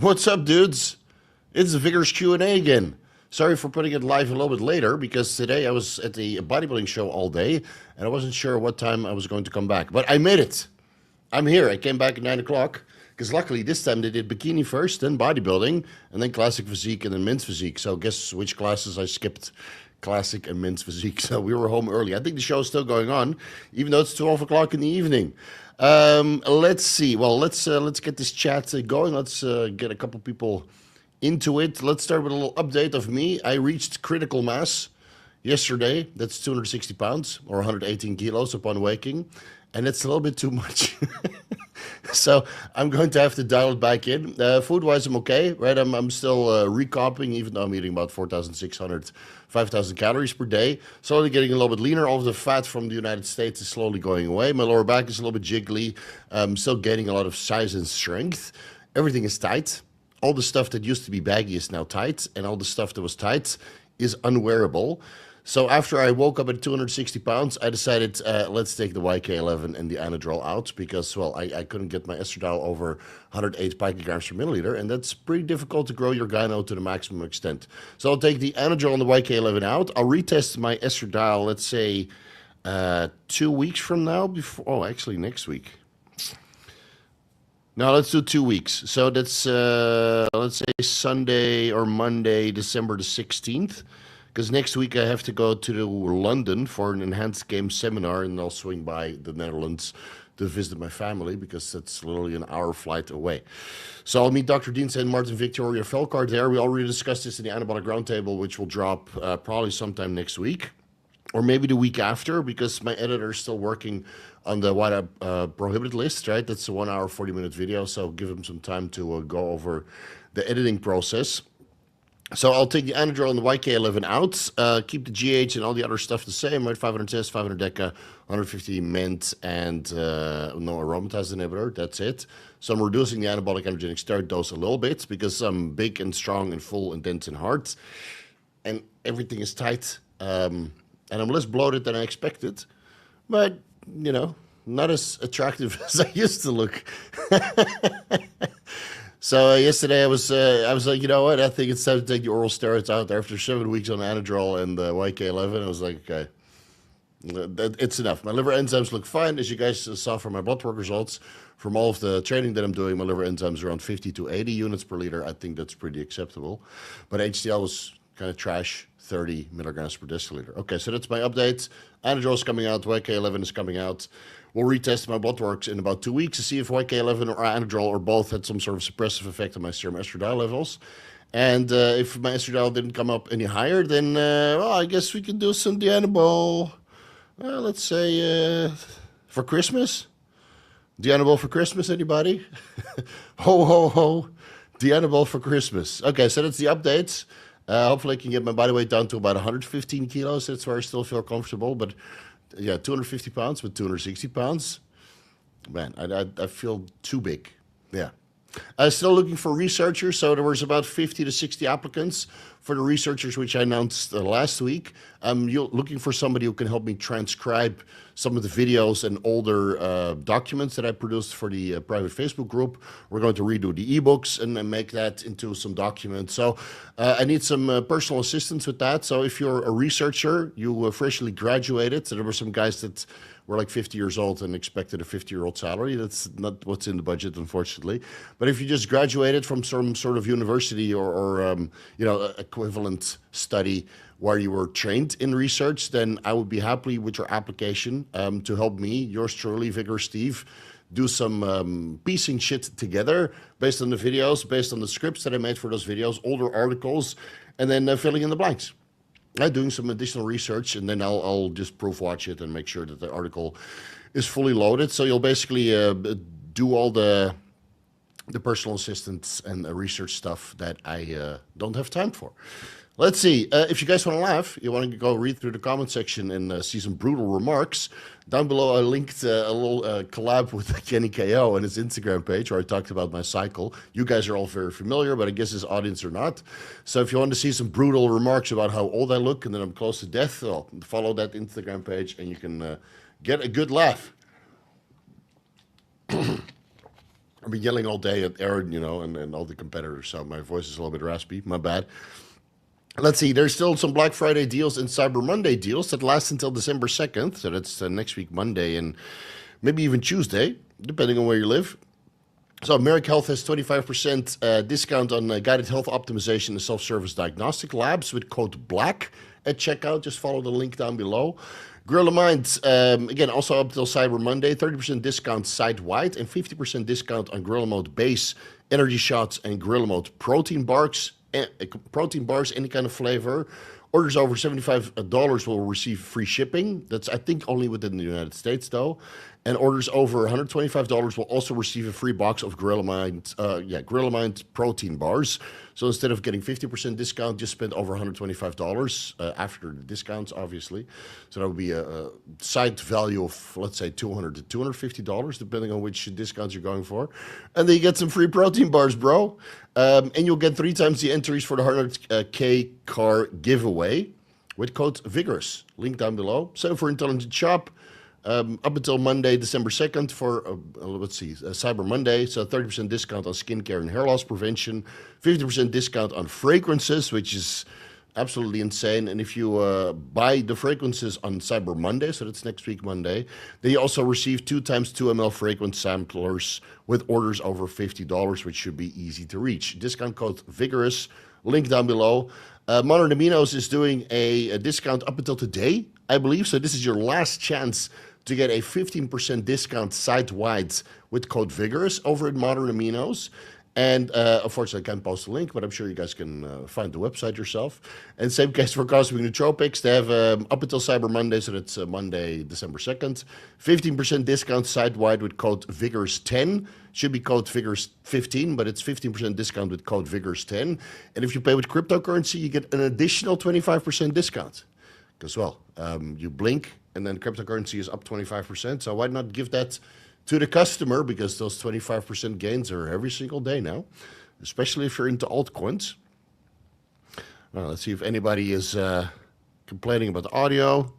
What's up, dudes? It's the Vigorous Q&A again. Sorry for putting it live a little bit later, because today I was at the bodybuilding show all day, and I wasn't sure what time I was going to come back. But I made it. I'm here. I came back at 9 o'clock, because luckily this time they did bikini first, then bodybuilding, and then classic physique, and then men's physique. So guess which classes I skipped? Classic and men's physique. So we were home early. I think the show is still going on, even though it's 12 o'clock in the evening. Let's see. Well, let's get this chat going. Let's get a couple people into it. Let's start with a little update of me. I reached critical mass yesterday. That's 260 pounds or 118 kilos upon waking, and it's a little bit too much. So I'm going to have to dial it back in. Food-wise, I'm okay, right? I'm still recomping, even though I'm eating about 4,600, 5,000 calories per day. Slowly getting a little bit leaner. All of the fat from the United States is slowly going away. My lower back is a little bit jiggly. I'm still gaining a lot of size and strength. Everything is tight. All the stuff that used to be baggy is now tight, and all the stuff that was tight is unwearable. So after I woke up at 260 pounds, I decided let's take the YK-11 and the Anadrol out, because, well, I couldn't get my estradiol over 108 picograms per milliliter, and that's pretty difficult to grow your gyno to the maximum extent. So I'll take the Anadrol and the YK-11 out. I'll retest my estradiol, let's say, 2 weeks from now. Actually next week. No, let's do 2 weeks. So that's, let's say, Sunday or Monday, December the 16th. Because next week I have to go to London for an enhanced game seminar, and I'll swing by the Netherlands to visit my family, because that's literally an hour flight away. So I'll meet Dr. Dean and Martin Victoria Velkaart there. We already discussed this in the Anabolic Roundtable, which will drop probably sometime next week, or maybe the week after, because my editor is still working on the what prohibited list, right? That's a 1 hour, 40-minute video, so give him some time to go over the editing process. So I'll take the Anadrol and the YK-11 out, keep the GH and all the other stuff the same, right? 500 test, 500 deca, 150 ment, and no aromatase inhibitor. That's it. So I'm reducing the anabolic androgenic steroid dose a little bit, because I'm big and strong and full and dense and hard, and everything is tight, and I'm less bloated than I expected, but, you know, not as attractive as I used to look. So yesterday I was like, you know what? I think it's time to take the oral steroids out after 7 weeks on Anadrol and YK-11. I was like, okay, it's enough. My liver enzymes look fine, as you guys saw from my blood work results. From all of the training that I'm doing, my liver enzymes are around 50 to 80 units per liter. I think that's pretty acceptable. But HDL was kind of trash, 30 milligrams per deciliter. Okay, so that's my update. Anadrol is coming out. YK-11 is coming out. We'll retest my blood works in about 2 weeks to see if YK-11 or Anadrol or both had some sort of suppressive effect on my serum estradiol levels. And if my estradiol didn't come up any higher, then, well, I guess we can do some Dianabol, let's say, for Christmas. Dianabol for Christmas, anybody? Ho, ho, ho. Dianabol for Christmas. Okay, so that's the updates. Hopefully I can get my body weight down to about 115 kilos. That's where I still feel comfortable, but yeah, 250 pounds with 260 pounds. Man, I feel too big. Yeah. Still looking for researchers. So there was about 50 to 60 applicants for the researchers, which I announced last week. I'm looking for somebody who can help me transcribe some of the videos and older documents that I produced for the private Facebook group. We're going to redo the ebooks and then make that into some documents. So I need some personal assistance with that. So if you're a researcher, you freshly graduated. So there were some guys that were like 50 years old and expected a 50-year-old salary. That's not what's in the budget, unfortunately. But if you just graduated from some sort of university or you know, equivalent study where you were trained in research, then I would be happy with your application to help me, yours truly, Vigorous Steve, do some piecing shit together based on the videos, based on the scripts that I made for those videos, older articles, and then filling in the blanks. Doing some additional research, and then I'll just proof watch it and make sure that the article is fully loaded. So you'll basically do all the personal assistance and research stuff that I don't have time for. Let's see. If you guys want to laugh, you want to go read through the comment section and see some brutal remarks. Down below, I linked a little collab with Kenny KO on his Instagram page where I talked about my cycle. You guys are all very familiar, but I guess his audience are not. So if you want to see some brutal remarks about how old I look and that I'm close to death, well, follow that Instagram page and you can get a good laugh. I've been yelling all day at Aaron, and all the competitors, so my voice is a little bit raspy. My bad. Let's see, there's still some Black Friday deals and Cyber Monday deals that last until December 2nd. So that's next week, Monday, and maybe even Tuesday, depending on where you live. So Merrick Health has 25% discount on guided health optimization and self-service diagnostic labs with code BLACK at checkout. Just follow the link down below. Gorilla Mind, again, also up till Cyber Monday, 30% discount site-wide and 50% discount on Gorilla Mode base, energy shots, and Gorilla Mode protein bars, any kind of flavor. Orders over $75 will receive free shipping. That's, I think, only within the United States, though. And orders over $125 will also receive a free box of Gorilla Mind protein bars. So instead of getting 50% discount, just spend over $125 after the discounts, obviously. So that would be a side value of, let's say, $200 to $250, depending on which discounts you're going for. And then you get some free protein bars, bro. And you'll get 3 times the entries for the 100K car giveaway with code VIGOROUS. Link down below. Same for Intelligent Shop. Up until Monday, December 2nd for, Cyber Monday. So 30% discount on skincare and hair loss prevention. 50% discount on fragrances, which is absolutely insane. And if you buy the fragrances on Cyber Monday, so that's next week Monday, then you also receive 2 times 2 ml fragrance samplers with orders over $50, which should be easy to reach. Discount code VIGOROUS, link down below. Modern Aminos is doing a discount up until today, I believe. So this is your last chance to get a 15% discount site-wide with code VIGOROUS over at Modern Aminos. And unfortunately, I can't post a link, but I'm sure you guys can find the website yourself. And same case for Cosmic Nootropics. They have up until Cyber Monday, so that's Monday, December 2nd, 15% discount site-wide with code VIGOROUS10. Should be code VIGOROUS15, but it's 15% discount with code VIGOROUS10. And if you pay with cryptocurrency, you get an additional 25% discount. Because, well, you blink, and then cryptocurrency is up 25%. So why not give that to the customer? Because those 25% gains are every single day now, especially if you're into altcoins. Well, let's see if anybody is complaining about the audio.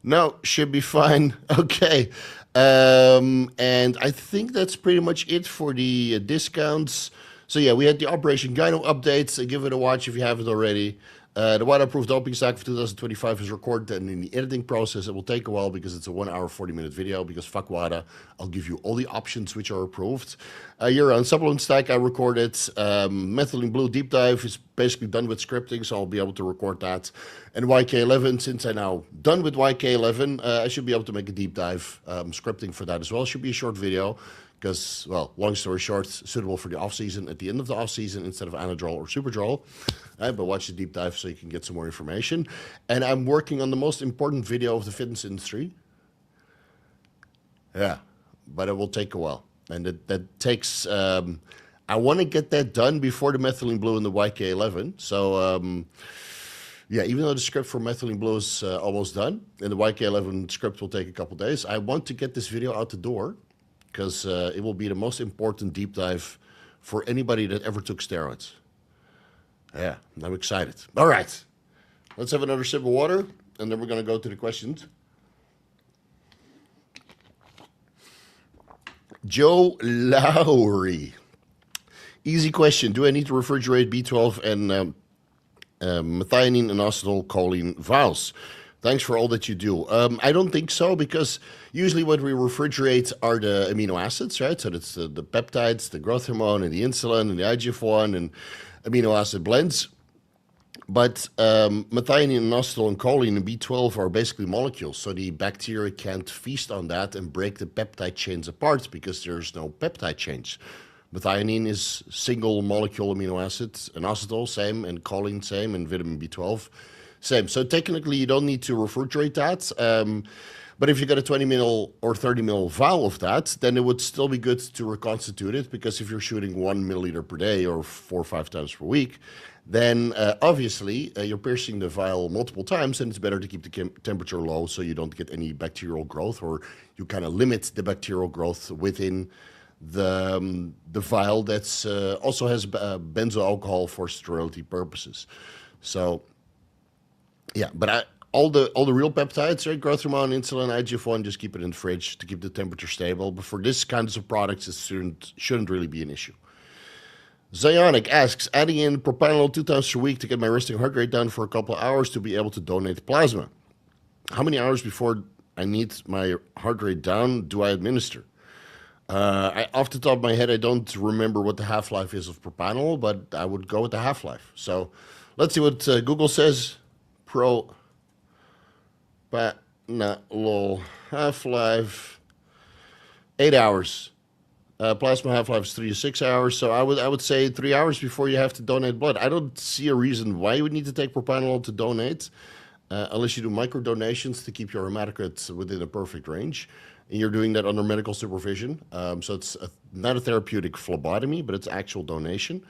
No, should be fine. Okay. And I think that's pretty much it for the discounts. So yeah, we had the Operation Gyno updates. Give it a watch if you haven't already. The WADA-approved doping stack for 2025 is recorded, and in the editing process, it will take a while because it's a 1 hour, 40-minute video, because fuck WADA. I'll give you all the options which are approved. Here on Supplement Stack, I recorded. Methylene Blue Deep Dive is basically done with scripting, so I'll be able to record that. And YK-11, since I'm now done with YK-11, I should be able to make a deep dive scripting for that as well. It should be a short video. Because, well, long story short, suitable for the off-season, at the end of the off-season instead of Anadrol or Superdrol. But watch the deep dive so you can get some more information. And I'm working on the most important video of the fitness industry. Yeah, but it will take a while. And that takes, I want to get that done before the Methylene Blue and the YK-11. So, yeah, even though the script for Methylene Blue is almost done, and the YK-11 script will take a couple days, I want to get this video out the door. Because it will be the most important deep dive for anybody that ever took steroids. Yeah, I'm excited. All right, let's have another sip of water, and then we're going to go to the questions. Joe Lowry. Easy question. Do I need to refrigerate B12 and methionine, inositol, choline, vials? Thanks for all that you do. I don't think so, because usually what we refrigerate are the amino acids, right? So that's the peptides, the growth hormone, and the insulin, and the IGF-1, and amino acid blends. But methionine, inositol, and choline and B12 are basically molecules, so the bacteria can't feast on that and break the peptide chains apart because there's no peptide chains. Methionine is single molecule amino acids, inositol, same, and choline, same, and vitamin B12. Same. So technically, you don't need to refrigerate that. But if you got a 20 ml or 30 ml vial of that, then it would still be good to reconstitute it, because if you're shooting 1 milliliter per day or 4 or 5 times per week, then obviously you're piercing the vial multiple times, and it's better to keep the temperature low so you don't get any bacterial growth, or you kind of limit the bacterial growth within the vial that's also has benzoyl alcohol for sterility purposes. So, yeah, but all the real peptides, right? Growth hormone, insulin, IGF-1, just keep it in the fridge to keep the temperature stable. But for this kinds of products, it shouldn't really be an issue. Zionic asks, adding in propranolol 2 times per week to get my resting heart rate down for a couple of hours to be able to donate plasma. How many hours before I need my heart rate down do I administer? Off the top of my head, I don't remember what the half-life is of propranolol, but I would go with the half-life. So let's see what Google says. Propranolol half-life, 8 hours. Plasma half-life is 3 to 6 hours, so I would say 3 hours before you have to donate blood. I don't see a reason why you would need to take propranolol to donate, unless you do micro donations to keep your hematocrit within a perfect range, and you're doing that under medical supervision. So it's not a therapeutic phlebotomy, but it's actual donation.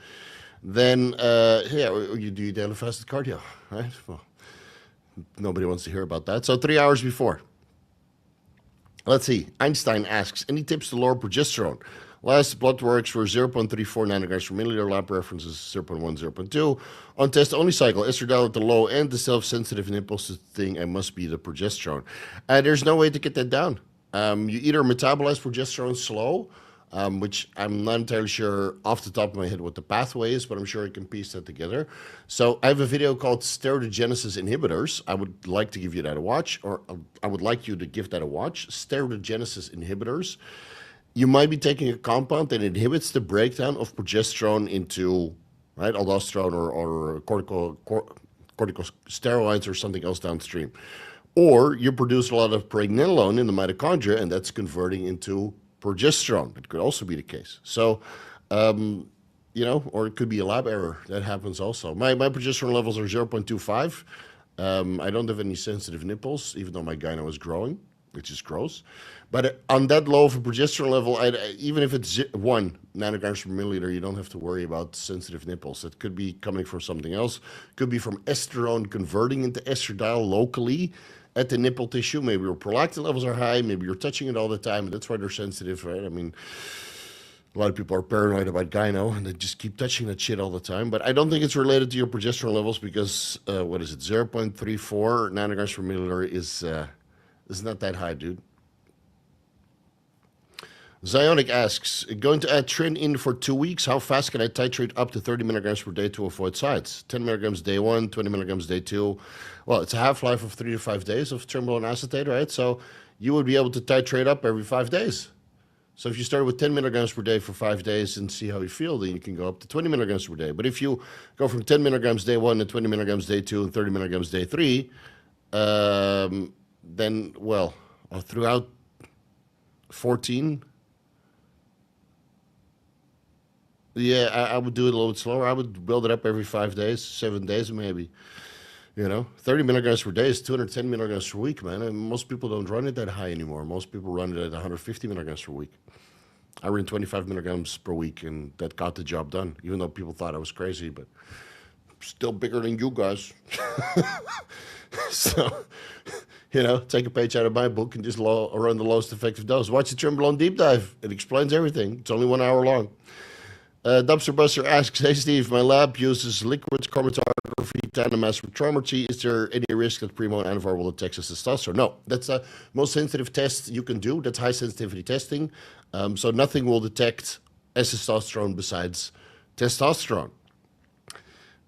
Then, yeah, you do daily fasted cardio, right? Well, nobody wants to hear about that. So 3 hours before. Let's see. Einstein asks, any tips to lower progesterone? Last blood works were 0.34 nanograms per milliliter. Lab reference is 0.1, 0.2. On test only cycle, estradiol at the low end, the self-sensitive nipples thing, and must be the progesterone. There's no way to get that down. You either metabolize progesterone slow, which I'm not entirely sure off the top of my head what the pathway is, but I'm sure I can piece that together. So I have a video called Steroidogenesis Inhibitors. I would like to give you that a watch, or I would like you to give that a watch. Steroidogenesis Inhibitors. You might be taking a compound that inhibits the breakdown of progesterone into, right, aldosterone or corticosteroids or something else downstream. Or you produce a lot of pregnenolone in the mitochondria, and that's converting into progesterone. It could also be the case. So, you know, or it could be a lab error. That happens also. My progesterone levels are 0.25. I don't have any sensitive nipples, even though my gyno is growing, which is gross. But on that low of a progesterone level, even if it's 1 nanograms per milliliter, you don't have to worry about sensitive nipples. It could be coming from something else. It could be from estrone converting into estradiol locally at the nipple tissue. Maybe your prolactin levels are high. Maybe you're touching it all the time, and that's why they're sensitive, right? I mean, a lot of people are paranoid about gyno, and they just keep touching that shit all the time. But I don't think it's related to your progesterone levels because, what is it, 0.34 nanograms per milliliter is not that high, dude. Zionic asks, going to add Tren in for 2 weeks, how fast can I titrate up to 30 milligrams per day to avoid sides? 10 milligrams day 1, 20 milligrams day 2. Well, it's a half-life of 3 to 5 days of trenbolone acetate, right? So you would be able to titrate up every 5 days. So if you start with 10 milligrams per day for 5 days and see how you feel, then you can go up to 20 milligrams per day. But if you go from 10 milligrams day 1 to 20 milligrams day 2 and 30 milligrams day 3, then, well, throughout 14... Yeah, I would do it a little bit slower. I would build it up every 5 days, 7 days maybe. You know, 30 milligrams per day is 210 milligrams per week, man. And most people don't run it that high anymore. Most people run it at 150 milligrams per week. I ran 25 milligrams per week, and that got the job done, even though people thought I was crazy, but still bigger than you guys. So, you know, take a page out of my book and just run the lowest effective dose. Watch the Trenbolone deep dive. It explains everything. It's only 1 hour long. Dumpster Buster asks, hey Steve, my lab uses liquid chromatography tandem mass spectrometry. Is there any risk that Primo and Anavar will detect as testosterone? No, that's the most sensitive test you can do. That's high sensitivity testing. So nothing will detect as testosterone besides testosterone.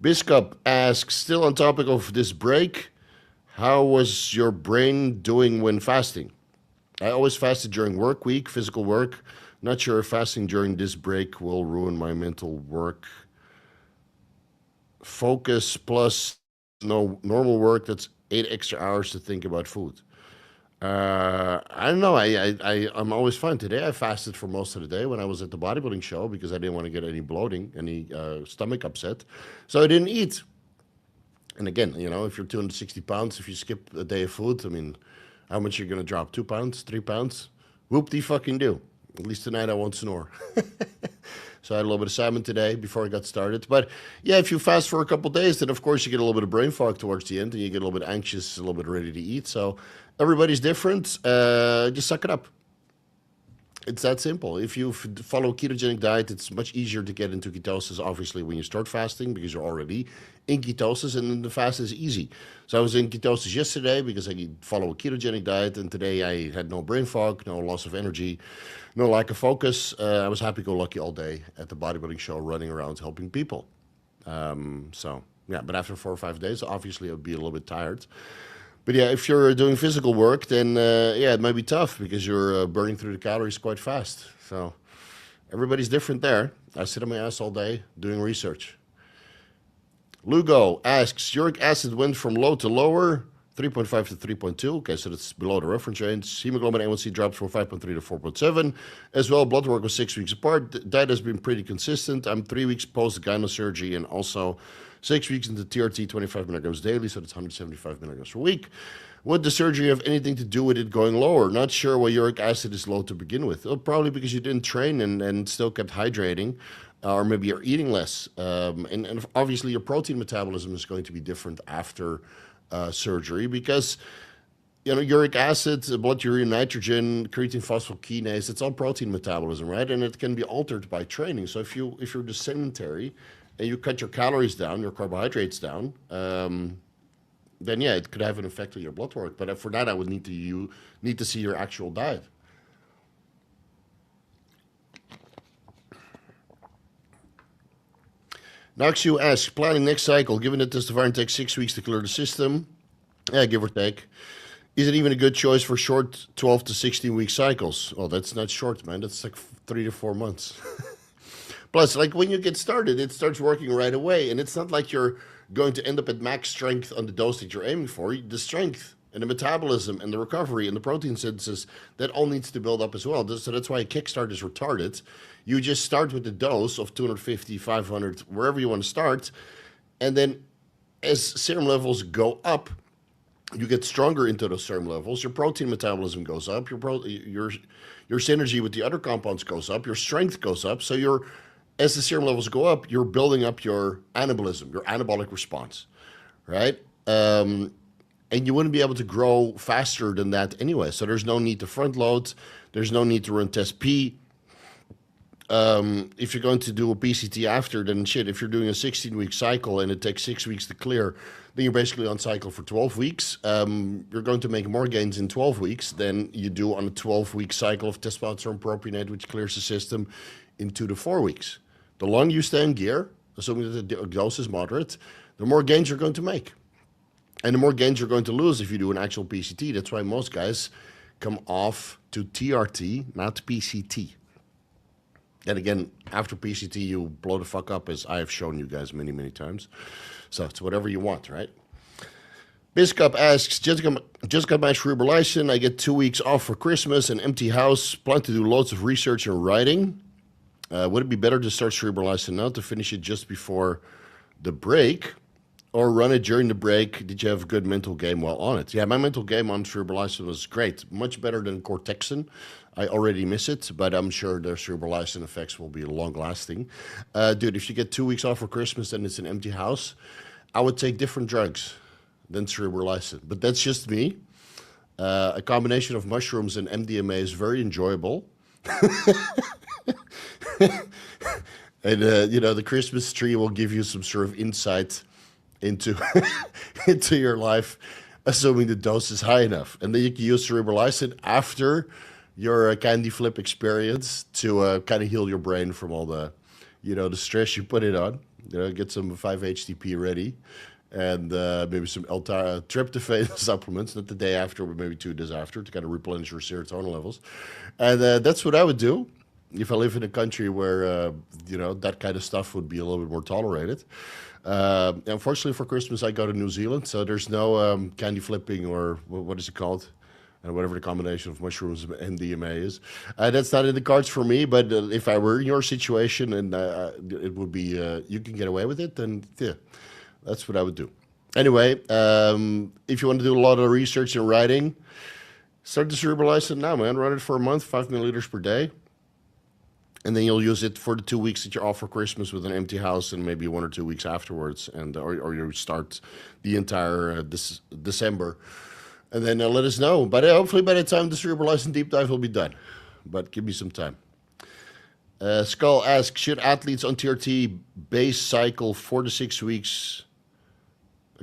Biscup asks, still on topic of this break, how was your brain doing when fasting? I always fasted during work week, physical work. Not sure if fasting during this break will ruin my mental work. Focus plus no normal work, that's 8 extra hours to think about food. I don't know. I'm always fine. Today I fasted for most of the day when I was at the bodybuilding show because I didn't want to get any bloating, any stomach upset. So I didn't eat. And again, you know, if you're 260 pounds, if you skip a day of food, I mean, how much you're going to drop? 2 pounds, 3 pounds? Whoop-de-fucking-do. At least tonight I won't snore. So I had a little bit of salmon today before I got started. But yeah, if you fast for a couple days, then of course you get a little bit of brain fog towards the end and you get a little bit anxious, a little bit ready to eat. So everybody's different. Just suck it up. It's that simple. If you follow a ketogenic diet, it's much easier to get into ketosis, obviously, when you start fasting because you're already in ketosis, and then the fast is easy. So I was in ketosis yesterday because I follow a ketogenic diet, and today I had no brain fog, no loss of energy, no lack of focus. I was happy-go-lucky all day at the bodybuilding show, running around helping people. So, yeah, but after 4 or 5 days, obviously, I would be a little bit tired. But yeah, if you're doing physical work, then yeah, it might be tough because you're burning through the calories quite fast. So everybody's different there. I sit on my ass all day doing research. Lugo asks, uric acid went from low to lower, 3.5 to 3.2. Okay, so that's below the reference range. Hemoglobin A1C drops from 5.3 to 4.7. As well, blood work was 6 weeks apart. Diet has been pretty consistent. I'm 3 weeks post gyno surgery and also 6 weeks into TRT, 25 milligrams daily, so that's 175 milligrams per week. Would the surgery have anything to do with it going lower? Not sure why uric acid is low to begin with. Oh, probably because you didn't train and still kept hydrating, or maybe you're eating less. And obviously your protein metabolism is going to be different after surgery because, you know, uric acid, blood urea nitrogen, creatine phosphokinase, it's all protein metabolism, right? And it can be altered by training. So if you're just sedentary and you cut your calories down, your carbohydrates down, then yeah, it could have an effect on your blood work. But for that, I would need to see your actual diet. Naxu asks, planning next cycle, given that testofen takes 6 weeks to clear the system, yeah, give or take, is it even a good choice for short 12 to 16 week cycles? Well, that's not short, man. That's like 3 to 4 months. Plus, like when you get started, it starts working right away. And it's not like you're going to end up at max strength on the dose that you're aiming for. The strength and the metabolism and the recovery and the protein synthesis, that all needs to build up as well. So that's why a kickstart is retarded. You just start with the dose of 250, 500, wherever you want to start. And then as serum levels go up, you get stronger into those serum levels. Your protein metabolism goes up. Your synergy with the other compounds goes up. Your strength goes up. So as the serum levels go up, you're building up your anabolism, your anabolic response, right? And you wouldn't be able to grow faster than that anyway. So there's no need to front load. There's no need to run test P. If you're going to do a PCT after, then shit, if you're doing a 16-week cycle and it takes 6 weeks to clear, then you're basically on cycle for 12 weeks. You're going to make more gains in 12 weeks than you do on a 12-week cycle of testosterone propionate, which clears the system in 2 to 4 weeks. The longer you stay in gear, assuming that the dose is moderate, the more gains you're going to make. And the more gains you're going to lose if you do an actual PCT. That's why most guys come off to TRT, not PCT. And again, after PCT, you blow the fuck up, as I have shown you guys many, many times. So it's whatever you want, right? Biscup asks, just got my Cerebrolysin. I get 2 weeks off for Christmas, an empty house, plan to do loads of research and writing. Would it be better to start Cerebrolysin now to finish it just before the break, or run it during the break? Did you have a good mental game while on it? Yeah, my mental game on Cerebrolysin was great. Much better than Cortexin. I already miss it, but I'm sure the Cerebrolysin effects will be long-lasting. Dude, if you get 2 weeks off for Christmas and it's an empty house, I would take different drugs than Cerebrolysin. But that's just me. A combination of mushrooms and MDMA is very enjoyable. And, you know, the Christmas tree will give you some sort of insight into, into your life, assuming the dose is high enough. And then you can use Cerebrolysin after your candy flip experience to kind of heal your brain from all the, you know, the stress you put it on. You know, get some 5-HTP ready and maybe some tryptophan supplements, not the day after, but maybe 2 days after, to kind of replenish your serotonin levels. And that's what I would do if I live in a country where, you know, that kind of stuff would be a little bit more tolerated. Unfortunately for Christmas, I go to New Zealand, so there's no candy flipping, or what is it called? Whatever the combination of mushrooms and MDMA is. That's not in the cards for me, but if I were in your situation and it would be, you can get away with it, then yeah, that's what I would do. Anyway, if you want to do a lot of research and writing, start the Cerebrolysin now, man. Run it for a month, 5 milliliters per day. And then you'll use it for the 2 weeks that you're off for Christmas with an empty house, and maybe 1 or 2 weeks afterwards, and or you start the entire December. And then let us know. But hopefully by the time the Cerebrolysin deep dive will be done. but give me some time. Skull asks, should athletes on TRT base cycle 4 to 6 weeks?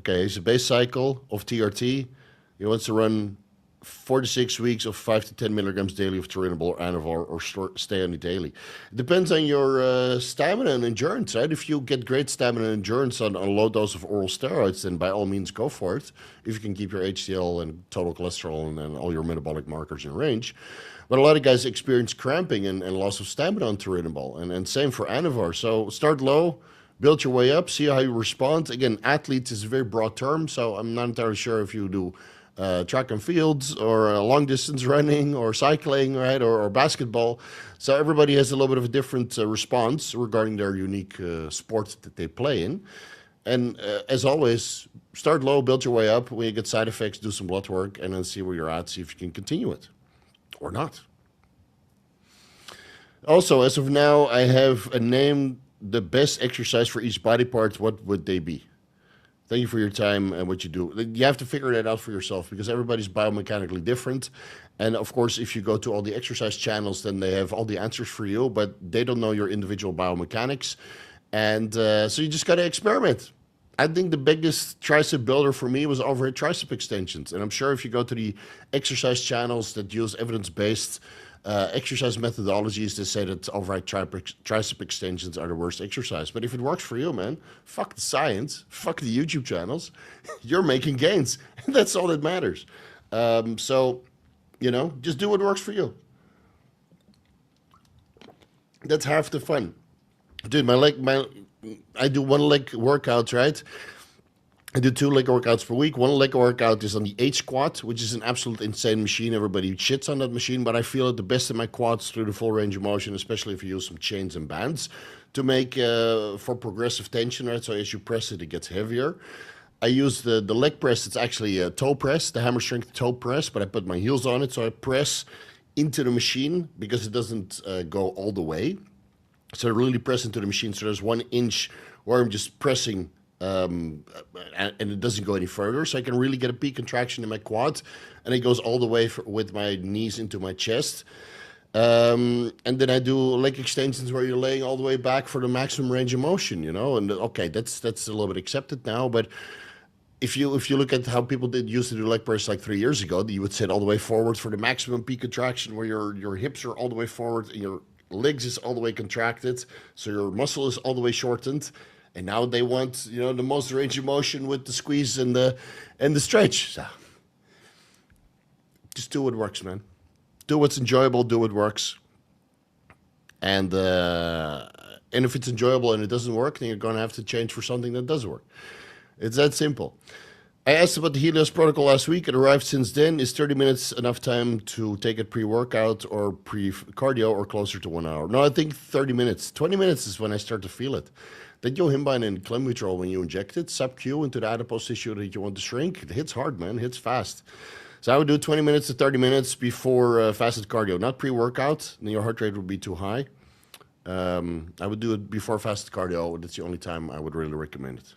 Okay, it's a base cycle of TRT. He wants to run 4 to 6 weeks of 5 to 10 milligrams daily of Turinabol or Anavar, or stay on it daily. It depends on your stamina and endurance, right? If you get great stamina and endurance on a low dose of oral steroids, then by all means go for it. If you can keep your HDL and total cholesterol and all your metabolic markers in range. But a lot of guys experience cramping and loss of stamina on Turinabol, and same for Anavar. So start low, build your way up, see how you respond. Again, athletes is a very broad term, so I'm not entirely sure if you do track and fields or long distance running or cycling, right, or basketball. So everybody has a little bit of a different response regarding their unique sport that they play in. And as always, start low, build your way up. When you get side effects, do some blood work, and then see where you're at, see if you can continue it or not. Also, as of now, I have named the best exercise for each body part. What would they be? Thank you for your time and what you do. You have to figure that out for yourself because everybody's biomechanically different. And of course, if you go to all the exercise channels, then they have all the answers for you, but they don't know your individual biomechanics. And so you just got to experiment. I think the biggest tricep builder for me was overhead tricep extensions. And I'm sure if you go to the exercise channels that use evidence-based exercise methodologies, they say that overhead tricep extensions are the worst exercise. But if it works for you, man, fuck the science, fuck the YouTube channels. You're making gains. And that's all that matters. So, you know, just do what works for you. That's half the fun. Dude, I do 1 leg workouts, right? I do 2 leg workouts per week. 1 leg workout is on the H squat, which is an absolute insane machine. Everybody shits on that machine, but I feel it the best in my quads through the full range of motion, especially if you use some chains and bands to make for progressive tension, right? So as you press it, it gets heavier. I use the leg press. It's actually a toe press, the hammer strength toe press, but I put my heels on it. So I press into the machine because it doesn't go all the way. So I really press into the machine. So there's 1 inch where I'm just pressing and it doesn't go any further. So I can really get a peak contraction in my quad, and it goes all the way with my knees into my chest. And then I do leg extensions where you're laying all the way back for the maximum range of motion, you know. And okay, that's a little bit accepted now, but if you look at how people used to do leg press like 3 years ago, you would sit all the way forward for the maximum peak contraction where your hips are all the way forward and your legs is all the way contracted, so your muscle is all the way shortened. And now they want, you know, the most range of motion with the squeeze and the stretch. So just do what works, man. Do what's enjoyable. Do what works. And if it's enjoyable and it doesn't work, then you're gonna have to change for something that does work. It's that simple. I asked about the Helios protocol last week. It arrived since then. Is 30 minutes enough time to take it pre-workout or pre-cardio or closer to 1 hour? No, I think 30 minutes. 20 minutes is when I start to feel it. That yohimbine and clenbuterol, when you inject it, sub-Q into the adipose tissue that you want to shrink, it hits hard, man. It hits fast. So I would do 20 minutes to 30 minutes before fasted cardio. Not pre-workout. Then your heart rate would be too high. I would do it before fasted cardio. That's the only time I would really recommend it.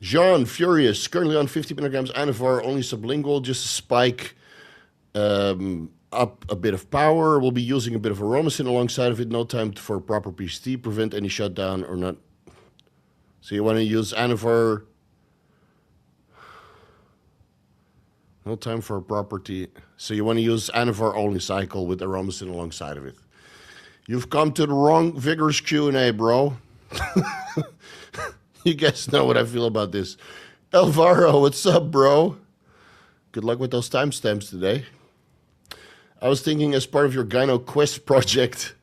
Jean, furious, currently on 50 milligrams Anavar, only sublingual, just a spike up a bit of power. We'll be using a bit of aromasin alongside of it. No time for proper PCT, prevent any shutdown or not. So you want to use Anavar. No time for property. So you want to use Anavar only cycle with aromasin alongside of it. You've come to the wrong vigorous Q&A, bro. You guys know what I feel about this. Alvaro, what's up, bro? Good luck with those timestamps today. I was thinking as part of your Gyno Quest project.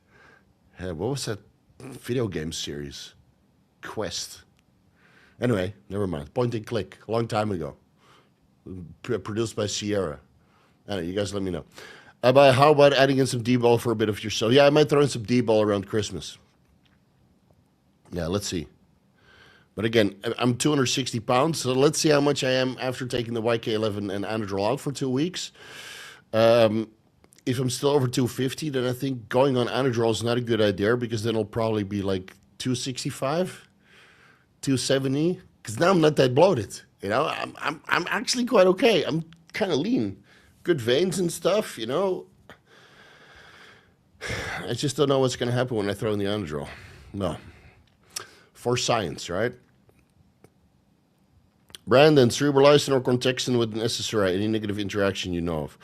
What was that video game series? Quest. Anyway, never mind. Point and click, a long time ago. Produced by Sierra. Anyway, you guys let me know. How about adding in some D-ball for a bit of yourself? Yeah, I might throw in some D-ball around Christmas. Yeah, let's see. But again, I'm 260 pounds, so let's see how much I am after taking the YK-11 and Anadrol out for 2 weeks. If I'm still over 250, then I think going on Anadrol is not a good idea because then it'll probably be like 265, 270. Because now I'm not that bloated. You know, I'm actually quite okay. I'm kind of lean, good veins and stuff. You know, I just don't know what's going to happen when I throw in the Anadrol. No. For science, right? Brandon, Cerebrolysin or Cortexin with an SSRI, any negative interaction you know of?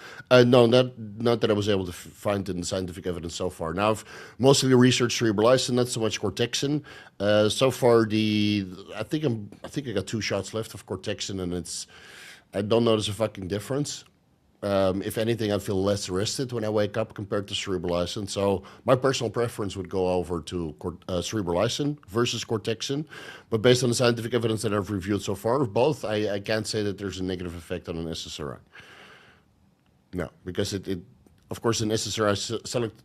No, not that I was able to find in the scientific evidence so far. Now, I've mostly researched Cerebrolysin, not so much Cortexin. So far, I think I got 2 shots left of Cortexin, and I don't notice a fucking difference. If anything, I feel less rested when I wake up compared to Cerebrolysin. So my personal preference would go over to Cerebrolysin versus Cortexin. But based on the scientific evidence that I've reviewed so far of both, I can't say that there's a negative effect on an SSRI. No, because of course, an SSRI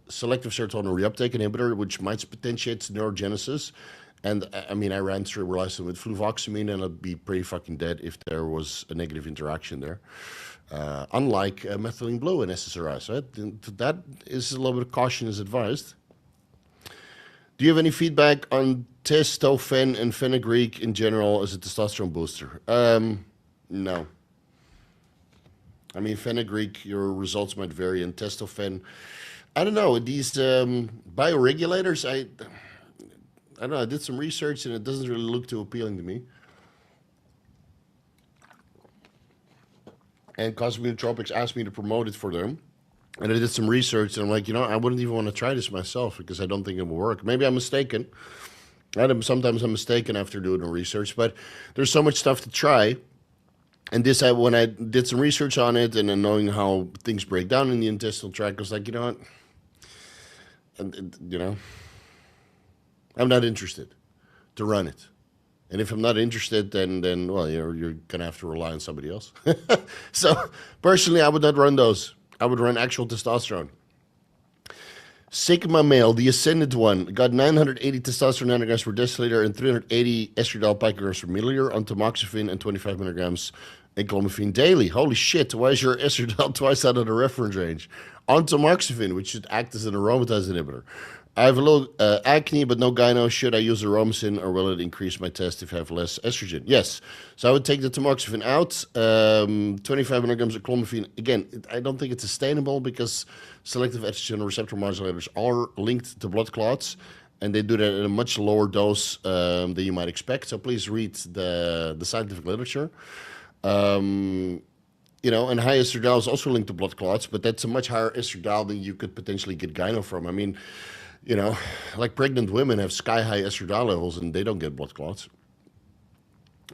selective serotonin reuptake inhibitor, which might potentiate neurogenesis. And I mean, I ran Cerebrolysin with fluvoxamine, and I'd be pretty fucking dead if there was a negative interaction there. Unlike methylene blue and SSRIs, right? That is a little bit of caution is advised. Do you have any feedback on Testofen and Fenugreek in general as a testosterone booster? No. I mean, Fenugreek, your results might vary, and Testofen, I don't know. These bioregulators, I don't know. I did some research, and it doesn't really look too appealing to me. And Cosmic Nootropics asked me to promote it for them. And I did some research, and I'm like, I wouldn't even want to try this myself because I don't think it will work. Maybe I'm mistaken. Sometimes I'm mistaken after doing the research, but there's so much stuff to try. And when I did some research on it and then knowing how things break down in the intestinal tract, I was like, you know what? And, I'm not interested to run it. And if I'm not interested, then well, you're going to have to rely on somebody else. So, personally, I would not run those. I would run actual testosterone. Sigma male, the ascended one, got 980 testosterone nanograms per deciliter and 380 estradiol picograms per milliliter on tamoxifen and 25 milligrams enclomiphene daily. Holy shit, why is your estradiol twice out of the reference range? On tamoxifen, which should act as an aromatase inhibitor. I have a little acne, but no gyno. Should I use aromasin, or will it increase my test if I have less estrogen? Yes. So I would take the tamoxifen out, 25 milligrams of clomiphene. Again, I don't think it's sustainable because selective estrogen receptor modulators are linked to blood clots, and they do that at a much lower dose than you might expect. So please read the scientific literature. And high estradiol is also linked to blood clots, but that's a much higher estradiol than you could potentially get gyno from. I mean, like pregnant women have sky-high estradiol levels and they don't get blood clots.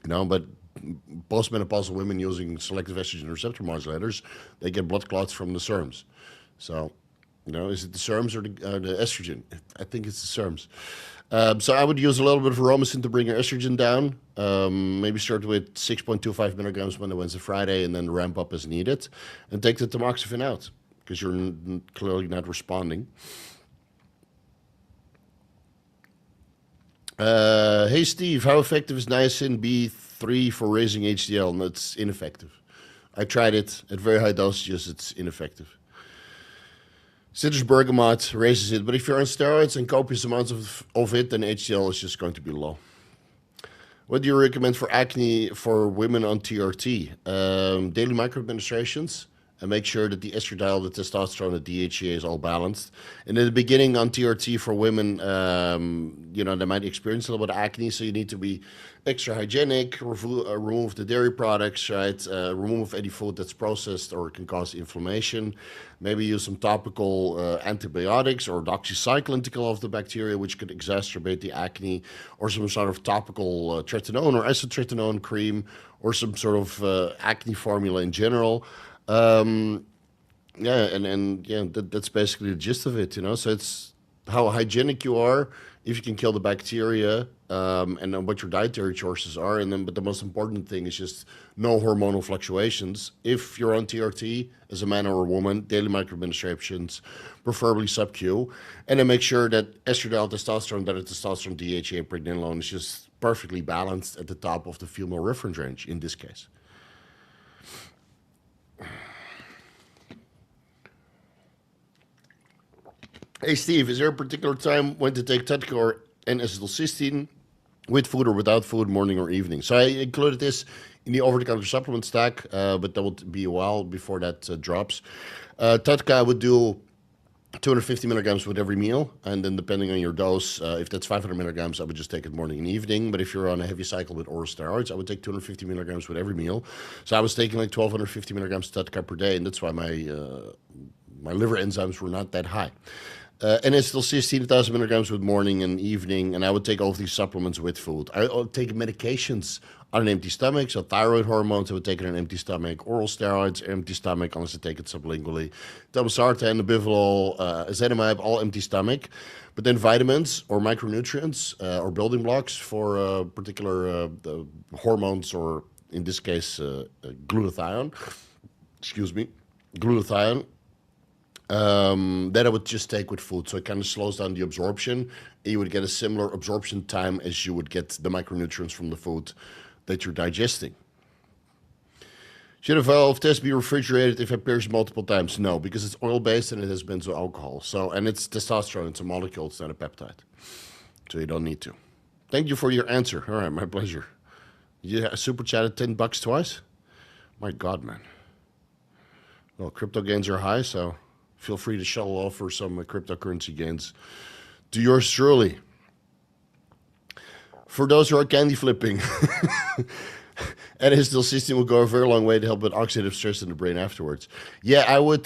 But postmenopausal women using selective estrogen receptor modulators, they get blood clots from the SERMs. So, is it the SERMs or the estrogen? I think it's the SERMs. So I would use a little bit of aromasin to bring your estrogen down. Maybe start with 6.25 milligrams Monday, Wednesday, Friday, and then ramp up as needed. And take the tamoxifen out because you're clearly not responding. Hey Steve, how effective is niacin B3 for raising HDL? No, it's ineffective. I tried it at very high dosages. It's ineffective. Citrus bergamot raises it, but if you're on steroids and copious amounts of it, then HDL is just going to be low. What do you recommend for acne for women on TRT? Daily microadministrations. And make sure that the estradiol, the testosterone, the DHEA is all balanced. And in the beginning on TRT for women, they might experience a little bit of acne, so you need to be extra hygienic, remove the dairy products, right? Remove any food that's processed or can cause inflammation. Maybe use some topical antibiotics or doxycycline to kill off the bacteria, which could exacerbate the acne, or some sort of topical tretinoin or isotretinoin cream, or some sort of acne formula in general. That's basically the gist of it, So it's how hygienic you are, if you can kill the bacteria, and then what your dietary choices are, but the most important thing is just no hormonal fluctuations. If you're on TRT as a man or a woman, daily microadministrations, preferably sub-Q, and then make sure that estradiol, testosterone, testosterone, DHEA, and pregnenolone is just perfectly balanced at the top of the female reference range in this case. Hey Steve, is there a particular time when to take TUDCA or N-acetylcysteine with food or without food, morning or evening? So I included this in the over-the-counter supplement stack, but that will be a while before that drops. TUDCA I would do 250 milligrams with every meal, and then depending on your dose, if that's 500 milligrams, I would just take it morning and evening. But if you're on a heavy cycle with oral steroids, I would take 250 milligrams with every meal. So I was taking like 1250 milligrams TUDCA per day, and that's why my liver enzymes were not that high. And it's still 16,000 milligrams with morning and evening, and I would take all of these supplements with food. I would take medications on an empty stomach, so thyroid hormones, I would take it on an empty stomach. Oral steroids, empty stomach, unless I take it sublingually. Telmisartan, Nebivolol, ezetimibe, all empty stomach. But then vitamins or micronutrients or building blocks for particular hormones, or in this case, glutathione. Excuse me, glutathione. That I would just take with food, so it kind of slows down the absorption. You would get a similar absorption time as you would get the micronutrients from the food that you're digesting. Should a valve test be refrigerated if it appears multiple times? No, because it's oil-based and it has benzoyl alcohol. So, and it's testosterone, it's a molecule, it's not a peptide. So you don't need to. Thank you for your answer. All right, my pleasure. You super chatted $10 twice? My God, man. Well, crypto gains are high, so feel free to shell off for some cryptocurrency gains. To yours truly. For those who are candy flipping, N-acetylcysteine will go a very long way to help with oxidative stress in the brain afterwards. Yeah, I would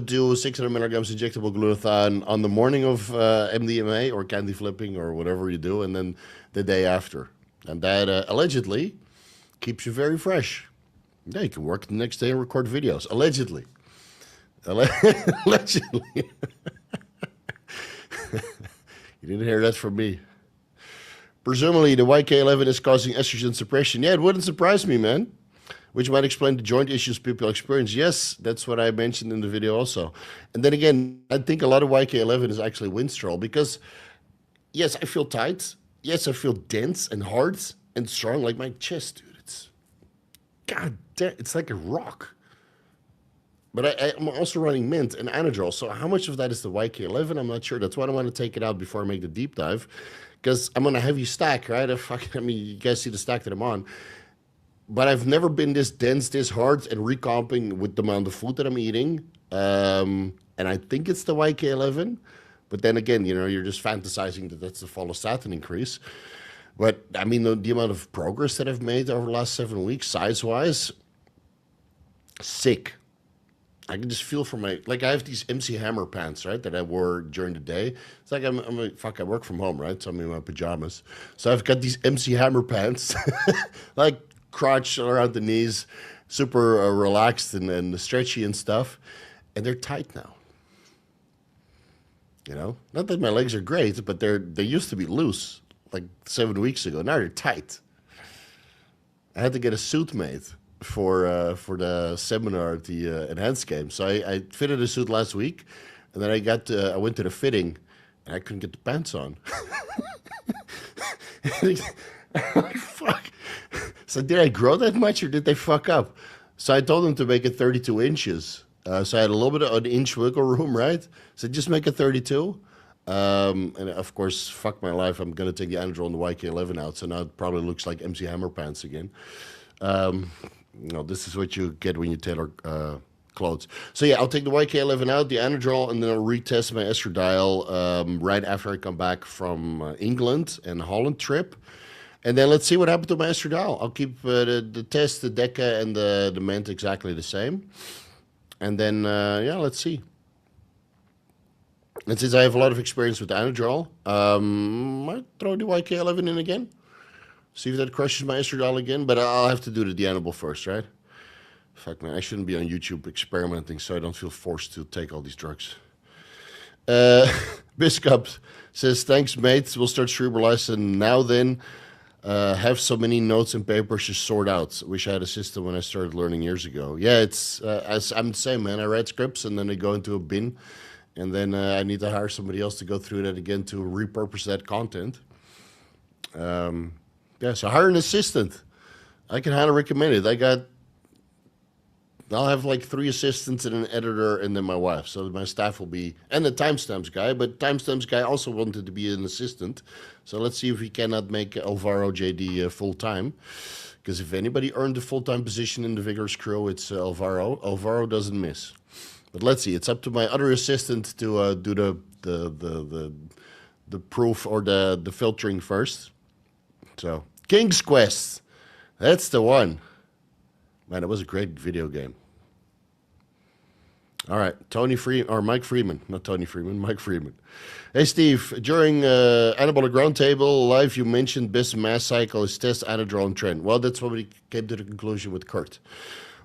do 600 milligrams injectable glutathione on the morning of MDMA or candy flipping or whatever you do, and then the day after. And that allegedly keeps you very fresh. Yeah, you can work the next day and record videos. Allegedly. Allegedly. You didn't hear that from me. Presumably, the YK-11 is causing estrogen suppression. Yeah, it wouldn't surprise me, man. Which might explain the joint issues people experience. Yes, that's what I mentioned in the video also. And then again, I think a lot of YK-11 is actually Winstrol because, yes, I feel tight. Yes, I feel dense and hard and strong, like my chest, dude. It's, God damn, it's like a rock. But I'm also running Mint and Anadrol, so how much of that is the YK-11? I'm not sure. That's why I want to take it out before I make the deep dive, because I'm on a heavy stack, right? I mean, you guys see the stack that I'm on. But I've never been this dense, this hard, and recomping with the amount of food that I'm eating. And I think it's the YK-11. But then again, you know, you're just fantasizing that that's the follistatin increase. But, I mean, the amount of progress that I've made over the last 7 weeks, size-wise, sick. I can just feel from my, like I have these MC Hammer pants, right, that I wore during the day. It's like I work from home, right, so I'm in my pajamas. So I've got these MC Hammer pants, like crotch around the knees, super relaxed and stretchy and stuff. And they're tight now. You know, not that my legs are great, but they used to be loose like 7 weeks ago. Now they're tight. I had to get a suit made for the seminar at the enhanced game. So I fitted a suit last week, and then I went to the fitting, and I couldn't get the pants on. Fuck. So did I grow that much, or did they fuck up? So I told them to make it 32 inches. So I had a little bit of an inch wiggle room, right? So just make it 32. And of course, fuck my life, I'm going to take the Anadrol and the YK-11 out, so now it probably looks like MC Hammer pants again. You know, this is what you get when you tailor clothes. So yeah, I'll take the YK-11 out, the Anadrol, and then I'll retest my estradiol right after I come back from England and Holland trip. And then let's see what happened to my estradiol. I'll keep the test, the DECA, and the Ment exactly the same. And then, yeah, let's see. And since I have a lot of experience with Anadrol, I might throw the YK-11 in again. See if that crushes my estradiol again, but I'll have to do the Dianabol first, right? Fuck, man, I shouldn't be on YouTube experimenting, so I don't feel forced to take all these drugs. Biscup says, thanks, mate. We'll start Cerebrolysin now then. Have so many notes and papers to sort out. Wish I had a system when I started learning years ago. Yeah, it's I'm the same, man. I write scripts, and then they go into a bin, and then I need to hire somebody else to go through that again to repurpose that content. Yeah, so hire an assistant. I can highly recommend it. I'll have like 3 assistants and an editor and then my wife. So my staff will be, and the timestamps guy, but timestamps guy also wanted to be an assistant. So let's see if we cannot make Alvaro JD full-time. Because if anybody earned a full-time position in the Vigorous crew, it's Alvaro. Alvaro doesn't miss. But let's see. It's up to my other assistant to do the proof or the filtering first. So King's Quest, that's the one. Man, it was a great video game. All right, Mike Freeman, not Tony Freeman, Mike Freeman. Hey Steve, during Anabolic Roundtable Live, you mentioned best mass cycle is Test Anadrol and Tren. Well, that's what we came to the conclusion with Kurt.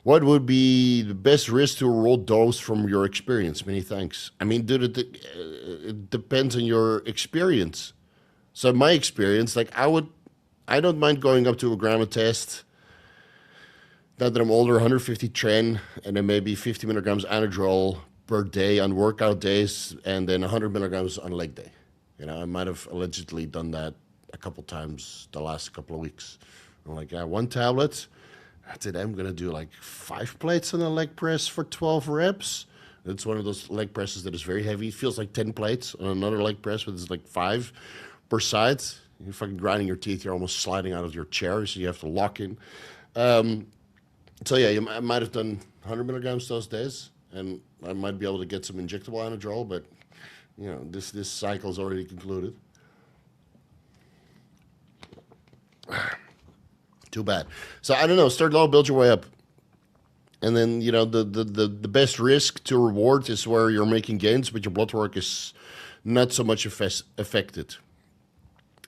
What would be the best risk to reward dose from your experience? Many thanks. I mean, dude, it depends on your experience. So my experience, like I don't mind going up to a gram a test. Now that I'm older, 150 Tren, and then maybe 50 milligrams Anadrol per day on workout days, and then 100 milligrams on leg day. You know, I might have allegedly done that a couple times the last couple of weeks. I'm like, yeah, one tablet. Today I'm going to do like 5 plates on a leg press for 12 reps. It's one of those leg presses that is very heavy. It feels like 10 plates on another leg press, but it's like 5 per side. You're fucking grinding your teeth. You're almost sliding out of your chair, so you have to lock in. So yeah, I might have done 100 milligrams those days, and I might be able to get some injectable Anadrol, but you know, this cycle is already concluded. Too bad. So I don't know. Start low, build your way up, and then you know the best risk to reward is where you're making gains, but your blood work is not so much affected.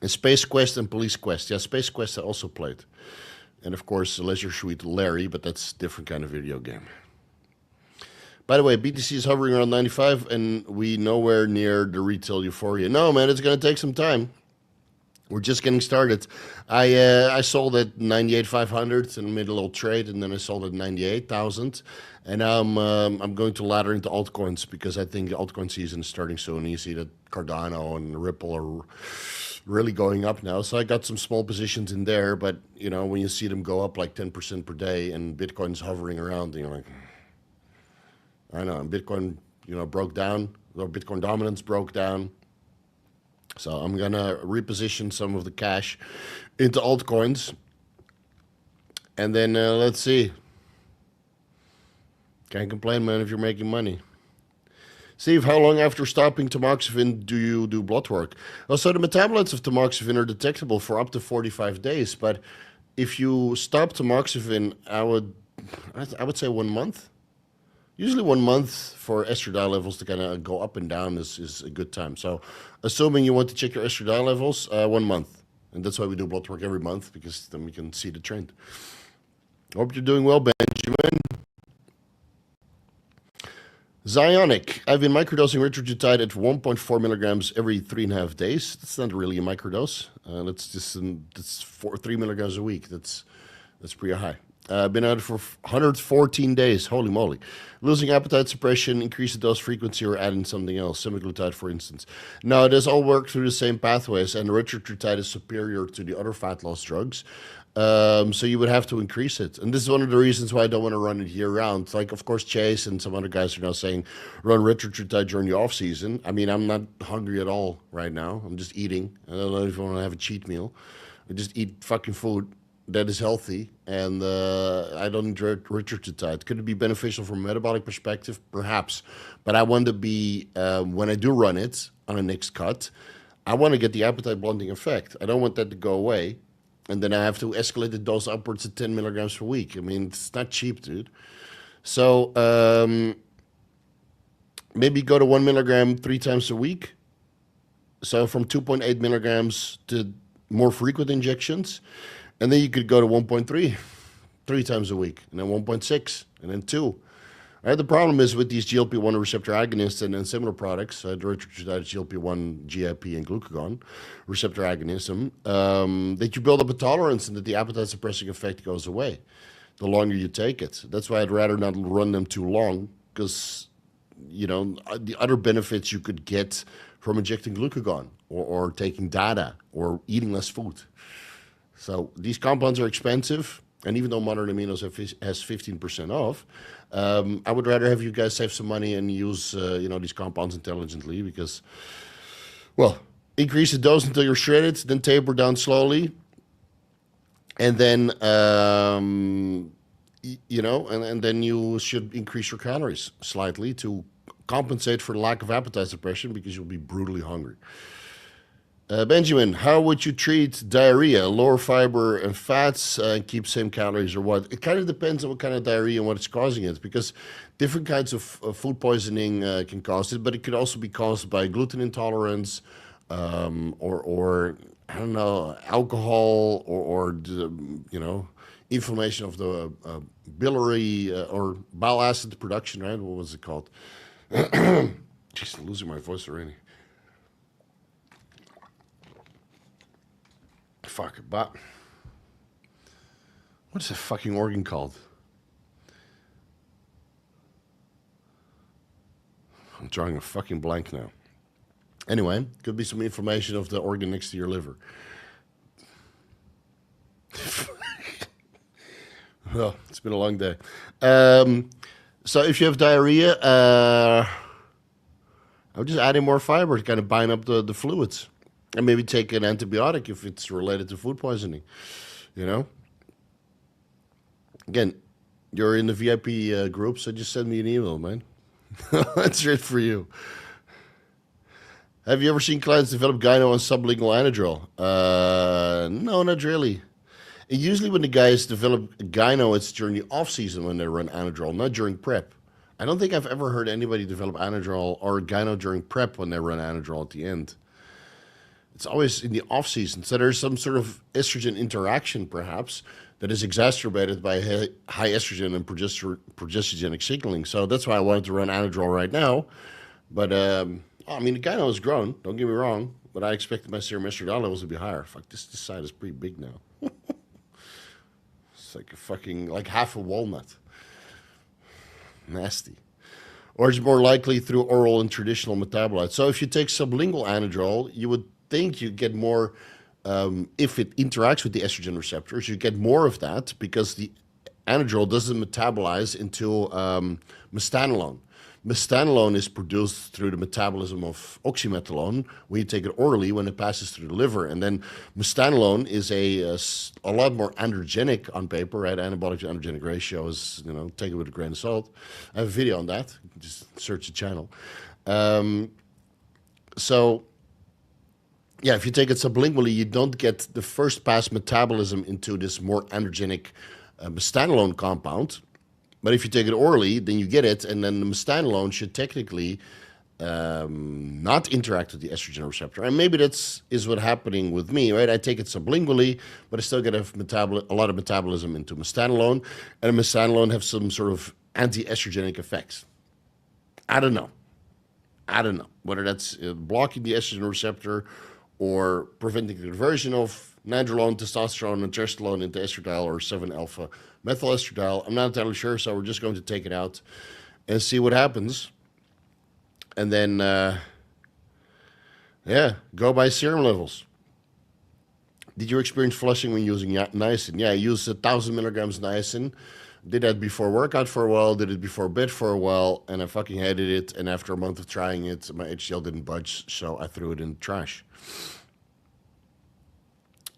And Space Quest and Police Quest. Yeah, Space Quest I also played. And of course, Leisure Suite Larry, but that's a different kind of video game. By the way, BTC is hovering around 95, and we nowhere near the retail euphoria. No, man, it's going to take some time. We're just getting started. I sold at 98,500 and made a little trade, and then I sold at 98,000. And now I'm going to ladder into altcoins because I think the altcoin season is starting soon. You see that Cardano and Ripple are really going up now. So I got some small positions in there, but you know, when you see them go up like 10% per day and Bitcoin's hovering around, you're like, I know, and Bitcoin, you know, broke down, or Bitcoin dominance broke down. So I'm gonna reposition some of the cash into altcoins, and then let's see. Can't complain, man, if you're making money. Steve, how long after stopping tamoxifen do you do blood work? Well, so the metabolites of tamoxifen are detectable for up to 45 days, but if you stop tamoxifen, I would say 1 month. Usually 1 month for estradiol levels to kind of go up and down is a good time. So assuming you want to check your estradiol levels, 1 month. And that's why we do blood work every month, because then we can see the trend. Hope you're doing well, Benjamin. Zionic. I've been microdosing Refrigerated at 1.4 milligrams every 3.5 days. That's not really a microdose. That's just 3 milligrams a week. That's pretty high. I've been at it for 114 days. Holy moly. Losing appetite suppression, increase the dose frequency, or adding something else, semaglutide, for instance. No, it does all work through the same pathways, and Refrigerated is superior to the other fat loss drugs. So you would have to increase it. And this is one of the reasons why I don't want to run it year-round. Like, of course, Chase and some other guys are now saying, run Refrigerated during the off-season. I mean, I'm not hungry at all right now. I'm just eating. I don't know if I want to have a cheat meal. I just eat fucking food that is healthy, and I don't enjoy Refrigerated. Could it be beneficial from a metabolic perspective? Perhaps. But I want to be, when I do run it on a next cut, I want to get the appetite blunting effect. I don't want that to go away. And then I have to escalate the dose upwards to 10 milligrams per week. I mean, it's not cheap, dude. So maybe go to 1 milligram 3 times a week. So from 2.8 milligrams to more frequent injections. And then you could go to 1.3, 3 times a week. And then 1.6, and then 2. The problem is with these GLP-1 receptor agonists and similar products, the GLP-1, GIP, and glucagon receptor agonism, that you build up a tolerance and that the appetite suppressing effect goes away the longer you take it. That's why I'd rather not run them too long, because, you know, the other benefits you could get from injecting glucagon or taking DADA or eating less food. So these compounds are expensive. And even though Modern Aminos has 15% off, I would rather have you guys save some money and use you know, these compounds intelligently, because, well, increase the dose until you're shredded, then taper down slowly, and then you know, and then you should increase your calories slightly to compensate for the lack of appetite suppression because you'll be brutally hungry. Benjamin, how would you treat diarrhea? Lower fiber and fats and keep same calories or what? It kind of depends on what kind of diarrhea and what's causing it, because different kinds of food poisoning can cause it, but it could also be caused by gluten intolerance or I don't know, alcohol or you know, inflammation of the biliary or bile acid production, right? What was it called? Jeez, I'm losing my voice already. Fuck, but what is that fucking organ called? I'm drawing a fucking blank now. Anyway, could be some inflammation of the organ next to your liver. Well, it's been a long day. So if you have diarrhea, I would just add in more fiber to kind of bind up the fluids. And maybe take an antibiotic if it's related to food poisoning, you know? Again, you're in the VIP group, so just send me an email, man. That's it for you. Have you ever seen clients develop gyno on sublingual anadrol? No, not really. And usually when the guys develop gyno, it's during the off-season when they run anadrol, not during prep. I don't think I've ever heard anybody develop anadrol or gyno during prep when they run anadrol at the end. It's always in the off-season. So there's some sort of estrogen interaction, perhaps, that is exacerbated by high estrogen and progestogenic signaling. So that's why I wanted to run anadrol right now. But, I mean, the gyno has grown, don't get me wrong, but I expected my serum estradiol levels to be higher. Fuck, this side is pretty big now. It's like a fucking, like half a walnut. Nasty. Or it's more likely through oral and traditional metabolites. So if you take sublingual anadrol, you would think you get more, if it interacts with the estrogen receptors, you get more of that because the anadrol doesn't metabolize into mestanolone. Mestanolone is produced through the metabolism of oxymetholone when you take it orally when it passes through the liver. And then mestanolone is a lot more androgenic on paper, right? Anabolic to androgenic ratio is, you know, take it with a grain of salt. I have a video on that. Just search the channel. So, yeah, if you take it sublingually, you don't get the first pass metabolism into this more androgenic mestanolone compound. But if you take it orally, then you get it, and then the mestanolone should technically not interact with the estrogen receptor. And maybe that's what's happening with me, right? I take it sublingually, but I still get a lot of metabolism into mestanolone, and mestanolone have some sort of anti-estrogenic effects. I don't know whether that's blocking the estrogen receptor or preventing the conversion of nandrolone, testosterone, and testosterone into estradiol or 7-alpha methylestradiol. I'm not entirely sure, so we're just going to take it out and see what happens. And then, yeah, go by serum levels. Did you experience flushing when using niacin? Yeah, I used 1,000 milligrams niacin. Did that before workout for a while, did it before bed for a while, and I fucking hated it. And after a month of trying it, my HDL didn't budge, so I threw it in the trash.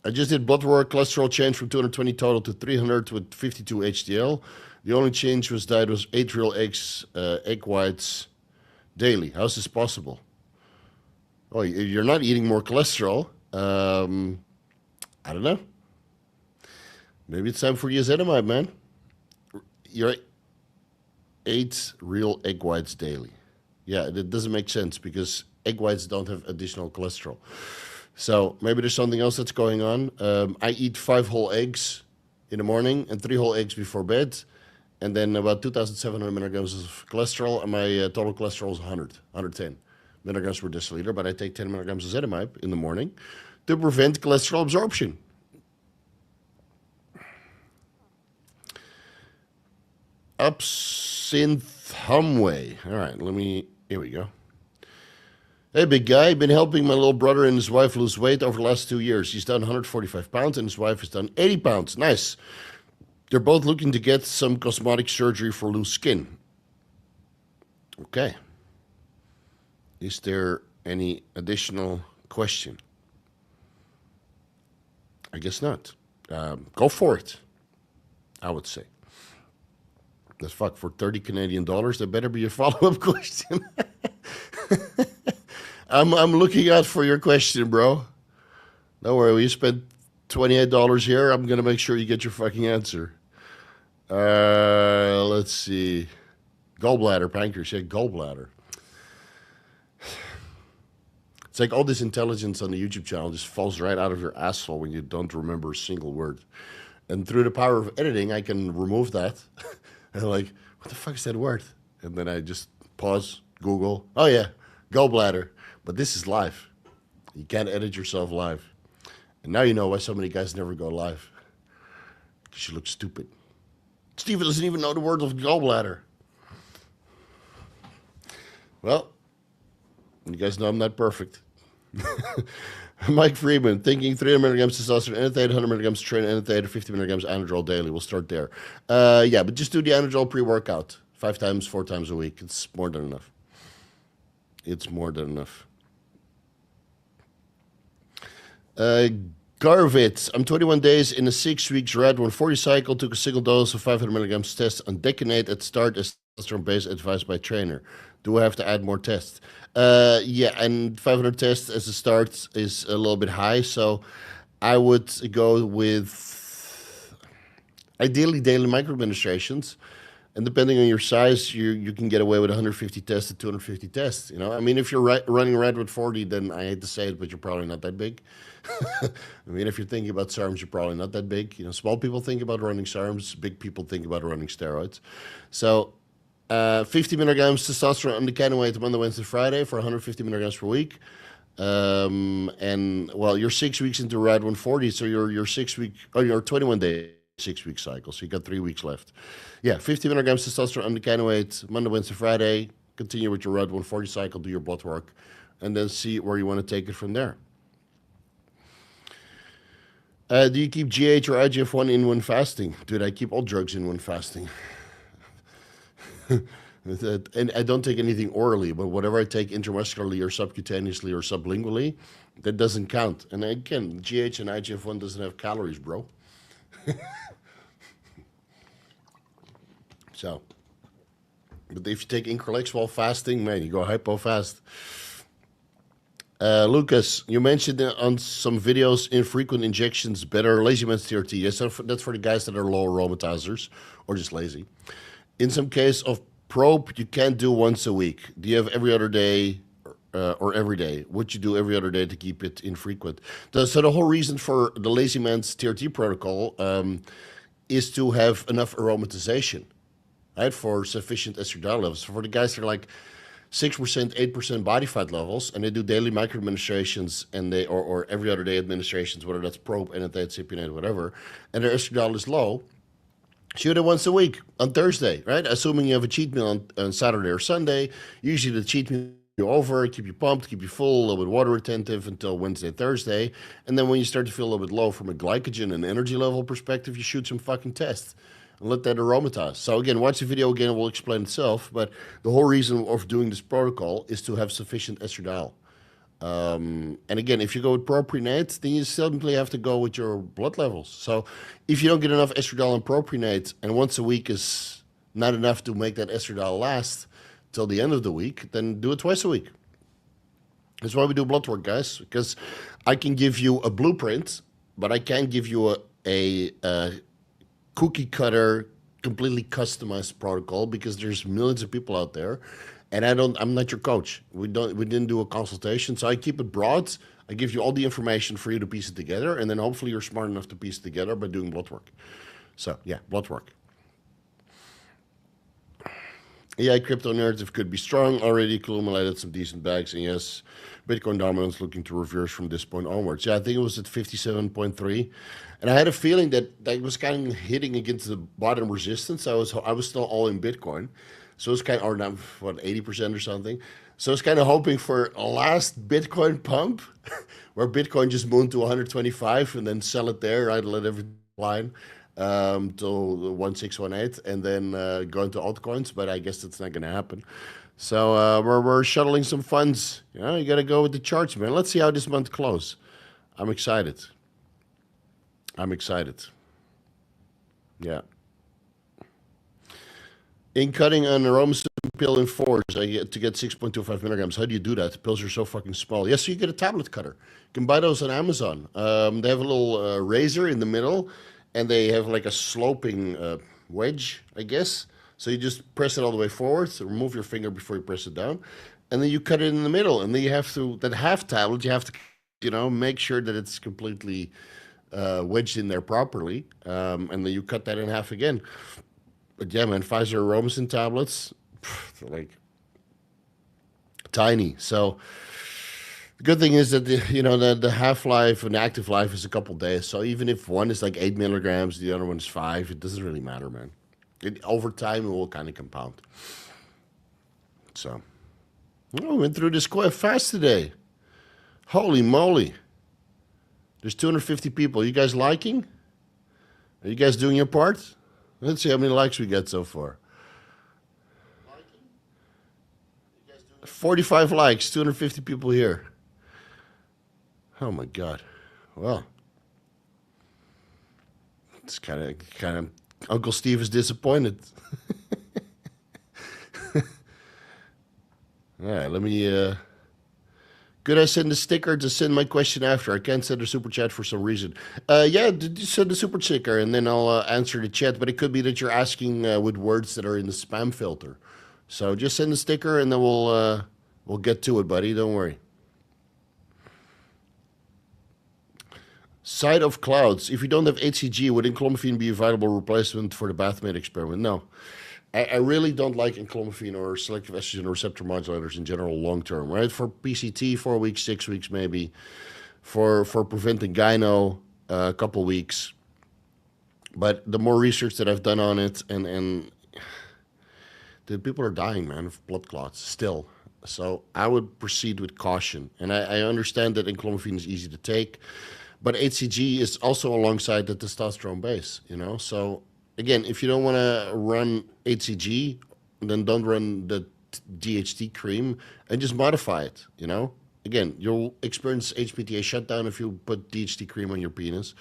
I just did blood work, cholesterol change from 220 total to 300 with 52 HDL. The only change was diet was 8 real eggs, egg whites daily. How's this possible? Oh, you're not eating more cholesterol. I don't know. Maybe it's time for ezetimibe, man. You're 8 real egg whites daily. Yeah, that doesn't make sense because egg whites don't have additional cholesterol. So maybe there's something else that's going on. I eat 5 whole eggs in the morning and 3 whole eggs before bed. And then about 2,700 milligrams of cholesterol. And my total cholesterol is 110 milligrams per deciliter. But I take 10 milligrams of ezetimibe in the morning to prevent cholesterol absorption. Absinthe Humway. All right, here we go. Hey, big guy, been helping my little brother and his wife lose weight over the last 2 years. He's done 145 pounds and his wife has done 80 pounds. Nice. They're both looking to get some cosmetic surgery for loose skin. Okay. Is there any additional question? I guess not. Go for it, I would say. That's fuck for 30 Canadian dollars. That better be a follow-up question. I'm looking out for your question, bro. Don't worry. You spent $28 here. I'm gonna make sure you get your fucking answer. Let's see. Gallbladder, pancreas. Yeah, gallbladder. It's like all this intelligence on the YouTube channel just falls right out of your asshole when you don't remember a single word. And through the power of editing, I can remove that. And I'm like, what the fuck is that word? And then I just pause, Google. Oh yeah, gallbladder. But this is live. You can't edit yourself live. And now you know why so many guys never go live. Because you look stupid. Steven doesn't even know the word of gallbladder. Well, you guys know I'm not perfect. Mike Freeman, thinking 300 milligrams testosterone enanthate, 100 milligrams Tren Anadrol, 50 milligrams Anadrol daily. We'll start there. Yeah, but just do the Anadrol pre-workout 4 times a week. It's more than enough. It's more than enough. Garvitz, I'm 21 days in a 6 weeks RAD 140 cycle, took a single dose of 500 milligrams test on Decanate at start as testosterone base advised by trainer. Do I have to add more tests? Yeah, and 500 tests as a start is a little bit high, so I would go with ideally daily microadministrations. And depending on your size, you can get away with 150 tests to 250 tests. You know, I mean, if you're running RAD with 40, then I hate to say it, but you're probably not that big. I mean, if you're thinking about SERMs, you're probably not that big. You know, small people think about running SERMs, big people think about running steroids. So 50 milligrams testosterone on the can weight Monday, Wednesday, Friday for 150 milligrams per week. And well, you're 6 weeks into RAD 140, so you're 6 week or you're 21 day 6 week cycle. So you got 3 weeks left. Yeah, 50 milligrams testosterone on the can weight Monday, Wednesday, Friday. Continue with your RAD 140 cycle, do your blood work, and then see where you want to take it from there. Do you keep GH or IGF-1 in when fasting? Dude, I keep all drugs in when fasting. And I don't take anything orally, but whatever I take intramuscularly or subcutaneously or sublingually, that doesn't count. And again, GH and IGF-1 doesn't have calories, bro. So, but if you take Increlex while fasting, man, you go hypo fast. Lucas, you mentioned on some videos infrequent injections better lazy man's TRT. Yes, that's for the guys that are low aromatizers or just lazy. In some case of probe, you can't do once a week. Do you have every other day or every day? Would you do every other day to keep it infrequent? So the whole reason for the lazy man's TRT protocol is to have enough aromatization, right, for sufficient estradiol levels. So for the guys that are like 6%, 8% body fat levels, and they do daily microadministrations and they or every other day administrations, whether that's probe, enanthate, cypionate, whatever, and their estradiol is low, shoot it once a week on Thursday, right? Assuming you have a cheat meal on Saturday or Sunday. Usually the cheat meal you over, keep you pumped, keep you full, a little bit water retentive until Wednesday, Thursday. And then when you start to feel a little bit low from a glycogen and energy level perspective, you shoot some fucking tests and let that aromatize. So again, watch the video again, it will explain itself. But the whole reason of doing this protocol is to have sufficient estradiol. And again, if you go with propionate, then you simply have to go with your blood levels. So if you don't get enough estradiol and propionate, and once a week is not enough to make that estradiol last till the end of the week, then do it twice a week. That's why we do blood work, guys, because I can give you a blueprint, but I can't give you a cookie cutter, completely customized protocol because there's millions of people out there. And I'm not your coach. We didn't do a consultation. So I keep it broad. I give you all the information for you to piece it together. And then hopefully you're smart enough to piece it together by doing blood work. So yeah, blood work. AI crypto narrative could be strong. Already accumulated some decent bags. And yes, Bitcoin dominance looking to reverse from this point onwards. Yeah, I think it was at 57.3. And I had a feeling that that was kind of hitting against the bottom resistance. I was still all in Bitcoin. So it's kind of, or not, what, 80% or something. So it's kind of hoping for a last Bitcoin pump where Bitcoin just moved to 125 and then sell it there, right? Let everything line till 1618 and then go into altcoins. But I guess that's not going to happen. So we're shuttling some funds. You know, you got to go with the charts, man. Let's see how this month closes. I'm excited. I'm excited. Yeah. In cutting an aromasin pill in fours, I get to get 6.25 milligrams. How do you do that? The pills are so fucking small. Yes, so you get a tablet cutter. You can buy those on Amazon. They have a little razor in the middle, and they have like a sloping wedge, I guess. So you just press it all the way forward. So remove your finger before you press it down, and then you cut it in the middle. And then you have to that half tablet. You have to, make sure that it's completely wedged in there properly, and then you cut that in half again. But yeah, man, Pfizer aromasin tablets, they're like tiny. So the good thing is that the half-life and active life is a couple days. So even if one is like 8 milligrams, the other one is 5, it doesn't really matter, man. Over time, it will kind of compound. So, we went through this quite fast today. Holy moly. There's 250 people. You guys liking? Are you guys doing your part? Let's see how many likes we get so far. 45 likes, 250 people here. Oh my God. Well, it's kind of, Uncle Steve is disappointed. All right, let me, could I send a sticker to send my question after? I can't send a super chat for some reason. Yeah, just send a super sticker and then I'll answer the chat. But it could be that you're asking with words that are in the spam filter. So just send a sticker and then we'll get to it, buddy. Don't worry. Side of clouds. If you don't have HCG, would enclomiphene be a viable replacement for the bathmate experiment? No. I really don't like enclomiphene or selective estrogen receptor modulators in general long term, right? For PCT, 4 weeks, 6 weeks maybe. For preventing gyno, a couple weeks. But the more research that I've done on it, and the people are dying, man, of blood clots still. So I would proceed with caution. And I understand that enclomiphene is easy to take, but HCG is also alongside the testosterone base, So again, if you don't want to run HCG, then don't run the DHT cream and just modify it, Again, you'll experience HPTA shutdown if you put DHT cream on your penis.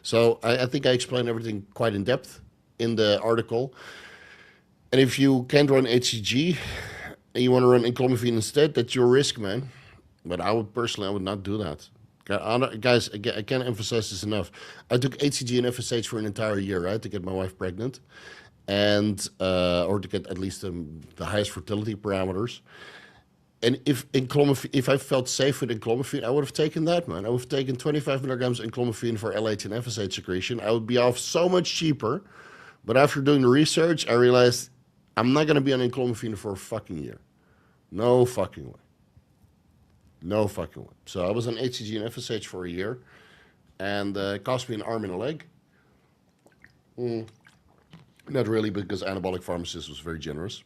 So I think I explained everything quite in depth in the article. And if you can't run HCG and you want to run enclomiphene instead, that's your risk, man. But I would not do that. Guys, I can't emphasize this enough. I took HCG and FSH for an entire year, right, to get my wife pregnant, and or to get at least the highest fertility parameters. And if I felt safe with enclomiphene, I would have taken that, man. I would have taken 25 milligrams enclomiphene for LH and FSH secretion. I would be off so much cheaper. But after doing the research, I realized I'm not going to be on enclomiphene for a fucking year. No fucking way. No fucking way. So I was on HCG and FSH for a year, and it cost me an arm and a leg. Not really, because Anabolic Pharmacist was very generous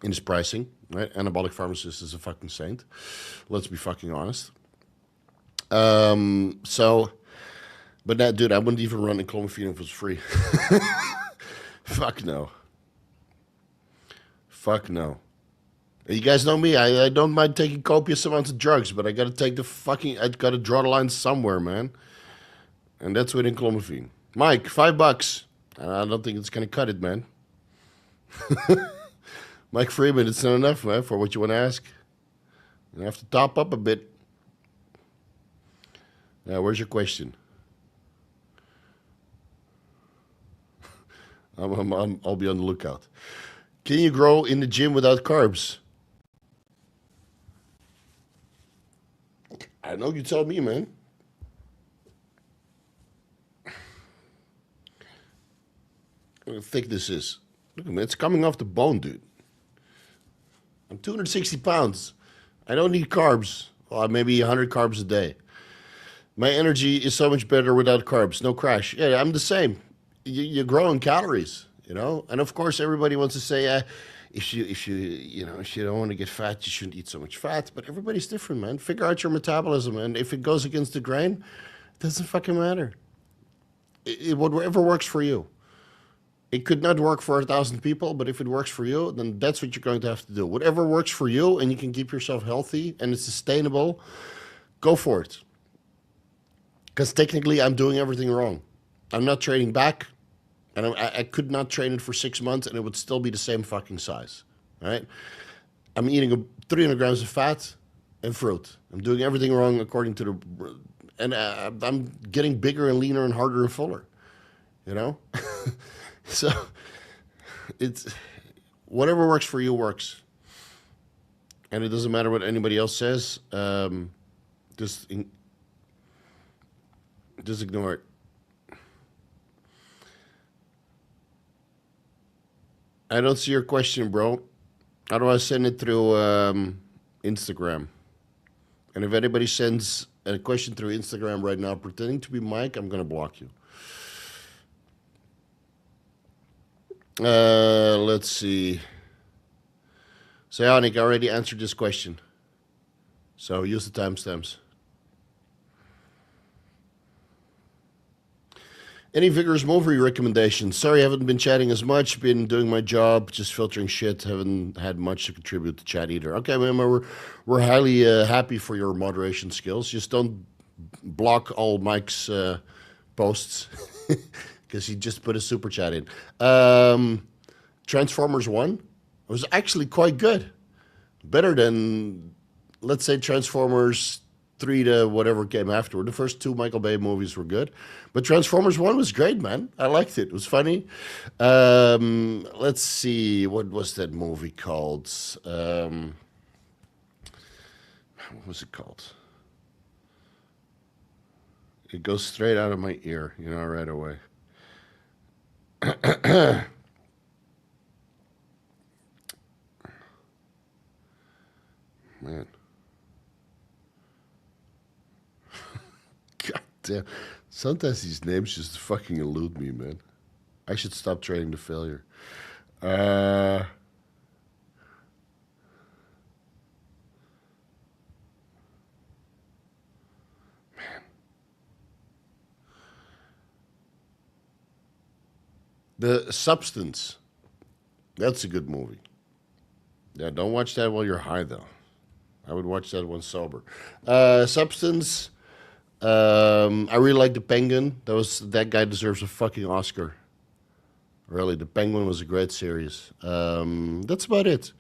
in his pricing, right? Anabolic Pharmacist is a fucking saint. Let's be fucking honest. But that, dude, I wouldn't even run enclomiphene if it was free. Fuck no. Fuck no. You guys know me. I don't mind taking copious amounts of drugs, but I got to draw the line somewhere, man. And that's with enclomiphene. Mike, $5. I don't think it's going to cut it, man. Mike Freeman, it's not enough, man, for what you want to ask. You have to top up a bit. Now, where's your question? I'll be on the lookout. Can you grow in the gym without carbs? I know you tell me, man. Look how thick this is. Look at me, it's coming off the bone, dude. I'm 260 pounds. I don't need carbs. Well, maybe 100 carbs a day. My energy is so much better without carbs. No crash. Yeah, I'm the same. You grow in calories, And of course, everybody wants to say, if you don't want to get fat, you shouldn't eat so much fat. But everybody's different, man. Figure out your metabolism, and if it goes against the grain, it doesn't fucking matter. Whatever works for you. It could not work for 1,000 people, but if it works for you, then that's what you're going to have to do. Whatever works for you, and you can keep yourself healthy and it's sustainable, go for it. Because technically, I'm doing everything wrong. I'm not trading back. And I could not train it for 6 months, and it would still be the same fucking size, right? I'm eating 300 grams of fat and fruit. I'm doing everything wrong according to the... And I'm getting bigger and leaner and harder and fuller, you know? So it's... Whatever works for you works. And it doesn't matter what anybody else says. Just ignore it. I don't see your question, bro. How do I send it through Instagram? And if anybody sends a question through Instagram right now pretending to be Mike, I'm going to block you. Let's see. So, Yannick, I already answered this question. So, use the timestamps. Any vigorous movie recommendations? Sorry, I haven't been chatting as much. Been doing my job, just filtering shit. Haven't had much to contribute to chat either. Okay, man, we're highly happy for your moderation skills. Just don't block all Mike's posts because he just put a super chat in. Transformers 1 was actually quite good. Better than, let's say, Transformers 3 to whatever came afterward. The first 2 Michael Bay movies were good. But Transformers 1 was great, man. I liked it. It was funny. Let's see. What was that movie called? What was it called? It goes straight out of my ear, you know, right away. Man. God damn. Sometimes these names just fucking elude me, man. I should stop training to failure. Man. The Substance. That's a good movie. Yeah, don't watch that while you're high, though. I would watch that one sober. Substance. I really like The Penguin. That guy deserves a fucking Oscar. Really, The Penguin was a great series. That's about it.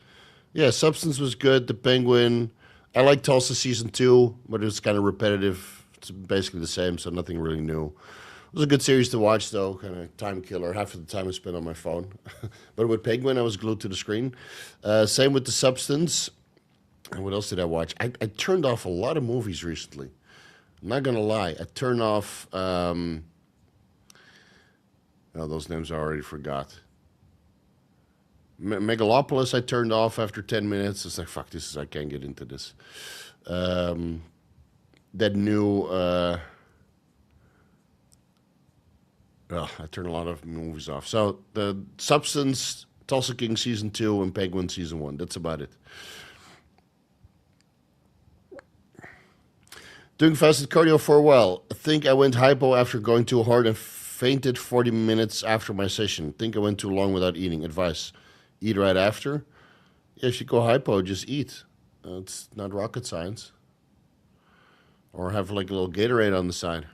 Yeah, Substance was good. The Penguin. I like Tulsa season 2, but it was kind of repetitive. It's basically the same, so nothing really new. It was a good series to watch, though. Kind of time killer. Half of the time I spent on my phone. But with Penguin, I was glued to the screen. Same with The Substance. And what else did I watch? I turned off a lot of movies recently. I'm not going to lie. I turned off... those names I already forgot. Megalopolis I turned off after 10 minutes. It's like, fuck this, I can't get into this. That new... I turned a lot of movies off. So, The Substance, Tulsa King Season 2, and Penguin Season 1. That's about it. Doing fasted cardio for a while. I think I went hypo after going too hard and fainted 40 minutes after my session. Think I went too long without eating. Advice: eat right after. Yeah, if you go hypo, just eat. It's not rocket science. Or have like a little Gatorade on the side.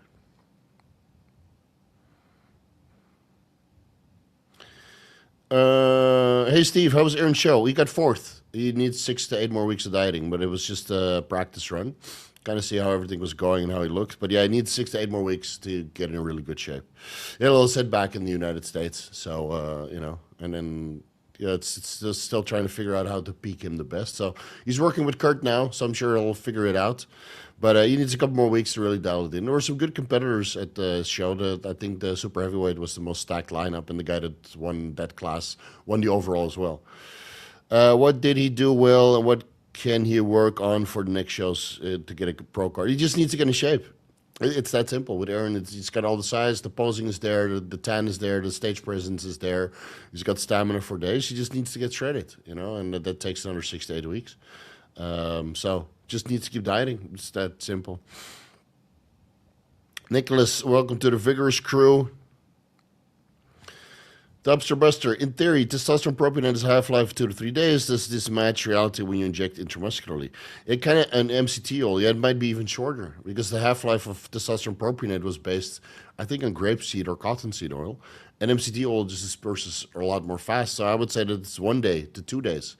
Hey Steve, how was Aaron's show? He got 4th. He needs 6 to 8 more weeks of dieting, but it was just a practice run. Kind of see how everything was going and how he looked. But yeah, I need 6 to 8 more weeks to get in a really good shape. He had a little setback in the United States. So, and then, it's just still trying to figure out how to peak him the best. So he's working with Kurt now, so I'm sure he'll figure it out. But he needs a couple more weeks to really dial it in. There were some good competitors at the show. I think the super heavyweight was the most stacked lineup, and the guy that won that class won the overall as well. What did he do well, and what can he work on for the next shows to get a pro card? He just needs to get in shape. It's that simple. With Aaron, he's got all the size, the posing is there, the tan is there, the stage presence is there. He's got stamina for days. He just needs to get shredded, and that takes another 6 to 8 weeks. So just needs to keep dieting. It's that simple. Nicholas, welcome to the Vigorous crew. Dumpster Buster, in theory, testosterone propionate has a half-life of 2 to 3 days. Does this match reality when you inject intramuscularly? It kind of, an MCT oil, yeah, it might be even shorter because the half-life of testosterone propionate was based, I think, on grapeseed or cottonseed oil. And MCT oil just disperses a lot more fast. So I would say that it's 1 day to 2 days.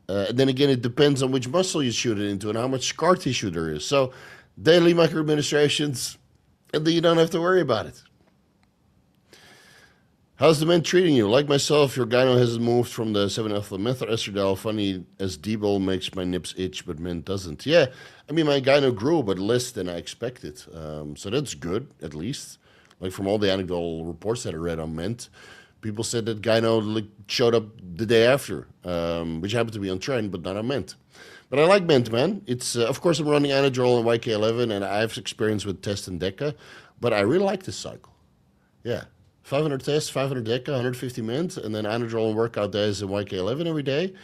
And then again, it depends on which muscle you shoot it into and how much scar tissue there is. So daily microadministrations, and then you don't have to worry about it. How's the man treating you? Like myself, your gyno hasn't moved from the 7-ethyl-methylestradiol. Funny as D-bol makes my nips itch, but men doesn't. Yeah, I mean, my gyno grew, but less than I expected. So that's good, at least. Like from all the anecdotal reports that I read on Ment, people said that gyno showed up the day after, which happened to be on Tren, but not on Ment. But I like Ment, man. It's of course I'm running Anadrol and YK-11, and I have experience with Test and DECA, but I really like this cycle. Yeah. 500 tests, 500 DECA, 150 Ment, and then Anadrol and workout days and YK-11 every day.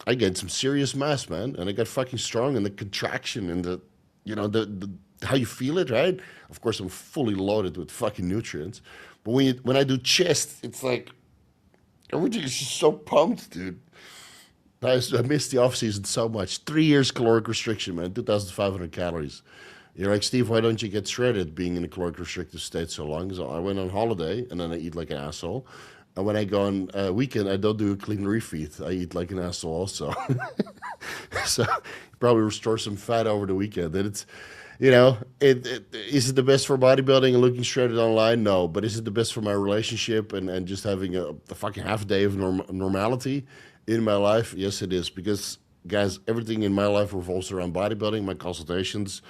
I get some serious mass, man, and I got fucking strong, and the contraction and the, you know, the how you feel it, right? Of course, I'm fully loaded with fucking nutrients, but when I do chest, it's like everything is just so pumped, dude. I missed the off season so much. 3 years caloric restriction, man, 2,500 calories. You're like, Steve, why don't you get shredded being in a caloric restricted state so long? So I went on holiday and then I eat like an asshole. And when I go on a weekend, I don't do a clean refeed. I eat like an asshole also. So probably restore some fat over the weekend. And it's, you know, is it the best for bodybuilding and looking shredded online? No. But is it the best for my relationship and just having a fucking half day of normality in my life? Yes, it is. Because, guys, everything in my life revolves around bodybuilding. My consultations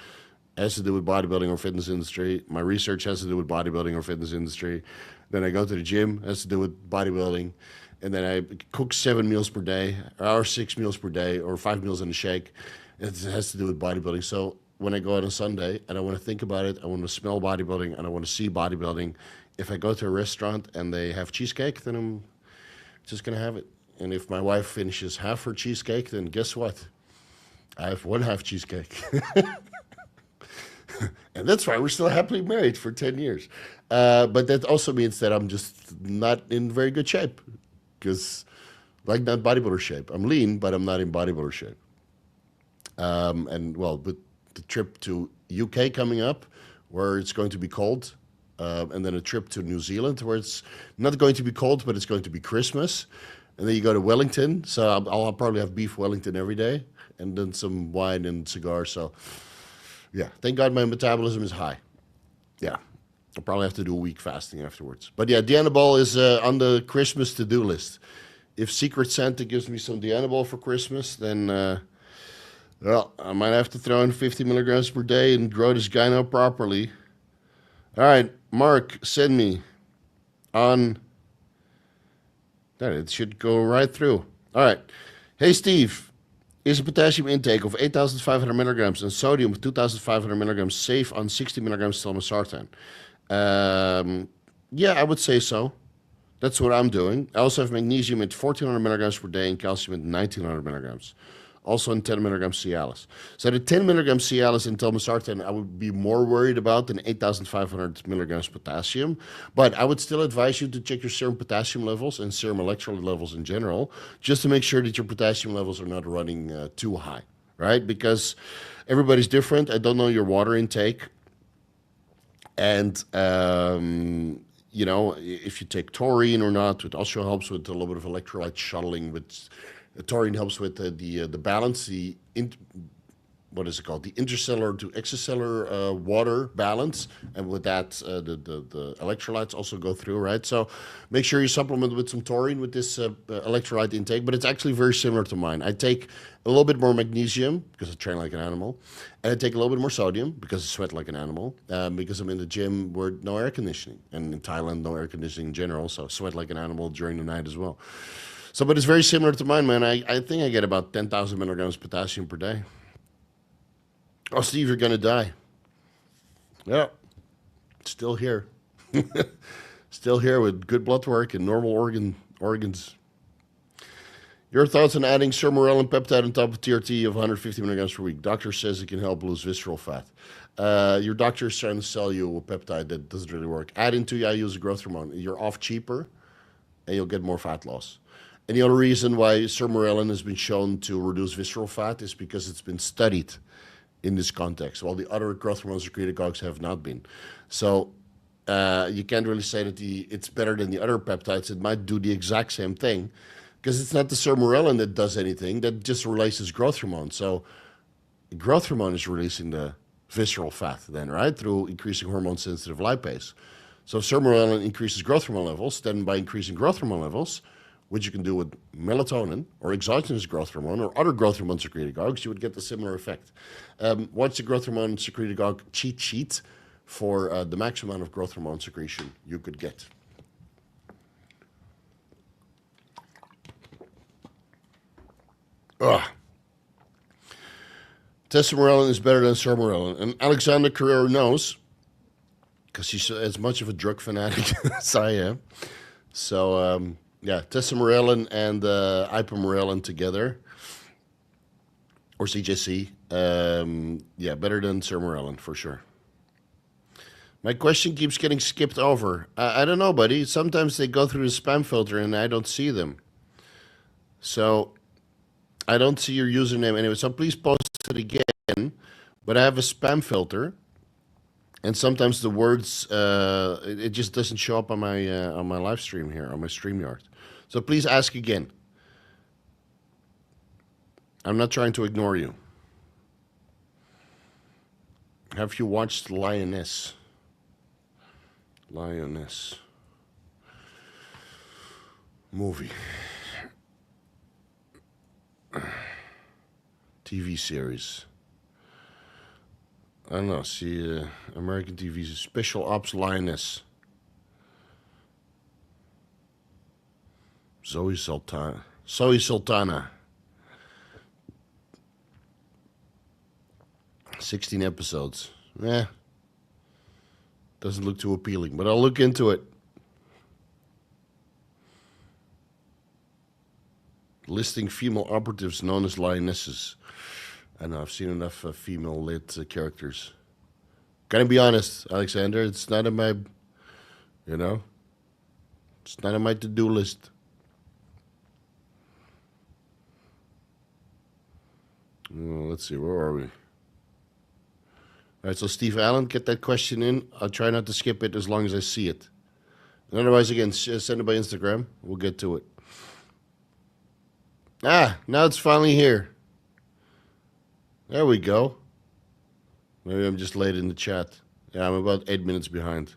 has to do with bodybuilding or fitness industry. My research has to do with bodybuilding or fitness industry. Then I go to the gym, has to do with bodybuilding. And then I cook 7 meals per day, or 6 meals per day, or 5 meals in a shake. It has to do with bodybuilding. So when I go out on Sunday, I don't want to think about it. I want to smell bodybuilding, and I want to see bodybuilding. If I go to a restaurant and they have cheesecake, then I'm just going to have it. And if my wife finishes half her cheesecake, then guess what? I have 1/2 cheesecake. And that's why we're still happily married for 10 years. But that also means that I'm just not in very good shape. Because, like, not bodybuilder shape. I'm lean, but I'm not in bodybuilder shape. And, well, with the trip to UK coming up, where it's going to be cold, and then a trip to New Zealand, where it's not going to be cold, but it's going to be Christmas. And then you go to Wellington. So I'll probably have beef Wellington every day. And then some wine and cigars. So... yeah, thank God my metabolism is high. Yeah, I'll probably have to do a week fasting afterwards. But yeah, Dianabol is on the Christmas to-do list. If Secret Santa gives me some Dianabol for Christmas, then, well, I might have to throw in 50 milligrams per day and grow this gyno properly. All right, Mark, send me on... that it should go right through. All right. Hey, Steve. Is a potassium intake of 8,500 milligrams and sodium of 2,500 milligrams safe on 60 milligrams telmisartan? Yeah, I would say so. That's what I'm doing. I also have magnesium at 1,400 milligrams per day and calcium at 1,900 milligrams. Also in 10 milligrams Cialis. So the 10 milligrams Cialis and telmisartan I would be more worried about than 8,500 milligrams potassium. But I would still advise you to check your serum potassium levels and serum electrolyte levels in general, just to make sure that your potassium levels are not running too high, right? Because everybody's different. I don't know your water intake. And, you know, if you take taurine or not, it also helps with a little bit of electrolyte shuttling, which... taurine helps with the balance, what is it called? The intercellular to extracellular water balance. And with that, the electrolytes also go through, right? So make sure you supplement with some taurine with this electrolyte intake. But it's actually very similar to mine. I take a little bit more magnesium because I train like an animal. And I take a little bit more sodium because I sweat like an animal. Because I'm in the gym where no air conditioning. And in Thailand, no air conditioning in general. So I sweat like an animal during the night as well. So, but it's very similar to mine, man. I think I get about 10,000 milligrams potassium per day. Oh, Steve, you're going to die. Yeah, still here. Still here with good blood work and normal organs. Your thoughts on adding sermorelin peptide on top of TRT of 150 milligrams per week? Doctor says it can help lose visceral fat. Your doctor is trying to sell you a peptide that doesn't really work. Add into use a growth hormone. You're off cheaper. and you'll get more fat loss. And the other reason why sermorelin has been shown to reduce visceral fat is because it's been studied in this context, while the other growth hormone secretagogues have not been. So you can't really say that it's better than the other peptides. It might do the exact same thing, because it's not the sermorelin that does anything, that just releases growth hormone. So growth hormone is releasing the visceral fat then, right, through increasing hormone-sensitive lipase. So if sermorelin increases growth hormone levels, then by increasing growth hormone levels, which you can do with melatonin or exogenous growth hormone or other growth hormone secretagogues, you would get the similar effect. Watch the growth hormone secretagogue cheat sheet for the maximum amount of growth hormone secretion you could get. Ugh. Testosterone is better than sermorelin. And Alexander Carrera knows, because he's as much of a drug fanatic as I am. So, yeah, testosterone and ipamorelin together, or CJC, yeah, better than sermorelin for sure. My question keeps getting skipped over. I don't know, buddy. Sometimes they go through the spam filter and I don't see them. So I don't see your username anyway. So please post it again. But I have a spam filter, and sometimes the words it just doesn't show up on my live stream here on my StreamYard. So please ask again. I'm not trying to ignore you. Have you watched Lioness? Lioness movie, TV series. I don't know. See, American TV Special Ops Lioness. Zoe Sultana. 16 episodes. Doesn't look too appealing, but I'll look into it. Listing female operatives known as lionesses. I know, I've seen enough female-lit characters. Gotta be honest, Alexander, it's not in my, it's not on my to-do list. Well, let's see, where are we? All right, so Steve Allen, get that question in. I'll try not to skip it as long as I see it. And otherwise, again, send it by Instagram. We'll get to it. Now it's finally here. There we go. Maybe I'm just late in the chat. Yeah, I'm about 8 minutes behind.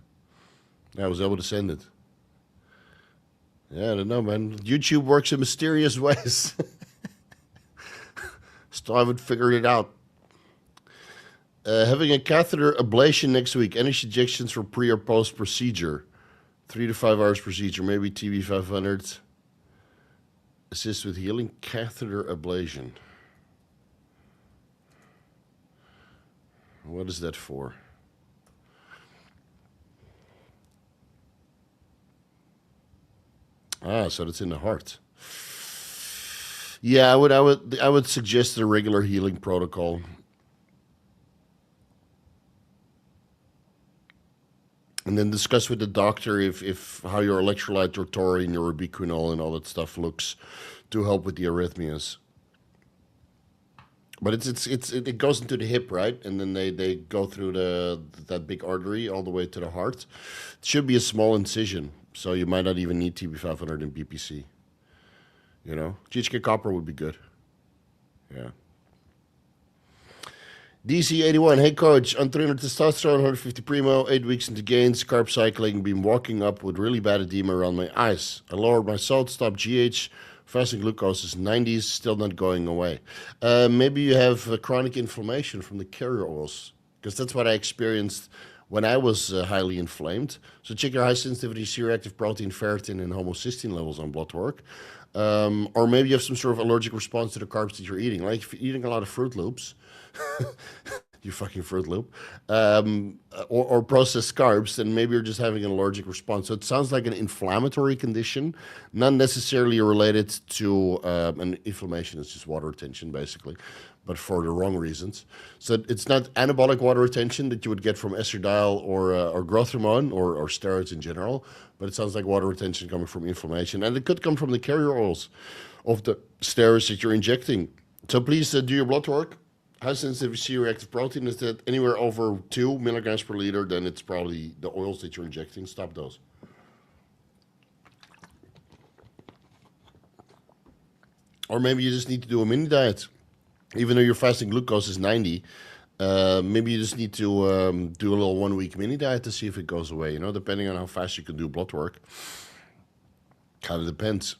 I was able to send it. Yeah, I don't know, man. YouTube works in mysterious ways. Still haven't figured it out. Having a catheter ablation next week. Any suggestions for pre or post procedure? 3 to 5 hours procedure, maybe TB 500. Assist with healing. Catheter ablation. What is that for? So it's in the heart. Yeah, I would suggest a regular healing protocol. And then discuss with the doctor if how your electrolyte, your taurine, your ubiquinol, and all that stuff looks to help with the arrhythmias. But it goes into the hip, right? And then they go through that big artery all the way to the heart. It should be a small incision, so you might not even need TB500 and BPC. GHK copper would be good. Yeah. DC81, hey coach, on 300 testosterone, 150 primo, 8 weeks into gains, carb cycling, been walking up with really bad edema around my eyes. I lowered my salt, stopped GH, fasting glucose is 90s, still not going away. Maybe you have chronic inflammation from the carrier oils, because that's what I experienced when I was highly inflamed. So check your high sensitivity C-reactive protein, ferritin, and homocysteine levels on blood work. Or maybe you have some sort of allergic response to the carbs that you're eating. Like if you're eating a lot of Fruit Loops, you fucking Fruit Loop, or processed carbs, then maybe you're just having an allergic response. So it sounds like an inflammatory condition, not necessarily related to an inflammation. It's just water retention, basically. but for the wrong reasons. So it's not anabolic water retention that you would get from estradiol or growth hormone or steroids in general, but it sounds like water retention coming from inflammation. And it could come from the carrier oils of the steroids that you're injecting. So please do your blood work. How sensitive is C-reactive protein? Is that anywhere over 2 milligrams per liter? Then it's probably the oils that you're injecting. Stop those. Or maybe you just need to do a mini diet. Even though your fasting glucose is 90, maybe you just need to do a little 1 week mini diet to see if it goes away, depending on how fast you can do blood work. Kind of depends.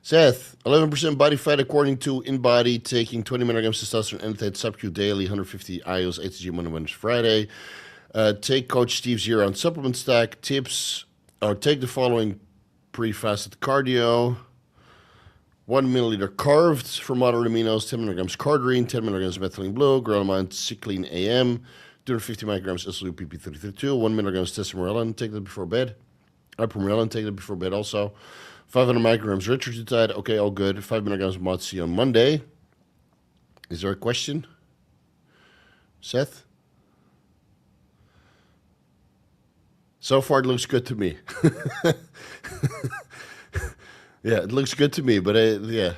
Seth, 11% body fat according to InBody, taking 20 milligrams testosterone antitate sub-Q daily, 150 IUs, ATG Monday, Wednesday, Friday. Take Coach Steve's year-round supplement stack. Tips, or take the following pre-fasted cardio. 1 milliliter carved for moderate aminos, 10 milligrams cardine, 10 milligrams methylene blue, Grolamine cycline AM, 250 micrograms SLU PP332, 1 milligrams testosterone, take that before bed. Propranolol, take that before bed also. 500 micrograms Refrigerated, okay, all good. 5 milligrams Mod C on Monday. Is there a question? Seth? So far it looks good to me. Yeah, it looks good to me, but yeah.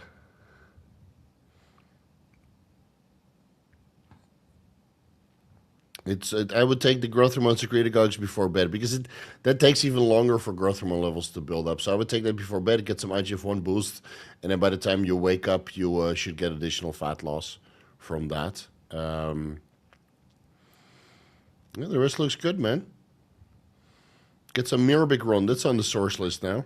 I would take the growth hormone secretagogues before bed because that takes even longer for growth hormone levels to build up. So I would take that before bed, get some IGF-1 boost, and then by the time you wake up, you should get additional fat loss from that. Yeah, the rest looks good, man. Get some Mirabic Run. That's on the source list now.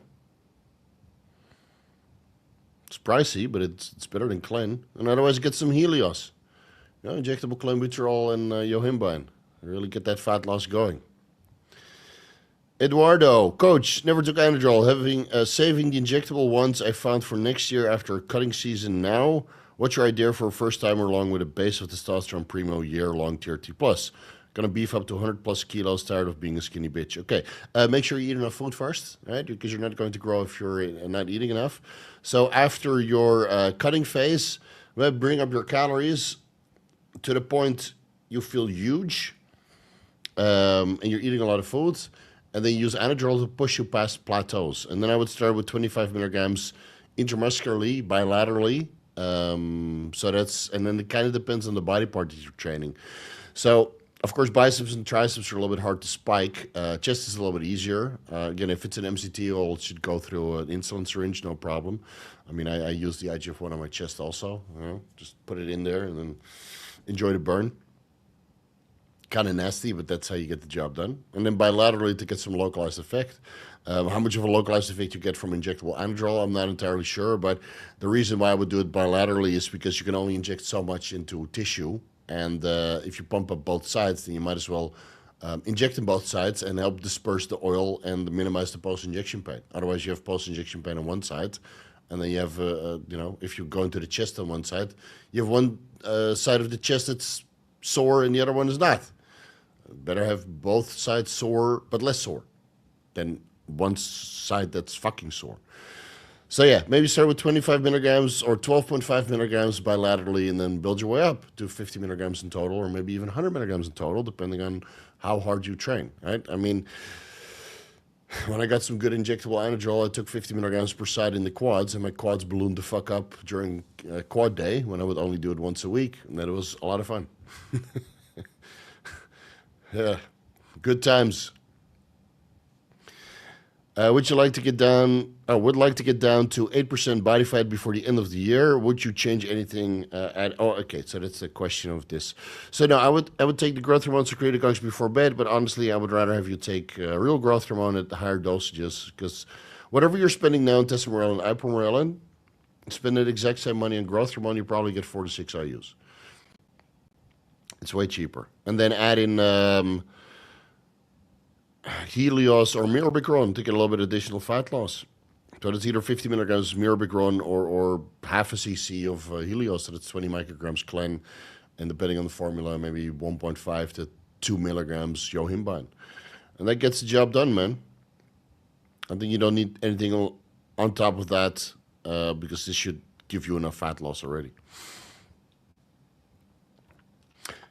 It's pricey, but it's better than Clen. And otherwise, get some Helios. Injectable clenbuterol and yohimbine. Really get that fat loss going. Eduardo, Coach, never took Anadrol. Saving the injectable ones I found for next year after cutting season now. What's your idea for a first timer along with a base of testosterone primo year-long tier T+? Gonna beef up to 100 plus kilos, tired of being a skinny bitch. Okay, make sure you eat enough food first, right? Because you're not going to grow if you're not eating enough. So after your cutting phase, bring up your calories to the point you feel huge, and you're eating a lot of food, and then use Anadrol to push you past plateaus. And then I would start with 25 milligrams intramuscularly, bilaterally. And then it kind of depends on the body part that you're training. So, of course, biceps and triceps are a little bit hard to spike. Chest is a little bit easier. Again, if it's an MCT oil, it should go through an insulin syringe, no problem. I mean, I use the IGF-1 on my chest also. Just put it in there and then enjoy the burn. Kind of nasty, but that's how you get the job done. And then bilaterally to get some localized effect. How much of a localized effect you get from injectable Anadrol, I'm not entirely sure. But the reason why I would do it bilaterally is because you can only inject so much into tissue. And if you pump up both sides, then you might as well inject in both sides and help disperse the oil and minimize the post-injection pain. Otherwise, you have post-injection pain on one side. And then you have, if you go into the chest on one side, you have one side of the chest that's sore and the other one is not. Better have both sides sore, but less sore than one side that's fucking sore. So yeah, maybe start with 25 milligrams or 12.5 milligrams bilaterally and then build your way up to 50 milligrams in total or maybe even 100 milligrams in total, depending on how hard you train, right? I mean, when I got some good injectable Anadrol, I took 50 milligrams per side in the quads, and my quads ballooned the fuck up during quad day when I would only do it once a week, and that was a lot of fun. Yeah, good times. Would like to get down to 8% body fat before the end of the year. Would you change anything okay, so that's the question of this. So no, I would take the growth hormone secretagogues before bed, but honestly, I would rather have you take real growth hormone at the higher dosages, because whatever you're spending now on testosterone and ipamorelin, spend that exact same money on growth hormone, you probably get 4 to 6 IUs. It's way cheaper. And then add in Helios or Mirabicron to get a little bit additional fat loss. So that's either 50 milligrams Mirabicron or half a cc of Helios, so that's 20 micrograms Clen, and depending on the formula, maybe 1.5 to 2 milligrams yohimbine. And that gets the job done, man. I think you don't need anything on top of that because this should give you enough fat loss already.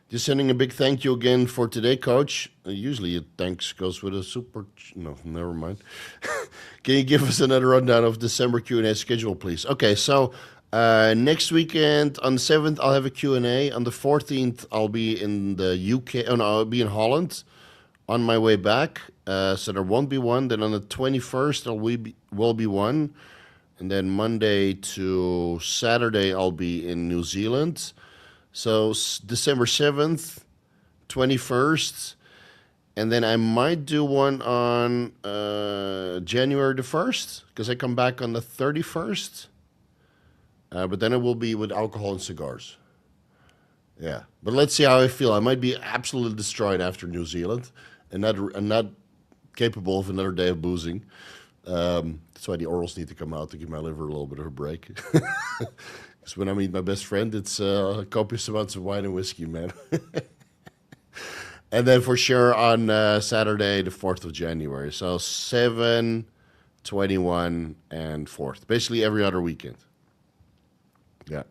Just sending a big thank you again for today, Coach. Usually a thanks goes with a super... No, never mind. Can you give us another rundown of December Q&A schedule, please? Okay, so next weekend on the 7th, I'll have a Q&A. On the 14th, I'll be in the UK. Oh, no, I'll be in Holland on my way back. So there won't be one. Then on the 21st, there will be one. And then Monday to Saturday, I'll be in New Zealand. So December 7th, 21st, and then I might do one on January the 1st, because I come back on the 31st. But then it will be with alcohol and cigars. Yeah, but let's see how I feel. I might be absolutely destroyed after New Zealand and not capable of another day of boozing. That's why the orals need to come out to give my liver a little bit of a break. Because when I meet my best friend, it's copious amounts of wine and whiskey, man. And then for sure on Saturday, the 4th of January. So 7, 21, and 4th. Basically every other weekend. Yeah.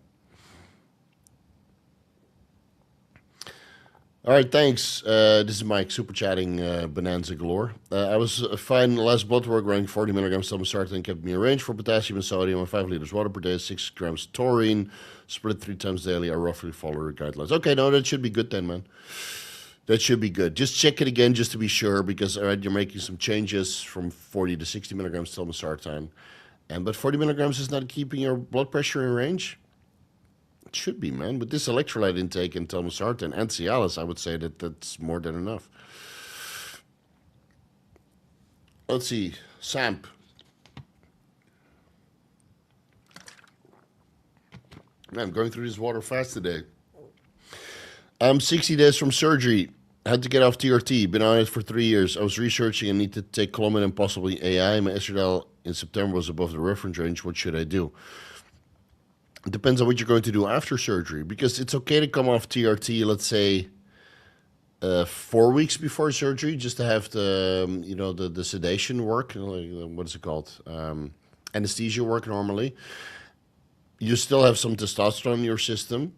All right, thanks. This is Mike, super chatting Bonanza galore. I was fine last blood work running 40 milligrams telmisartan kept me in range for potassium and sodium and 5 liters water per day, 6 grams taurine, split 3 times daily. I roughly follow your guidelines. Okay, no, that should be good then, man. That should be good. Just check it again just to be sure because all right, you're making some changes from 40 to 60 milligrams telmisartan. But 40 milligrams is not keeping your blood pressure in range? It should be, man. With this electrolyte intake and telmisartan and Cialis, I would say that that's more than enough. Let's see. Samp. Man, I'm going through this water fast today. I'm 60 days from surgery. Had to get off TRT. Been on it for 3 years. I was researching and need to take Clomid and possibly AI. My estradiol in September was above the reference range. What should I do? It depends on what you're going to do after surgery, because it's okay to come off TRT, let's say, 4 weeks before surgery, just to have the, the sedation work. What is it called? Anesthesia work normally. You still have some testosterone in your system,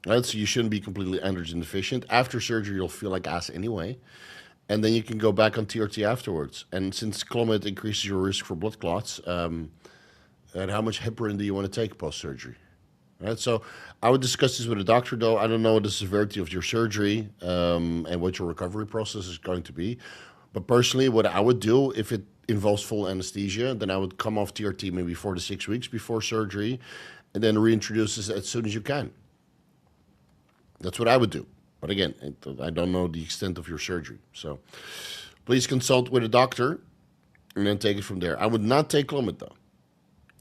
right? So you shouldn't be completely androgen deficient. After surgery, you'll feel like ass anyway. And then you can go back on TRT afterwards. And since Clomid increases your risk for blood clots, and how much heparin do you want to take post-surgery? Right, so I would discuss this with a doctor, though. I don't know the severity of your surgery and what your recovery process is going to be. But personally, what I would do, if it involves full anesthesia, then I would come off TRT maybe 4 to 6 weeks before surgery and then reintroduce this as soon as you can. That's what I would do. But again, I don't know the extent of your surgery. So please consult with a doctor and then take it from there. I would not take Clomid, though.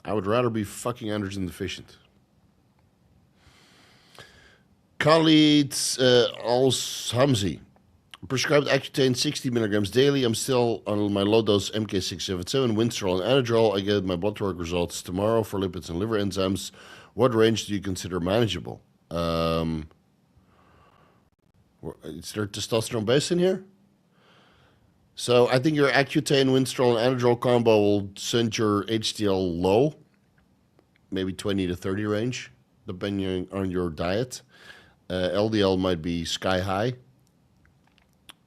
I would rather be fucking androgen deficient. Khalid Al-Hamzi. Prescribed Accutane 60 milligrams daily. I'm still on my low-dose MK677, Winstrol, and Anadrol. I get my blood work results tomorrow for lipids and liver enzymes. What range do you consider manageable? Is there testosterone base in here? So I think your Accutane, Winstrol, and Anadrol combo will send your HDL low, maybe 20 to 30 range, depending on your diet. LDL might be sky high.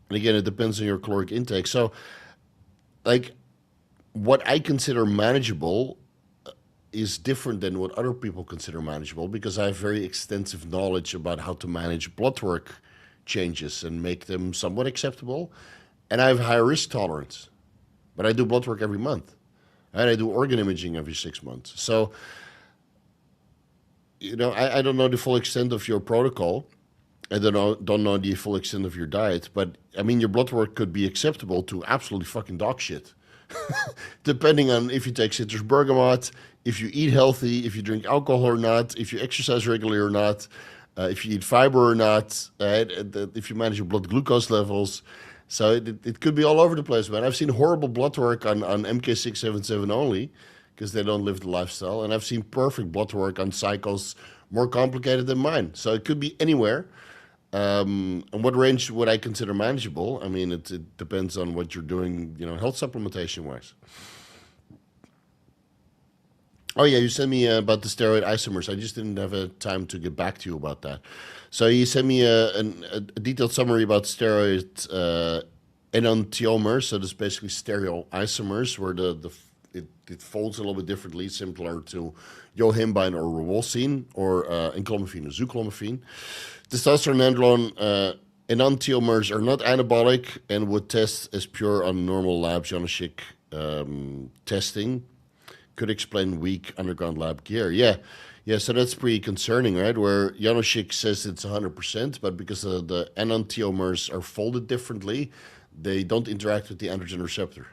And again, it depends on your caloric intake. So, like, what I consider manageable is different than what other people consider manageable because I have very extensive knowledge about how to manage blood work changes and make them somewhat acceptable. And I have high risk tolerance, but I do blood work every month, and I do organ imaging every 6 months. So, I don't know the full extent of your protocol. I don't know the full extent of your diet, but I mean, your blood work could be acceptable to absolutely fucking dog shit, depending on if you take citrus bergamot, if you eat healthy, if you drink alcohol or not, if you exercise regularly or not, if you eat fiber or not, if you manage your blood glucose levels. So it could be all over the place, man. I've seen horrible blood work on MK677 only because they don't live the lifestyle. And I've seen perfect blood work on cycles more complicated than mine. So it could be anywhere. And what range would I consider manageable? I mean, it depends on what you're doing, health supplementation-wise. Oh yeah, you sent me about the steroid isomers. I just didn't have time to get back to you about that. So you sent me a detailed summary about steroid enantiomers. So that's basically stereoisomers, where it folds a little bit differently, similar to yohimbine or rewolsine or enclomiphene or zuclomiphene. Testosterone enantiomers are not anabolic and would test as pure on normal lab Januschik testing. Could explain weak underground lab gear. Yeah, yeah. So that's pretty concerning, right? Where Januschik says it's 100%, but because the enantiomers are folded differently, they don't interact with the androgen receptor.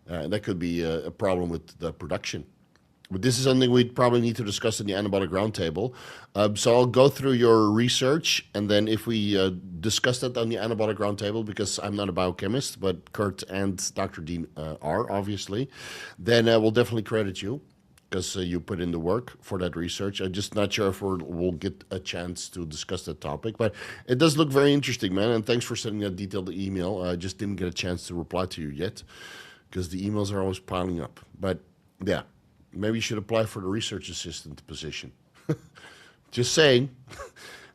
And that could be a problem with the production. But this is something we'd probably need to discuss in the anabolic roundtable. So I'll go through your research, and then if we discuss that on the anabolic roundtable, because I'm not a biochemist, but Kurt and Dr. Dean are, obviously, then we'll definitely credit you, because you put in the work for that research. I'm just not sure if we'll get a chance to discuss that topic, but it does look very interesting, man, and thanks for sending that detailed email. I just didn't get a chance to reply to you yet, because the emails are always piling up. But, yeah. Maybe you should apply for the research assistant position. Just saying.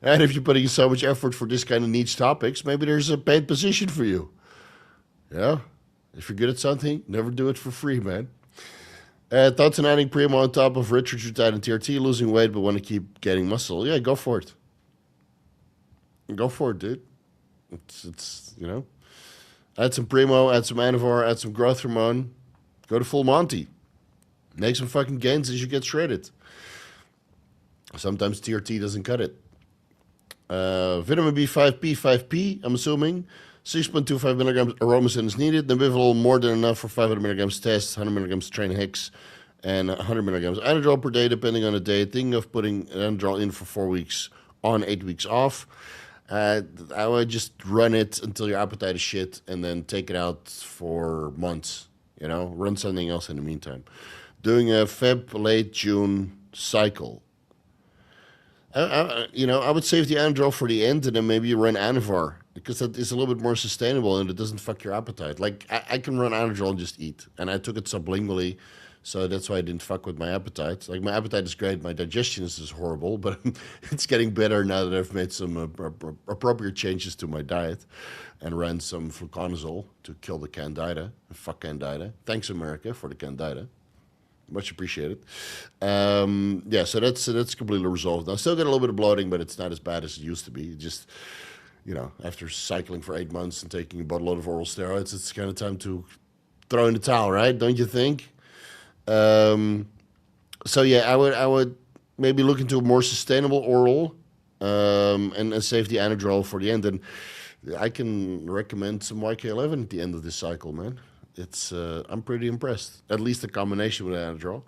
And if you're putting so much effort for this kind of niche topics, maybe there's a paid position for you. Yeah? If you're good at something, never do it for free, man. Thoughts on adding Primo on top of Refrigerated and TRT, losing weight but want to keep getting muscle. Yeah, go for it. Go for it, dude. It's you know. Add some Primo, add some Anavar, add some growth hormone. Go to full Monty. Make some fucking gains as you get shredded. Sometimes TRT doesn't cut it. Vitamin B5, P5P, I'm assuming. 6.25 milligrams aromasin is needed. Nabivolol more than enough for 500 milligrams test, 100 milligrams Tren Hex, and 100 milligrams Anadrol per day, depending on the day. Thinking of putting Anadrol in for 4 weeks on, 8 weeks off. I would just run it until your appetite is shit, and then take it out for months. You know, run something else in the meantime. Doing a Feb, late June cycle. I would save the Anadrol for the end, and then maybe you run Anavar, because that is a little bit more sustainable and it doesn't fuck your appetite. Like, I can run Anadrol and just eat, and I took it sublingually, so that's why I didn't fuck with my appetite. Like, my appetite is great, my digestion is horrible, but it's getting better now that I've made some appropriate changes to my diet and ran some fluconazole to kill the candida. Fuck candida. Thanks, America, for the candida. Much appreciated. Yeah, so that's completely resolved. I still get a little bit of bloating, but it's not as bad as it used to be. Just, after cycling for 8 months and taking a boatload of oral steroids, it's kind of time to throw in the towel, right? Don't you think? So yeah, I would maybe look into a more sustainable oral, and save the Anadrol for the end. And I can recommend some YK-11 at the end of this cycle, man. It's I'm pretty impressed. At least the combination with Anadrol.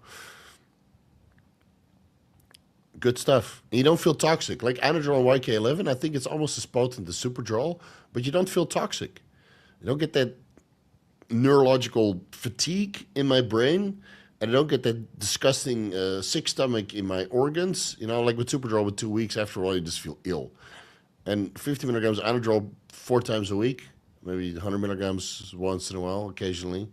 Good stuff. And you don't feel toxic. Like Anadrol and YK-11, I think it's almost as potent as Superdrol, but you don't feel toxic. You don't get that neurological fatigue in my brain, and I don't get that disgusting sick stomach in my organs. Like with Superdrol, with 2 weeks, after a while, you just feel ill. And 50 milligrams Anadrol 4 times a week. Maybe 100 milligrams once in a while, occasionally.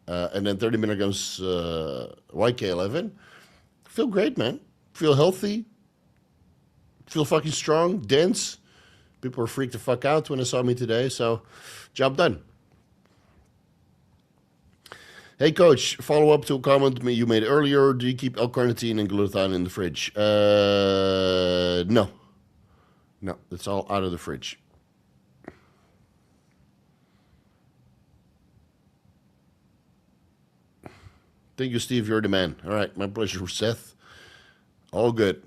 And then 30 milligrams YK-11. Feel great, man. Feel healthy. Feel fucking strong, dense. People were freaked the fuck out when they saw me today, so job done. Hey, Coach, follow up to a comment you made earlier. Do you keep L-carnitine and glutathione in the fridge? No. No, it's all out of the fridge. Thank you, Steve. You're the man. All right, my pleasure, Seth. All good.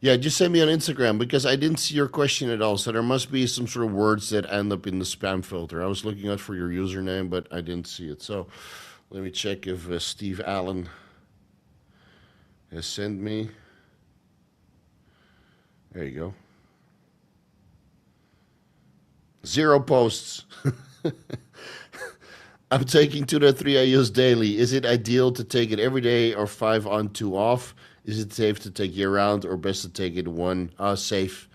Yeah, just send me on Instagram, because I didn't see your question at all. So there must be some sort of words that end up in the spam filter. I was looking out for your username, but I didn't see it. So let me check if Steve Allen has sent me. There you go. 0 posts. I'm taking 2 to 3 IUs daily. Is it ideal to take it every day or 5 on, 2 off? Is it safe to take year round, or best to take it one? Safe.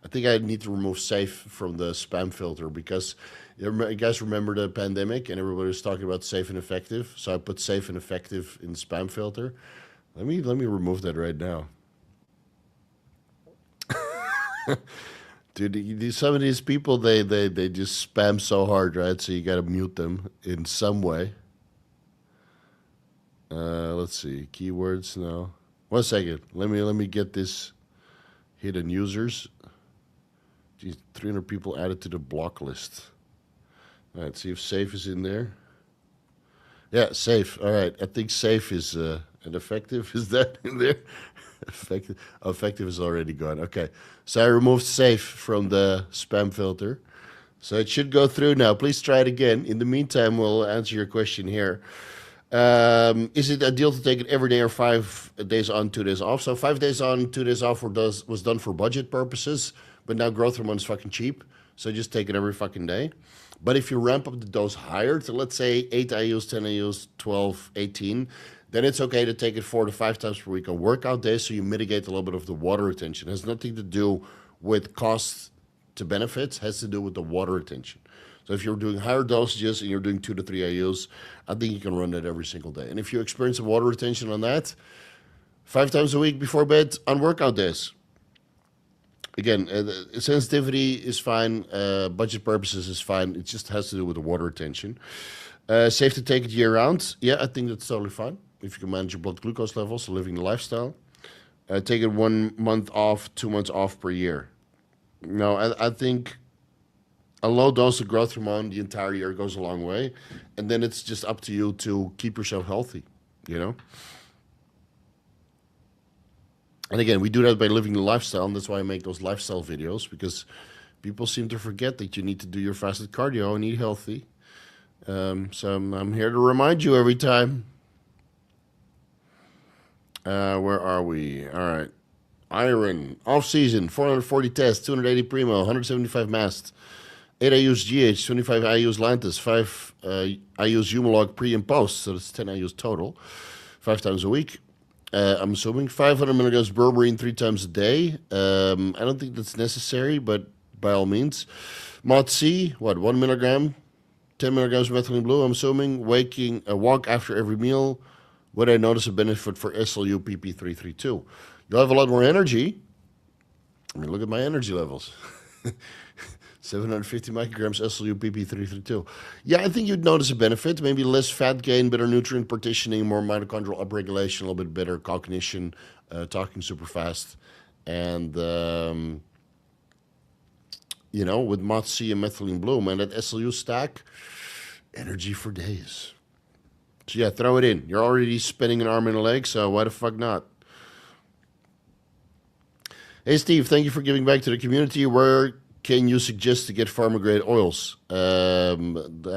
I think I need to remove safe from the spam filter because you guys remember the pandemic and everybody was talking about safe and effective. So I put safe and effective in the spam filter. Let me remove that right now. Dude, some of these people they just spam so hard, right? So you gotta mute them in some way. Let's see, keywords now. 1 second. Let me get this hidden users. Geez, 300 people added to the block list. All right, see if safe is in there. Yeah, safe. All right, I think safe is and effective. Is that in there? Effective. Oh, effective is already gone. Okay, so I removed safe from the spam filter. So it should go through now. Please try it again. In the meantime, we'll answer your question here. Is it ideal to take it every day or 5 days on, 2 days off? So 5 days on, 2 days off was done for budget purposes, but now growth hormone is fucking cheap, so just take it every fucking day. But if you ramp up the dose higher to, let's say, 8 IUs, 10 IUs, 12, 18, then it's okay to take it 4 to 5 times per week on workout days, so you mitigate a little bit of the water retention. It has nothing to do with cost to benefits, it has to do with the water retention. So if you're doing higher dosages and you're doing 2 to 3 IUs, I think you can run that every single day. And if you experience a water retention on that, 5 times a week before bed on workout days. Again, sensitivity is fine, budget purposes is fine. It just has to do with the water retention. Safe to take it year round? Yeah, I think that's totally fine. If you can manage your blood glucose levels, so living the lifestyle. Take it 1 month off, 2 months off per year. No, I think a low dose of growth hormone the entire year goes a long way. And then it's just up to you to keep yourself healthy, you know? And again, we do that by living the lifestyle, and that's why I make those lifestyle videos, because people seem to forget that you need to do your fasted cardio and eat healthy. So I'm here to remind you every time. Where are we? All right. Iron, off-season, 440 tests, 280 primo, 175 mast, 8 IUs GH, 25 IUs Lantus, 5 IUs Humalog pre and post, so that's 10 IUs total, 5 times a week. I'm assuming 500 milligrams berberine 3 times a day. I don't think that's necessary, but by all means. Mod C, 1 milligram, 10 milligrams methylene blue. I'm assuming walk after every meal. Would I notice a benefit for SLU PP332? You'll have a lot more energy. I mean, look at my energy levels. 750 micrograms SLU PP332. Yeah, I think you'd notice a benefit. Maybe less fat gain, better nutrient partitioning, more mitochondrial upregulation, a little bit better cognition, talking super fast. And, you know, with Mod C and methylene blue, man, that SLU stack, energy for days. So yeah, throw it in. You're already spinning an arm and a leg, so why the fuck not? Hey, Steve, thank you for giving back to the community. Where can you suggest to get pharma-grade oils? I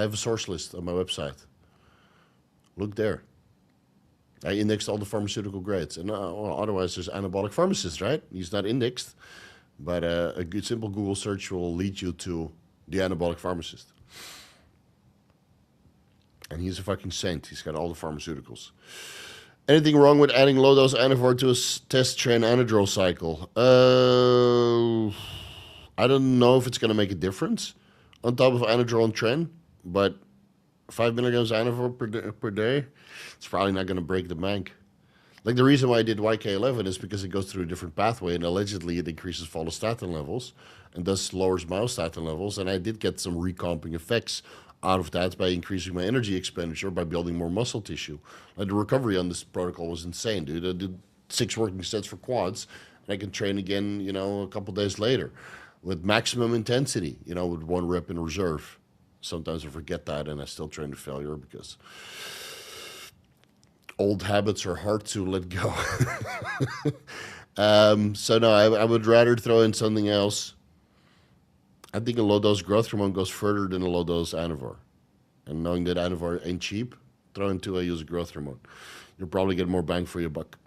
have a source list on my website. Look there. I indexed all the pharmaceutical grades. And well, otherwise, there's anabolic pharmacist, right? He's not indexed. But a good, simple Google search will lead you to the anabolic pharmacist. And he's a fucking saint. He's got all the pharmaceuticals. Anything wrong with adding low-dose Anavar to a test Tren Anadrol cycle? I don't know if it's going to make a difference on top of Anadrol and Tren, but 5 milligrams Anavar per day, it's probably not going to break the bank. Like the reason why I did YK-11 is because it goes through a different pathway, and allegedly it increases follistatin levels and thus lowers myostatin levels, and I did get some recomping effects out of that by increasing my energy expenditure, by building more muscle tissue. Like the recovery on this protocol was insane, dude. I did 6 working sets for quads, and I can train again, you know, a couple days later with maximum intensity, you know, with 1 rep in reserve. Sometimes I forget that, and I still train to failure because old habits are hard to let go. So no, I would rather throw in something else. I think a low-dose growth hormone goes further than a low-dose Anavar. And knowing that Anavar ain't cheap, throw in 2 IUs of growth hormone. You'll probably get more bang for your buck.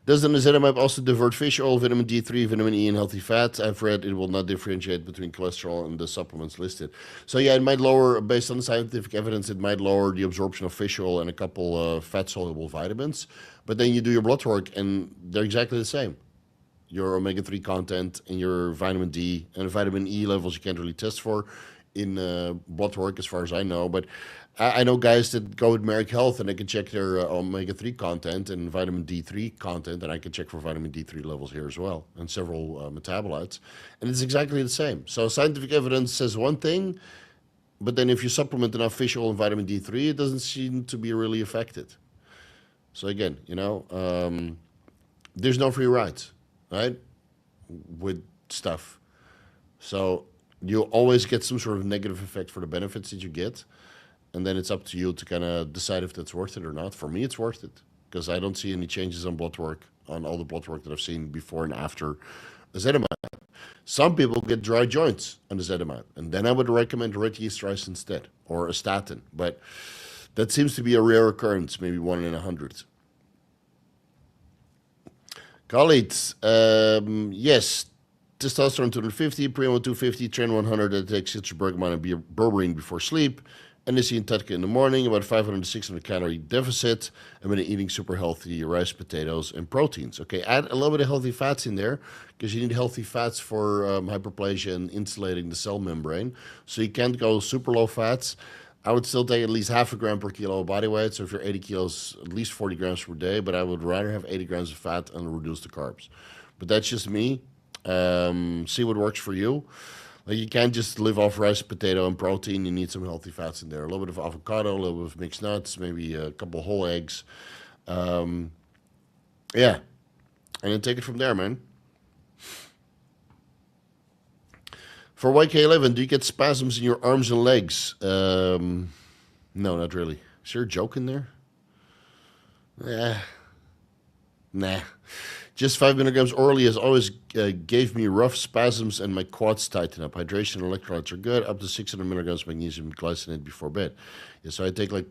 Does the nizotamide also divert fish oil, vitamin D3, vitamin E, and healthy fats? I've read it will not differentiate between cholesterol and the supplements listed. So yeah, it might lower, based on the scientific evidence, it might lower the absorption of fish oil and a couple fat-soluble vitamins. But then you do your blood work, and they're exactly the same. your omega-3 content and your vitamin D and vitamin E levels you can't really test for in blood work as far as I know. But I know guys that go with Merrick Health and they can check their omega-3 content and vitamin D3 content, and I can check for vitamin D3 levels here as well and several metabolites. And it's exactly the same. So scientific evidence says one thing, but then if you supplement enough fish oil and vitamin D3, it doesn't seem to be really affected. So again, there's no free rides, right, with stuff. So you always get some sort of negative effect for the benefits that you get. And then it's up to you to kind of decide if that's worth it or not. For me, it's worth it because I don't see any changes on blood work, on all the blood work that I've seen before and after ezetimibe. Some people get dry joints on ezetimibe, and then I would recommend red yeast rice instead or a statin. But that seems to be a rare occurrence, maybe 1 in 100. Khalid, yes, testosterone 250, Primo 250, Tren 100, that takes citrusbergamot and berberine before sleep. NSE and TUDCA in the morning, about 500 to 600 calorie deficit, and then eating super healthy rice, potatoes, and proteins. Okay, add a little bit of healthy fats in there because you need healthy fats for hyperplasia and insulating the cell membrane. So you can't go super low fats. I would still take at least half a gram per kilo of body weight. So if you're 80 kilos, at least 40 grams per day. But I would rather have 80 grams of fat and reduce the carbs. But that's just me. See what works for you. Like you can't just live off rice, potato, and protein. You need some healthy fats in there. A little bit of avocado, a little bit of mixed nuts, maybe a couple whole eggs. Yeah. And then take it from there, man. For YK-11, do you get spasms in your arms and legs? No, not really. Is there a joke in there? Nah. Just 5 milligrams orally has always gave me rough spasms and my quads tighten up. Hydration and electrolytes are good. Up to 600 milligrams magnesium glycinate before bed. Yeah, so I take like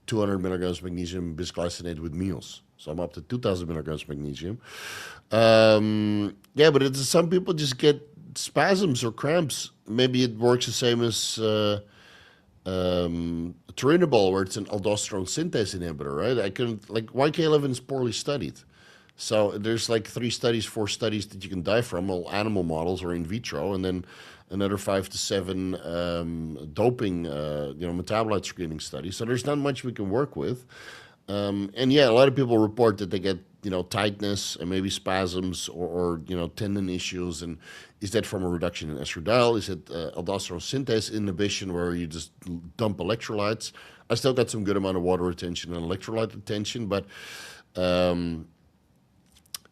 200 milligrams magnesium bisglycinate with meals. So I'm up to 2,000 milligrams magnesium. Yeah, but some people just get spasms or cramps. Maybe it works the same as Turinabol, where it's an aldosterone synthase inhibitor, right? YK-11 is poorly studied. So there's like 4 studies that you can die from, all animal models or in vitro, and then another 5 to 7 doping, metabolite screening studies. So there's not much we can work with. And yeah, a lot of people report that they get, tightness and maybe spasms or tendon issues. And is that from a reduction in estradiol? Is it aldosterone synthase inhibition where you just dump electrolytes? I still got some good amount of water retention and electrolyte retention, but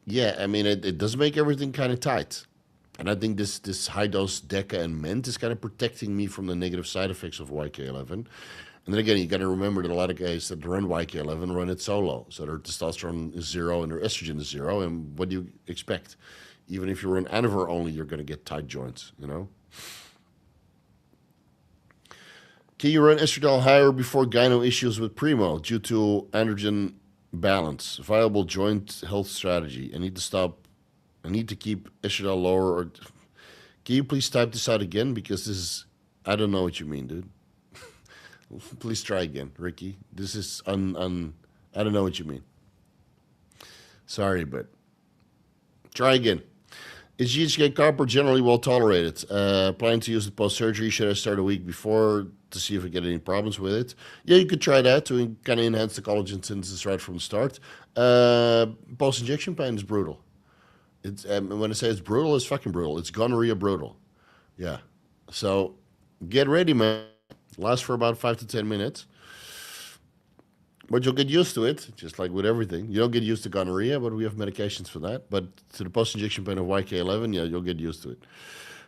yeah, I mean, it does make everything kind of tight. And I think this high-dose DECA and MENT is kind of protecting me from the negative side effects of YK-11. And then again, you got to remember that a lot of guys that run YK-11 run it solo. So their testosterone is 0 and their estrogen is 0. And what do you expect? Even if you run Anavar only, you're going to get tight joints, Can you run estradiol higher before gyno issues with Primo due to androgen balance? Viable joint health strategy. I need to keep estradiol lower. Can you please type this out again? Because I don't know what you mean, dude. Please try again, Ricky. This is I don't know what you mean. Sorry, but try again. Is GHK copper generally well tolerated? Planning to use it post-surgery. Should I start a week before to see if I get any problems with it? Yeah, you could try that to kind of enhance the collagen synthesis right from the start. Post-injection pain is brutal. It's when I say it's brutal, it's fucking brutal. It's gonorrhea brutal. Yeah. So get ready, man. Lasts for about 5 to 10 minutes. But you'll get used to it, just like with everything. You don't get used to gonorrhea, but we have medications for that. But to the post-injection pain of YK-11, yeah, you'll get used to it.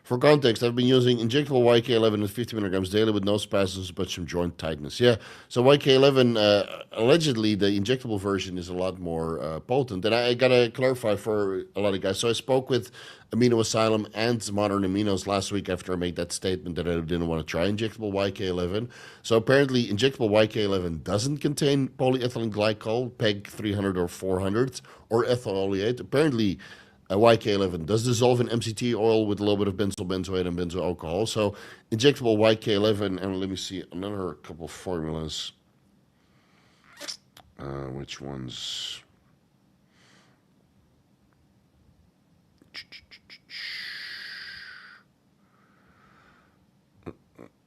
For context, I've been using injectable YK-11 at 50 milligrams daily with no spasms but some joint tightness. Yeah, so YK-11, allegedly, the injectable version is a lot more potent. And I got to clarify for a lot of guys. So I spoke with Amino Asylum and Modern Aminos last week after I made that statement that I didn't want to try injectable YK-11. So apparently, injectable YK-11 doesn't contain polyethylene glycol, PEG 300 or 400, or ethyl oleate. Apparently, YK-11 does dissolve in MCT oil with a little bit of benzoyl benzoate and benzoyl alcohol. So injectable YK-11, and let me see another couple of formulas. Which ones?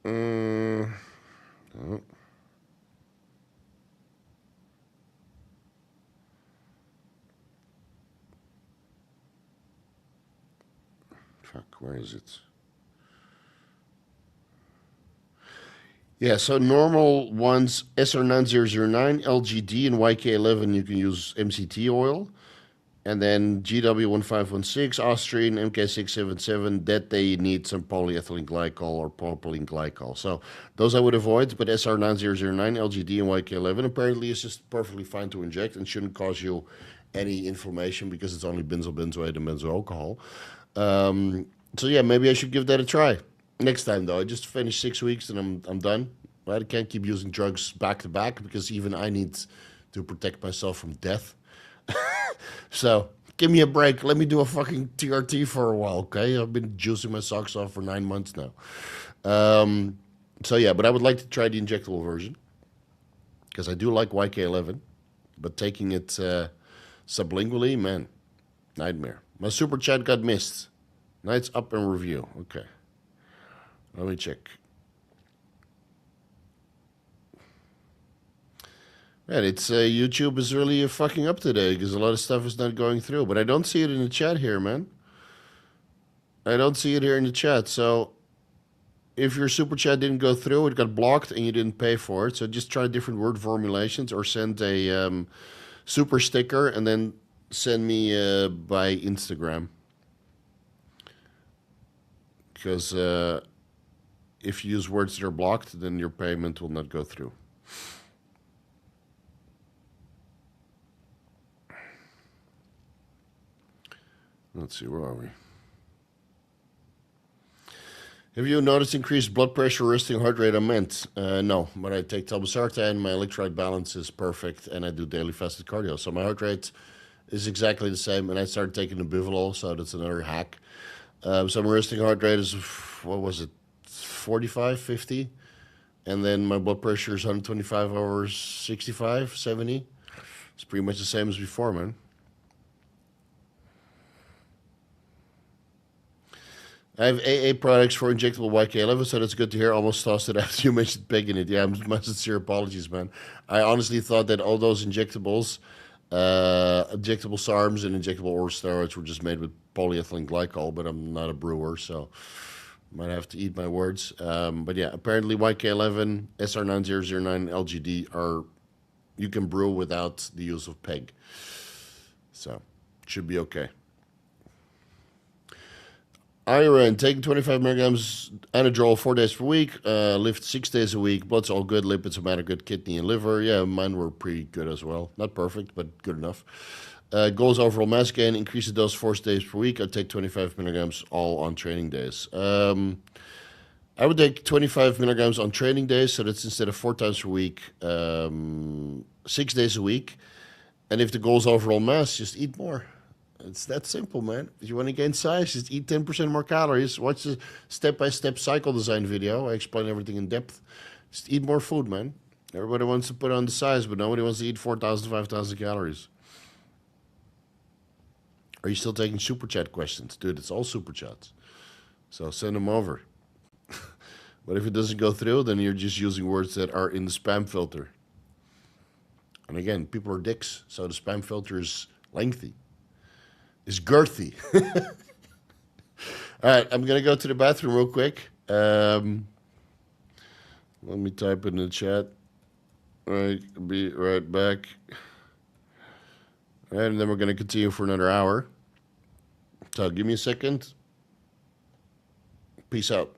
Oh. Fuck, where is it? Yeah, so normal ones, SR9009, LGD, and YK-11, you can use MCT oil. And then GW1516, Austrian, MK677, that they need some polyethylene glycol or propylene glycol. So those I would avoid, but SR9009, LGD, and YK-11 apparently is just perfectly fine to inject and shouldn't cause you any inflammation because it's only benzoate and benzo alcohol. So yeah, maybe I should give that a try. Next time though, I just finished 6 weeks and I'm done. Right? I can't keep using drugs back to back because even I need to protect myself from death. So give me a break. Let me do a fucking TRT for a while, okay? I've been juicing my socks off for 9 months now. So yeah, but I would like to try the injectable version because I do like YK-11, but taking it sublingually, man, nightmare. My super chat got missed. Nights up and review. Okay, let me check. Man, it's YouTube is really fucking up today because a lot of stuff is not going through. But I don't see it in the chat here, man. I don't see it here in the chat. So if your super chat didn't go through, it got blocked and you didn't pay for it. So just try different word formulations or send a super sticker and then send me by Instagram. Because if you use words that are blocked, then your payment will not go through. Let's see, where are we? Have you noticed increased blood pressure, resting heart rate? I meant no, but I take telbasartan, my electrolyte balance is perfect, and I do daily fasted cardio. So my heart rate is exactly the same, and I started taking the Bivol, so that's another hack. So my resting heart rate is, what was it, 45, 50? And then my blood pressure is 125 over 65, 70. It's pretty much the same as before, man. I have AA products for injectable YK-11, so that's good to hear. Almost tossed it after you mentioned PEG in it. Yeah, my sincere apologies, man. I honestly thought that all those injectables, injectable SARMs and injectable oral steroids were just made with polyethylene glycol, but I'm not a brewer, so might have to eat my words. But yeah, apparently YK-11, SR9009, LGD are, you can brew without the use of PEG. So, should be okay. Iron, taking 25 milligrams Anadrol 4 days per week, lift 6 days a week, blood's all good, lipids are good, kidney and liver. Yeah, mine were pretty good as well. Not perfect, but good enough. Goals overall mass gain, increase the dose 4 days per week. I take 25 milligrams all on training days. I would take 25 milligrams on training days, so that's instead of 4 times per week, 6 days a week. And if the goal is overall mass, just eat more. It's that simple, man. If you want to gain size, just eat 10% more calories. Watch the step-by-step cycle design video. I explain everything in depth. Just eat more food, man. Everybody wants to put on the size, but nobody wants to eat 4,000, 5,000 calories. Are you still taking super chat questions? Dude, it's all super chats. So send them over. But if it doesn't go through, then you're just using words that are in the spam filter. And again, people are dicks, so the spam filter is lengthy. Is girthy. All right, I'm going to go to the bathroom real quick. Let me type in the chat. All right, be right back. All right, and then we're going to continue for another hour. So give me a second. Peace out.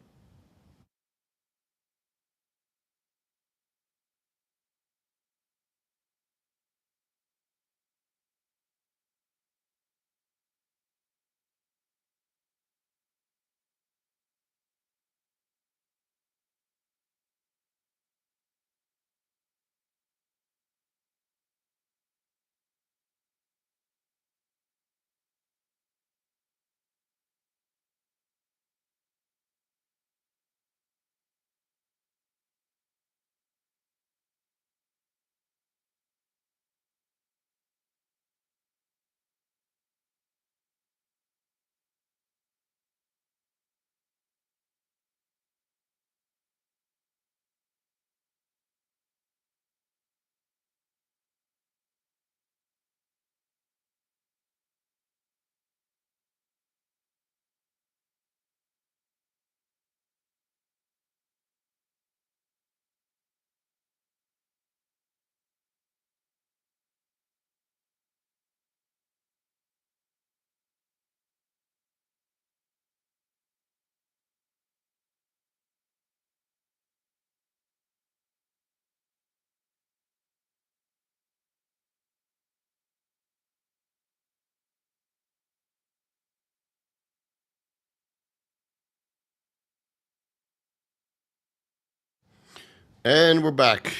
And we're back.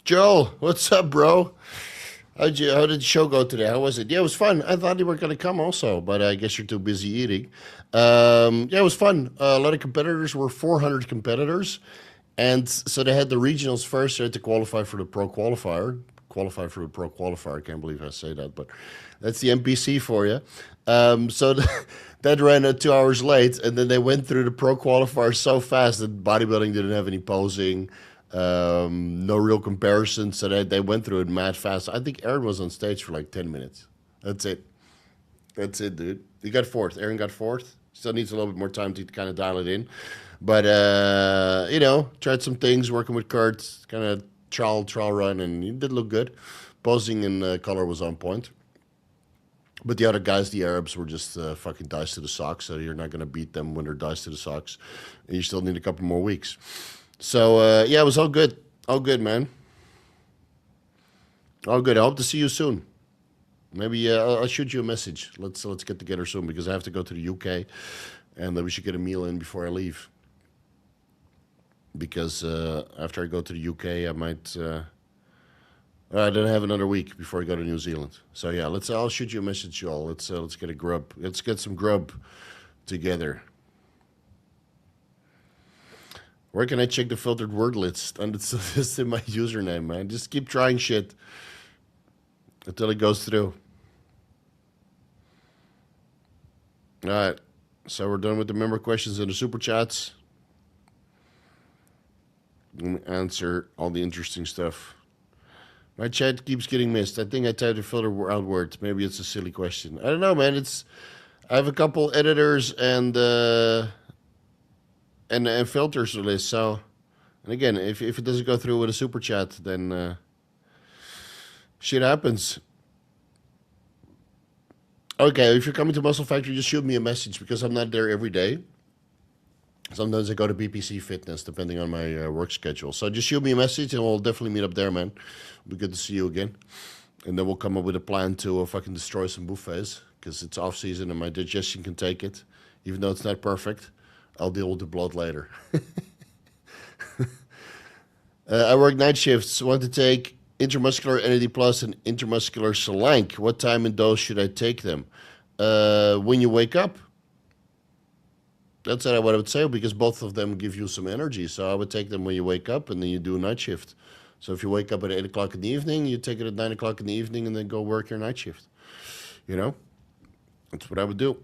Joel, what's up, bro? How did the show go today? How was it? Yeah, it was fun. I thought you were gonna come also, but I guess you're too busy eating. Yeah, it was fun. A lot of competitors. Were 400 competitors, and so they had the regionals first. They had to qualify for the pro qualifier. Qualify for the pro qualifier. I can't believe I say that, but that's the NPC for you. So that ran 2 hours late, and then they went through the pro qualifier so fast that bodybuilding didn't have any posing. No real comparison, so they went through it mad fast. I think Aaron was on stage for like 10 minutes. That's it. That's it, dude. He got fourth. Aaron got fourth. Still needs a little bit more time to kind of dial it in. But, tried some things, working with Kurt, kind of trial run, and he did look good. Posing and color was on point. But the other guys, the Arabs, were just fucking dice to the socks, so you're not going to beat them when they're dice to the socks. And you still need a couple more weeks. So, yeah, it was all good. All good, man. All good. I hope to see you soon. Maybe I'll shoot you a message. Let's get together soon because I have to go to the UK, and we should get a meal in before I leave. Because after I go to the UK, I might... I don't have another week before I go to New Zealand. So, yeah, I'll shoot you a message, y'all. Let's get a grub. Let's get some grub together. Where can I check the filtered word list? And it's in my username, man. Just keep trying shit until it goes through. All right. So we're done with the member questions and the super chats. Let me answer all the interesting stuff. My chat keeps getting missed. I think I typed a filter out word. Maybe it's a silly question. I don't know, man. I have a couple editors and filters to list. So, and again, if it doesn't go through with a super chat, then shit happens. Okay, if you're coming to Muscle Factory, just shoot me a message because I'm not there every day. Sometimes I go to BPC Fitness, depending on my work schedule. So just shoot me a message, and we'll definitely meet up there, man. It'll be good to see you again. And then we'll come up with a plan to fucking destroy some buffets because it's off season and my digestion can take it, even though it's not perfect. I'll deal with the blood later. I work night shifts. Want to take intramuscular NAD Plus and intramuscular Selank. What time and dose should I take them? When you wake up. That's what I would say because both of them give you some energy. So I would take them when you wake up and then you do a night shift. So if you wake up at 8 o'clock in the evening, you take it at 9 o'clock in the evening and then go work your night shift. You know? That's what I would do.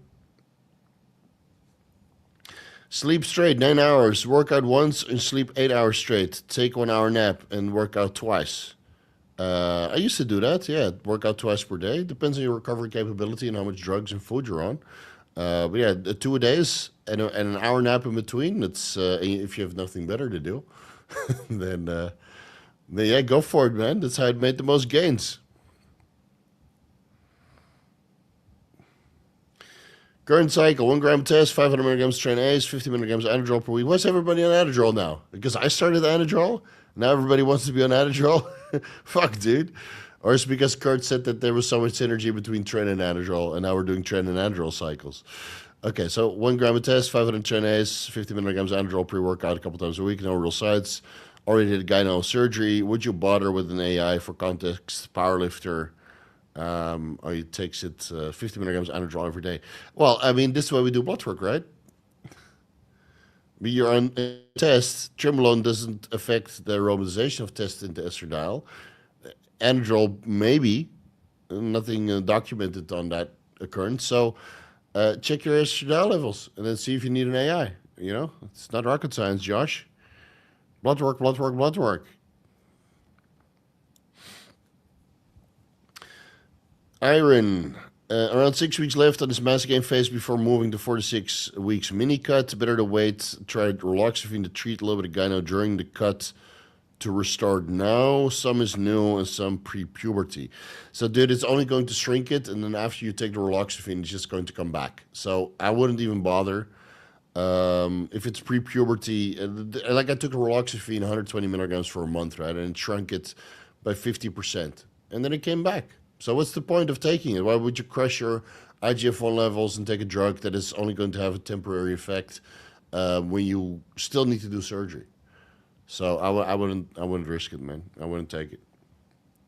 Sleep straight, 9 hours. Work out once and sleep 8 hours straight. Take 1 hour nap and work out twice. I used to do that, yeah. Work out twice per day. Depends on your recovery capability and how much drugs and food you're on. But yeah, 2 days and an hour nap in between. That's if you have nothing better to do, then yeah, go for it, man. That's how it made the most gains. Current cycle: 1 gram test, 500 milligrams Tren A's, 50 milligrams Anadrol per week. Why's everybody on Anadrol now? Because I started Anadrol. Now everybody wants to be on Anadrol. Fuck, dude. Or it's because Kurt said that there was so much synergy between Tren and Anadrol, and now we're doing Tren and Anadrol cycles. Okay, so 1 gram a test, 500 Tren A's, 50 milligrams Anadrol pre-workout a couple times a week, no real sides. Already did gyno surgery. Would you bother with an AI for context? Powerlifter, or he takes it 50 milligrams Anadrol every day. Well, I mean, this is why we do blood work, right? You're on a test. Trembolone doesn't affect the aromatization of test into estradiol. Anadrol, maybe. Nothing documented on that occurrence. So check your estradiol levels and then see if you need an AI. You know, it's not rocket science, Josh. Blood work, blood work, blood work. Iron. Around 6 weeks left on this mass gain phase before moving to 4 to 6 weeks mini cut. Better to wait. Try raloxifene to treat a little bit of gyno during the cut to restart now. Some is new and some pre-puberty. So, dude, it's only going to shrink it, and then after you take the raloxifene, it's just going to come back. So I wouldn't even bother. If it's pre-puberty, like I took raloxifene 120 milligrams for a month, right, and it shrunk it by 50%, and then it came back. So what's the point of taking it? Why would you crush your IGF-1 levels and take a drug that is only going to have a temporary effect when you still need to do surgery. So I wouldn't risk it, man. I wouldn't take it.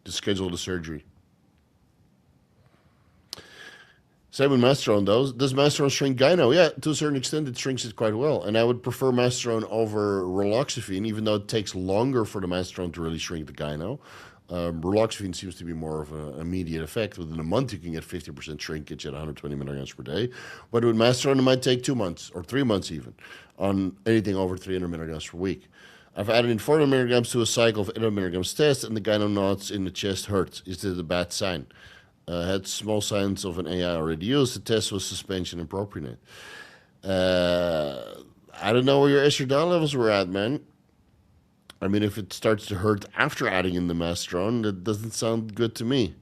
Just schedule the surgery. Same with Masteron, though. Does Masteron shrink Gyno? Yeah, to a certain extent, it shrinks it quite well. And I would prefer Masteron over Raloxifene, even though it takes longer for the Masteron to really shrink the Gyno. Raloxifene seems to be more of an immediate effect. Within a month, you can get 50% shrinkage at 120 milligrams per day. But with Masteron, it might take 2 months or 3 months even on anything over 300 milligrams per week. I've added in 400 milligrams to a cycle of 800 milligrams test, and the Gyno knots in the chest hurt. Is this a bad sign? Had small signs of an AI already used. The test was suspension and propionate. I don't know where your estradiol levels were at, man. I mean, if it starts to hurt after adding in the Masteron, that doesn't sound good to me.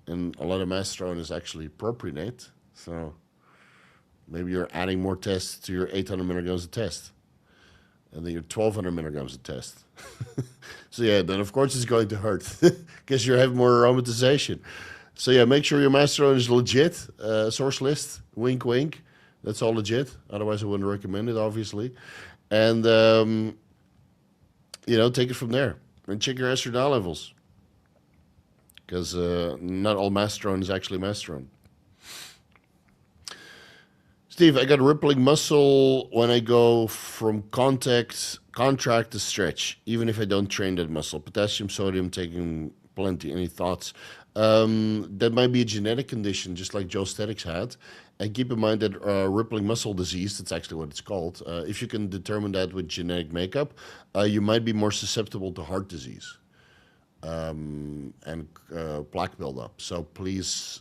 And a lot of Masteron is actually propionate. So maybe you're adding more tests to your 800 milligrams of test. And then your 1200 milligrams of test. So yeah, then of course it's going to hurt. Because you have more aromatization. So yeah, make sure your Masteron is legit. Source list, wink, wink. That's all legit. Otherwise, I wouldn't recommend it, obviously. And, take it from there. And check your estradiol levels. Because not all Masteron is actually Masteron. Steve, I got rippling muscle when I go from contract to stretch, even if I don't train that muscle. Potassium, sodium, taking plenty. Any thoughts? That might be a genetic condition, just like Joe Statics had. And keep in mind that rippling muscle disease, that's actually what it's called. If you can determine that with genetic makeup, you might be more susceptible to heart disease and plaque buildup. So please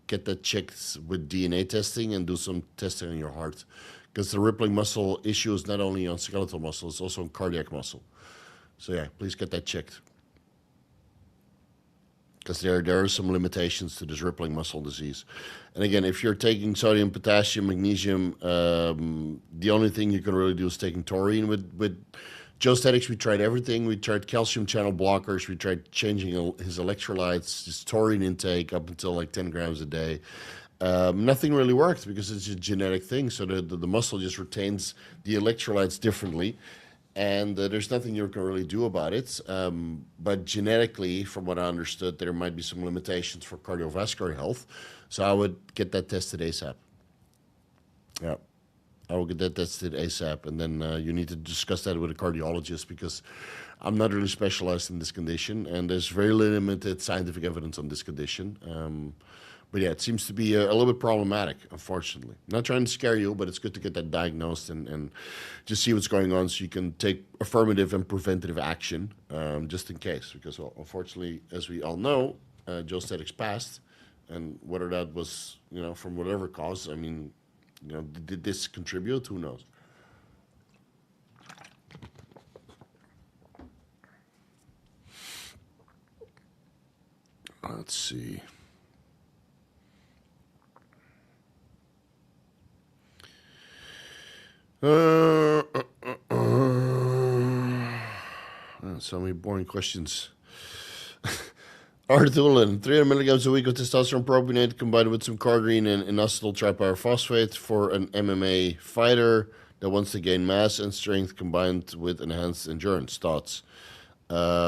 get that checked with DNA testing and do some testing on your heart. Because the rippling muscle issue is not only on skeletal muscle, it's also on cardiac muscle. So yeah, please get that checked. Because there are some limitations to this rippling muscle disease. And again, if you're taking sodium, potassium, magnesium, the only thing you can really do is taking taurine. With Joe Statics, we tried everything. We tried calcium channel blockers. We tried changing his electrolytes, his taurine intake up until like 10 grams a day. Nothing really worked because it's a genetic thing. So the muscle just retains the electrolytes differently. And there's nothing you can really do about it. But genetically, from what I understood, there might be some limitations for cardiovascular health. So I would get that tested ASAP. Yeah, I will get that tested ASAP. And then you need to discuss that with a cardiologist because I'm not really specialized in this condition. And there's very limited scientific evidence on this condition. But yeah, it seems to be a little bit problematic, unfortunately. Not trying to scare you, but it's good to get that diagnosed and just see what's going on so you can take affirmative and preventative action just in case. Because, well, unfortunately, as we all know, Joe Statics passed. And whether that was, from whatever cause, I mean, did this contribute? Who knows? Let's see. So many boring questions. Arthulin, 300 milligrams a week of testosterone propionate combined with some cardarine and inositol tripyrophosphate for an MMA fighter that wants to gain mass and strength combined with enhanced endurance. Thoughts? I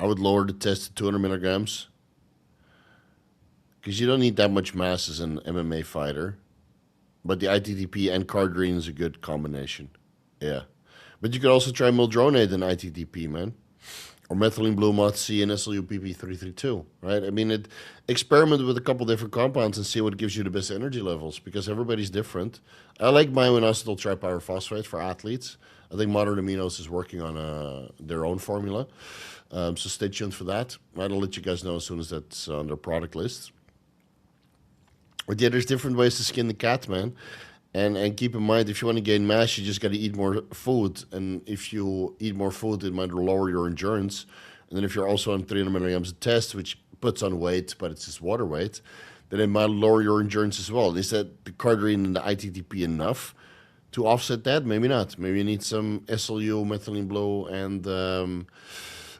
would lower the test to 200 milligrams because you don't need that much mass as an MMA fighter. But the ITTP and cardarine is a good combination. Yeah. But you could also try mildronate and ITTP, man. Or methylene blue MOTC and SLU-PP332, right? I mean, experiment with a couple different compounds and see what gives you the best energy levels because everybody's different. I like myoinositol tripyrophosphate for athletes. I think Modern Aminos is working on their own formula. So stay tuned for that. I'll let you guys know as soon as that's on their product list. But yeah, there's different ways to skin the cat, man. And keep in mind, if you want to gain mass, you just got to eat more food. And if you eat more food, it might lower your endurance. And then if you're also on 300 milligrams of test, which puts on weight, but it's just water weight, then it might lower your endurance as well. Is that the cardarine and the ITTP enough to offset that? Maybe not. Maybe you need some SLU, methylene blue, and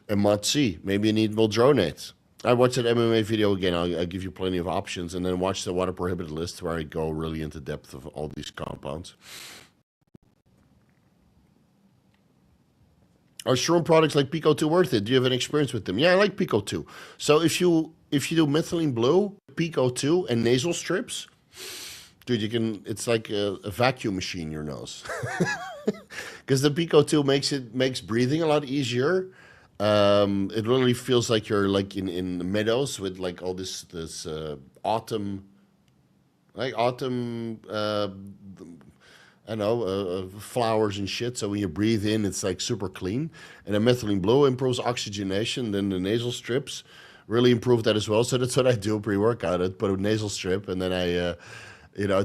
MOTC. Maybe you need mildronate. I watched that MMA video again. I'll give you plenty of options, and then watch the water prohibited list where I go really into depth of all these compounds. Are shroom products like PeakO2 worth it? Do you have any experience with them? Yeah, I like PeakO2. So if you do methylene blue, PeakO2, and nasal strips, dude, you can. It's like a vacuum machine in your nose, because the PeakO2 makes breathing a lot easier. It really feels like you're like in the meadows with like all this autumn, like autumn. I know, flowers and shit. So when you breathe in, it's like super clean. And then methylene blue improves oxygenation. Then the nasal strips really improve that as well. So that's what I do pre-workout. I put a nasal strip, and then I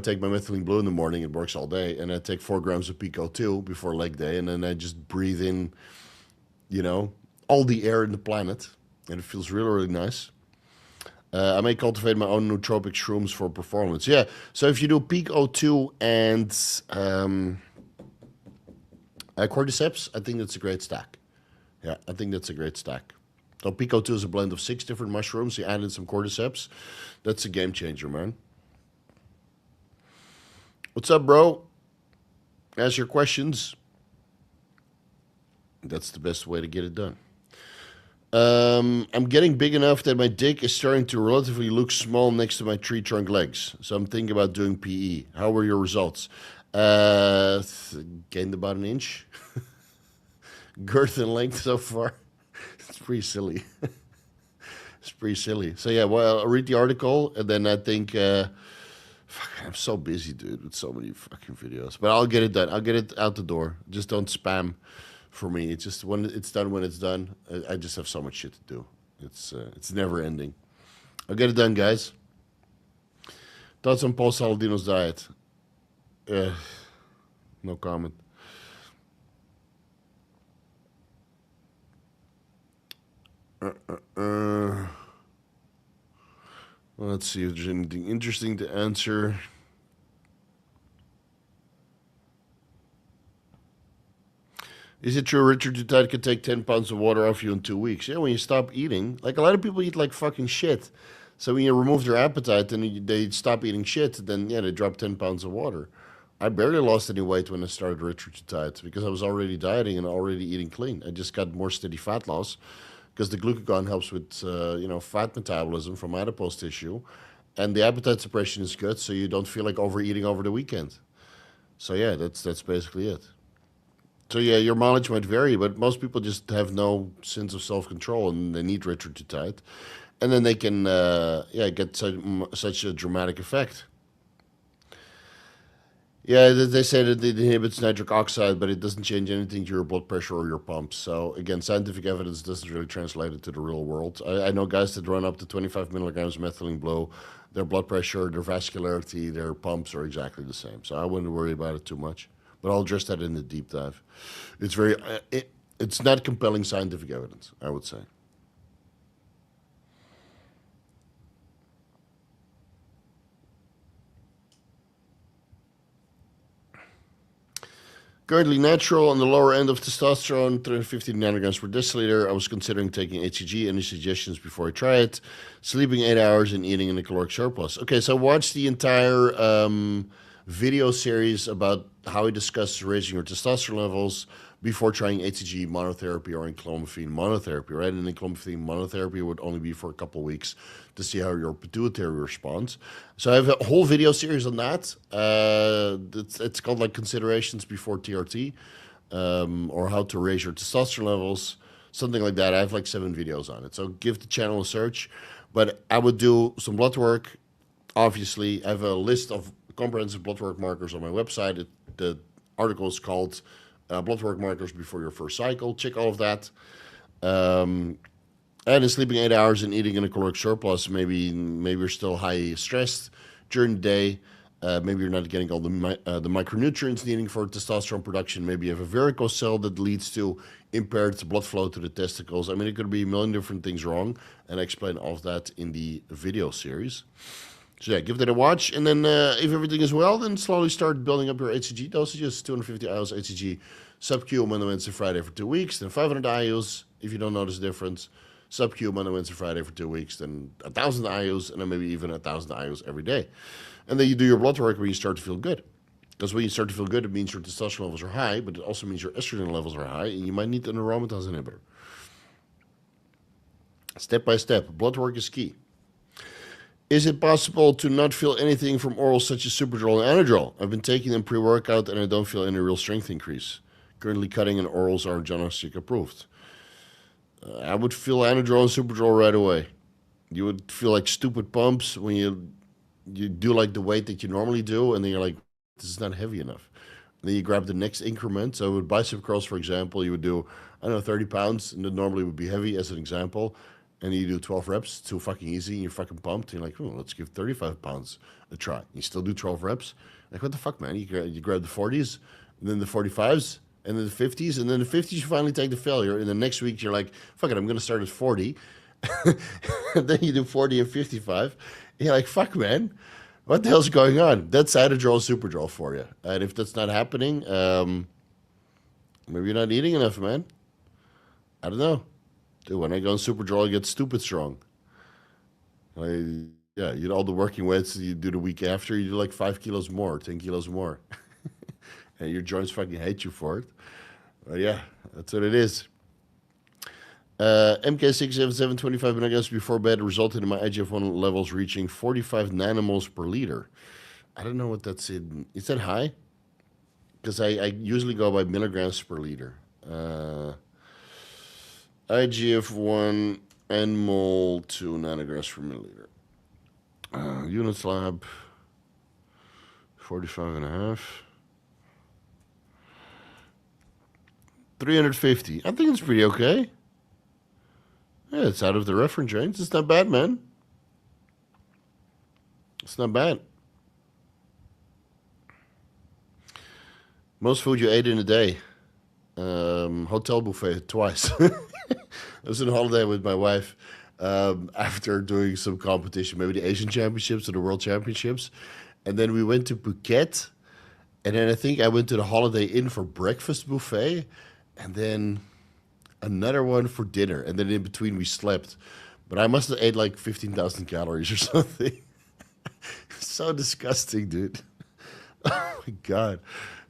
take my methylene blue in the morning. It works all day. And I take 4 grams of PeakO2 before leg day. And then I just breathe in, all the air in the planet. And it feels really, really nice. I may cultivate my own nootropic shrooms for performance. Yeah, so if you do PeakO2 and cordyceps, I think that's a great stack. Yeah, I think that's a great stack. So PeakO2 is a blend of 6 different mushrooms. You add in some cordyceps. That's a game changer, man. What's up, bro? Ask your questions. That's the best way to get it done. I'm getting big enough that my dick is starting to relatively look small next to my tree trunk legs. So I'm thinking about doing PE. How were your results? Gained about an inch. Girth and length so far. It's pretty silly. It's pretty silly. So yeah, well, I'll read the article, and then I think... I'm so busy, dude, with so many fucking videos. But I'll get it done. I'll get it out the door. Just don't spam. For me, it's just when it's done. I just have so much shit to do. It's never ending. I'll get it done, guys. Thoughts on Paul Saladino's diet? No comment. Let's see if there's anything interesting to answer. Is it true Refrigerated can take 10 pounds of water off you in 2 weeks? Yeah, when you stop eating. Like, a lot of people eat like fucking shit. So when you remove their appetite and they stop eating shit, then, yeah, they drop 10 pounds of water. I barely lost any weight when I started Refrigerated because I was already dieting and already eating clean. I just got more steady fat loss because the glucagon helps with, fat metabolism from adipose tissue. And the appetite suppression is good, so you don't feel like overeating over the weekend. So, yeah, that's basically it. So yeah, your mileage might vary, but most people just have no sense of self-control, and they need Refrigerated, and then they can get such a dramatic effect. Yeah, they say that it inhibits nitric oxide, but it doesn't change anything to your blood pressure or your pumps. So again, scientific evidence doesn't really translate it to the real world. I know guys that run up to 25 milligrams of methylene blue. Their blood pressure, their vascularity, their pumps are exactly the same. So I wouldn't worry about it too much. But I'll address that in the deep dive. It's not compelling scientific evidence, I would say. Currently natural on the lower end of testosterone, 350 nanograms per deciliter. I was considering taking HCG. Any suggestions before I try it? Sleeping 8 hours and eating in a caloric surplus. Okay, so watch the entire video series about how he discusses raising your testosterone levels before trying HCG monotherapy or enclomiphene monotherapy, right? And enclomiphene monotherapy would only be for a couple of weeks to see how your pituitary responds. So I have a whole video series on that. It's called like Considerations Before TRT, or How to Raise Your Testosterone Levels, something like that. I have like 7 videos on it. So give the channel a search. But I would do some blood work. Obviously, I have a list of comprehensive blood work markers on my website. The article is called Blood Work Markers Before Your First Cycle. Check all of that. And in sleeping 8 hours and eating in a caloric surplus, maybe you're still high stressed during the day. Maybe you're not getting all the micronutrients needing for testosterone production. Maybe you have a varicose cell that leads to impaired blood flow to the testicles. I mean, it could be a million different things wrong, and I explain all of that in the video series. So yeah, give that a watch, and then if everything is well, then slowly start building up your HCG dosages. 250 IUs HCG sub-Q Monday, Wednesday, Friday for 2 weeks, then 500 IUs if you don't notice a difference. Sub-Q Monday, Wednesday, Friday for 2 weeks, then 1,000 IUs, and then maybe even 1,000 IUs every day. And then you do your blood work when you start to feel good. Because when you start to feel good, it means your testosterone levels are high, but it also means your estrogen levels are high, and you might need an aromatase inhibitor. Step by step, blood work is key. Is it possible to not feel anything from orals such as Superdrol and Anadrol? I've been taking them pre-workout and I don't feel any real strength increase. Currently cutting and orals are diagnostic approved. I would feel Anadrol and Superdrol right away. You would feel like stupid pumps when you do like the weight that you normally do, and then you're like, this is not heavy enough. And then you grab the next increment. So with bicep curls, for example, you would do, I don't know, 30 pounds, and then normally would be heavy as an example. And you do 12 reps, too fucking easy, and you're fucking pumped. And you're like, oh, let's give 35 pounds a try. You still do 12 reps. Like, what the fuck, man? You grab the 40s, and then the 45s, and then the 50s, and then the 50s you finally take the failure. And the next week you're like, fuck it, I'm going to start at 40. And then you do 40 and 55. And you're like, fuck, man. What the hell's going on? That's Anadrol, Superdrol for you. And if that's not happening, maybe you're not eating enough, man. I don't know. Dude, when I go on Superdrol, I get stupid strong. Yeah, you know, all the working weights you do the week after, you do like 5 kilos more, 10 kilos more. And your joints fucking hate you for it. But yeah, that's what it is. MK677 25 milligrams before bed resulted in my IGF-1 levels reaching 45 nanomoles per liter. I don't know what that's in. Is that high? Because I usually go by milligrams per liter. IGF-1 and mole 2 nanograms per milliliter. Units lab 45 and a half. 350. I think it's pretty okay. Yeah, it's out of the reference range. It's not bad, man. It's not bad. Most food you ate in a day. Hotel buffet twice. I was on holiday with my wife after doing some competition, maybe the Asian Championships or the World Championships. And then we went to Phuket. And then I think I went to the Holiday Inn for breakfast buffet. And then another one for dinner. And then in between we slept. But I must have ate like 15,000 calories or something. So disgusting, dude. Oh my God.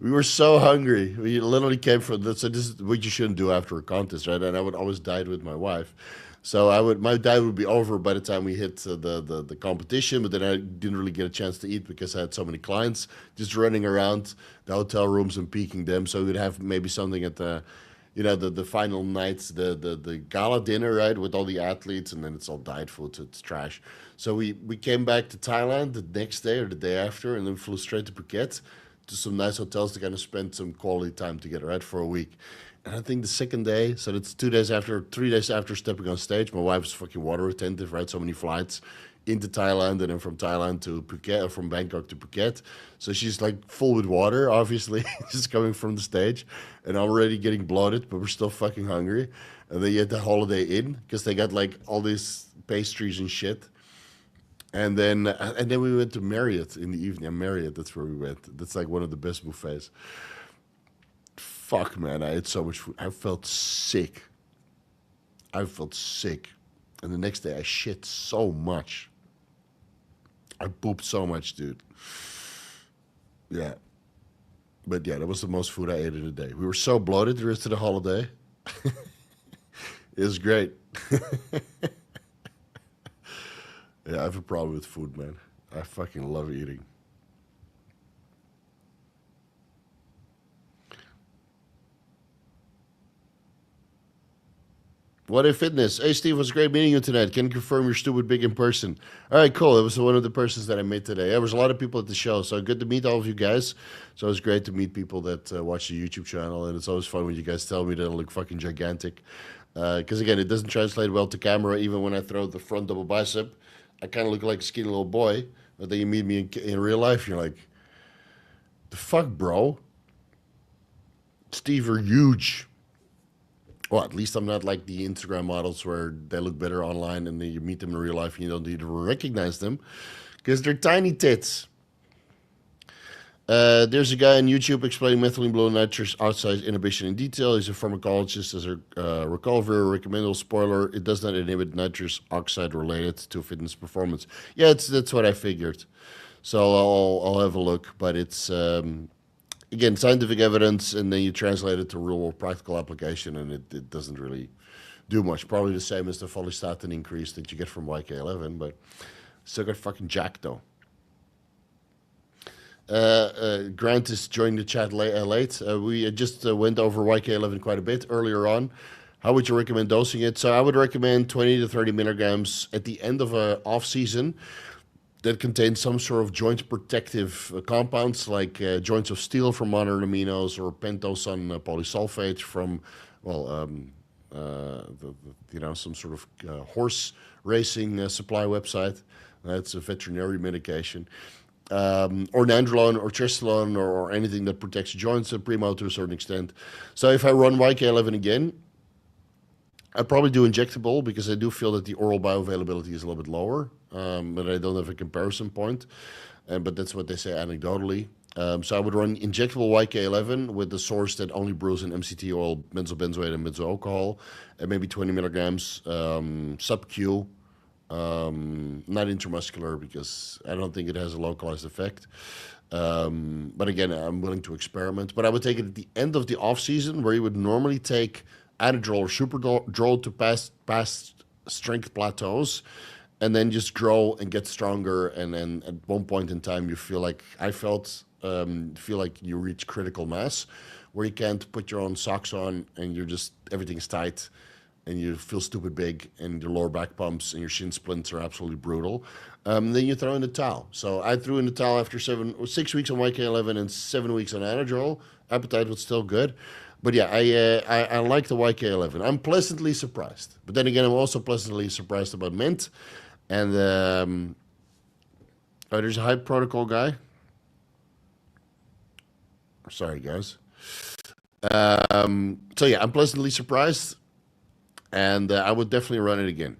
We were so hungry. We literally came from this. So this is what you shouldn't do after a contest, right? And I would always diet with my wife. So my diet would be over by the time we hit the competition, but then I didn't really get a chance to eat because I had so many clients just running around the hotel rooms and peeking them. So we'd have maybe something at the, you know, the final nights, the gala dinner, right, with all the athletes, and then it's all diet food, so it's trash. So we came back to Thailand the next day or the day after, and then flew straight to Phuket to some nice hotels to kind of spend some quality time together, right, for a week. And I think the second day, so that's 3 days after stepping on stage, my wife was fucking water retentive, right? So many flights into Thailand and then from Thailand to Phuket, or from Bangkok to Phuket. So she's like full with water, obviously, just coming from the stage. And I'm already getting bloated, but we're still fucking hungry. And then you had the Holiday Inn, because they got like all these pastries and shit. And then we went to Marriott in the evening. And Marriott, that's where we went. That's like one of the best buffets. Fuck, man, I ate so much food. I felt sick. And the next day I shit so much. I pooped so much, dude. Yeah. But yeah, that was the most food I ate in a day. We were so bloated the rest of the holiday. It was great. Yeah, I have a problem with food, man. I fucking love eating. What if fitness? Hey, Steve, it was great meeting you tonight. Can you confirm you're stupid big in person? All right, cool. It was one of the persons that I met today. There was a lot of people at the show, so good to meet all of you guys. So it was great to meet people that watch the YouTube channel, and it's always fun when you guys tell me that I look fucking gigantic. Because, again, it doesn't translate well to camera. Even when I throw the front double bicep, I kind of look like a skinny little boy. But then you meet me in real life, you're like, the fuck, bro? Steve, you're huge. Well, at least I'm not like the Instagram models where they look better online and then you meet them in real life and you don't even recognize them because they're tiny tits. There's a guy on YouTube explaining methylene blue nitrous oxide inhibition in detail. He's a pharmacologist. As a recall, very recommendable spoiler. It does not inhibit nitrous oxide related to fitness performance. Yeah, that's what I figured. So I'll have a look. But it's, again, scientific evidence, and then you translate it to real world practical application, and it doesn't really do much. Probably the same as the follistatin increase that you get from YK-11, but still got fucking jacked though. Grant is joining the chat late. We just went over YK-11 quite a bit earlier on. How would you recommend dosing it? So I would recommend 20 to 30 milligrams at the end of an off season that contains some sort of joint protective compounds like joints of steel from modern aminos or pentose on polysulfate from, well, some sort of horse racing supply website. That's a veterinary medication. Or nandrolone or tristolone or anything that protects joints primo to a certain extent. So if I run YK-11 again, I'd probably do injectable because I do feel that the oral bioavailability is a little bit lower, but I don't have a comparison point. But that's what they say anecdotally. So I would run injectable YK-11 with the source that only brews in MCT oil, benzobenzoate, and benzo alcohol, and maybe 20 milligrams sub-Q. Not intramuscular because I don't think it has a localized effect. But again, I'm willing to experiment. But I would take it at the end of the off season where you would normally take Anadrol or Superdrol to pass strength plateaus and then just grow and get stronger. And then at one point in time, you feel like feel like you reach critical mass where you can't put your own socks on and everything's tight. And you feel stupid big, and your lower back pumps and your shin splints are absolutely brutal. Then you throw in the towel. So I threw in the towel after 6 weeks on YK-11 and 7 weeks on Anadrol. Appetite was still good. But yeah, I like the YK-11. I'm pleasantly surprised. But then again, I'm also pleasantly surprised about mint. And there's a hype protocol guy. Sorry, guys. So yeah, I'm pleasantly surprised. And I would definitely run it again.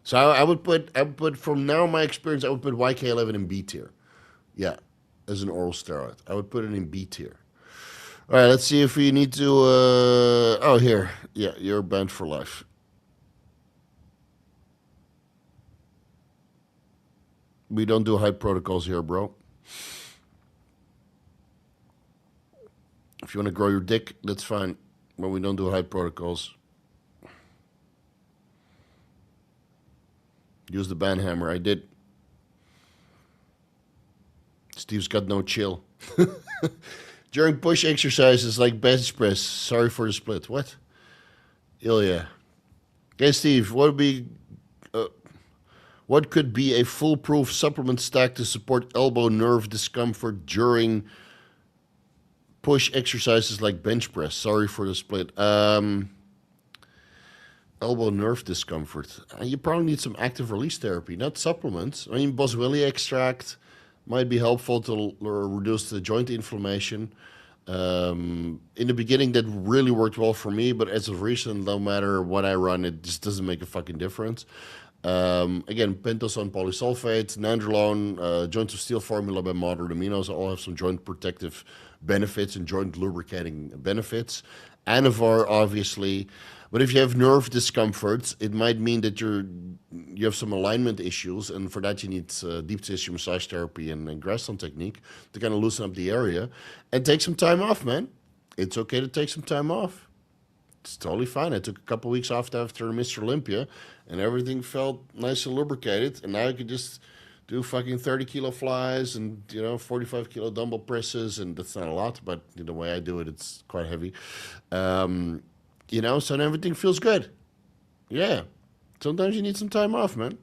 So I would put from now my experience, I would put YK-11 in B tier. Yeah, as an oral steroid. I would put it in B tier. All right, let's see if we need to, oh, here. Yeah, you're banned for life. We don't do hype protocols here, bro. If you want to grow your dick, that's fine. But we don't do hype protocols. Use the ban hammer. I did. Steve's got no chill. During push exercises like bench press. Sorry for the split. What? Ilya. Okay, Steve. What could be a foolproof supplement stack to support elbow nerve discomfort during push exercises like bench press? Sorry for the split. Elbow nerve discomfort. You probably need some active release therapy, not supplements. I mean, boswellia extract might be helpful to reduce the joint inflammation. In the beginning, that really worked well for me, but as of recent, no matter what I run, it just doesn't make a fucking difference. Again, pentose on polysulfate, nandrolone, joints of steel formula by moderate aminos all have some joint protective benefits and joint lubricating benefits. Anavar, obviously. But if you have nerve discomfort, it might mean that you have some alignment issues, and for that you need deep tissue massage therapy and Graston technique to kind of loosen up the area. And take some time off, man. It's okay to take some time off. It's totally fine. I took a couple weeks off after Mr. Olympia, and everything felt nice and lubricated, and now I could just do fucking 30-kilo flies and, 45-kilo dumbbell presses, and that's not a lot, but the way I do it, it's quite heavy. So everything feels good. Yeah. Sometimes you need some time off, man.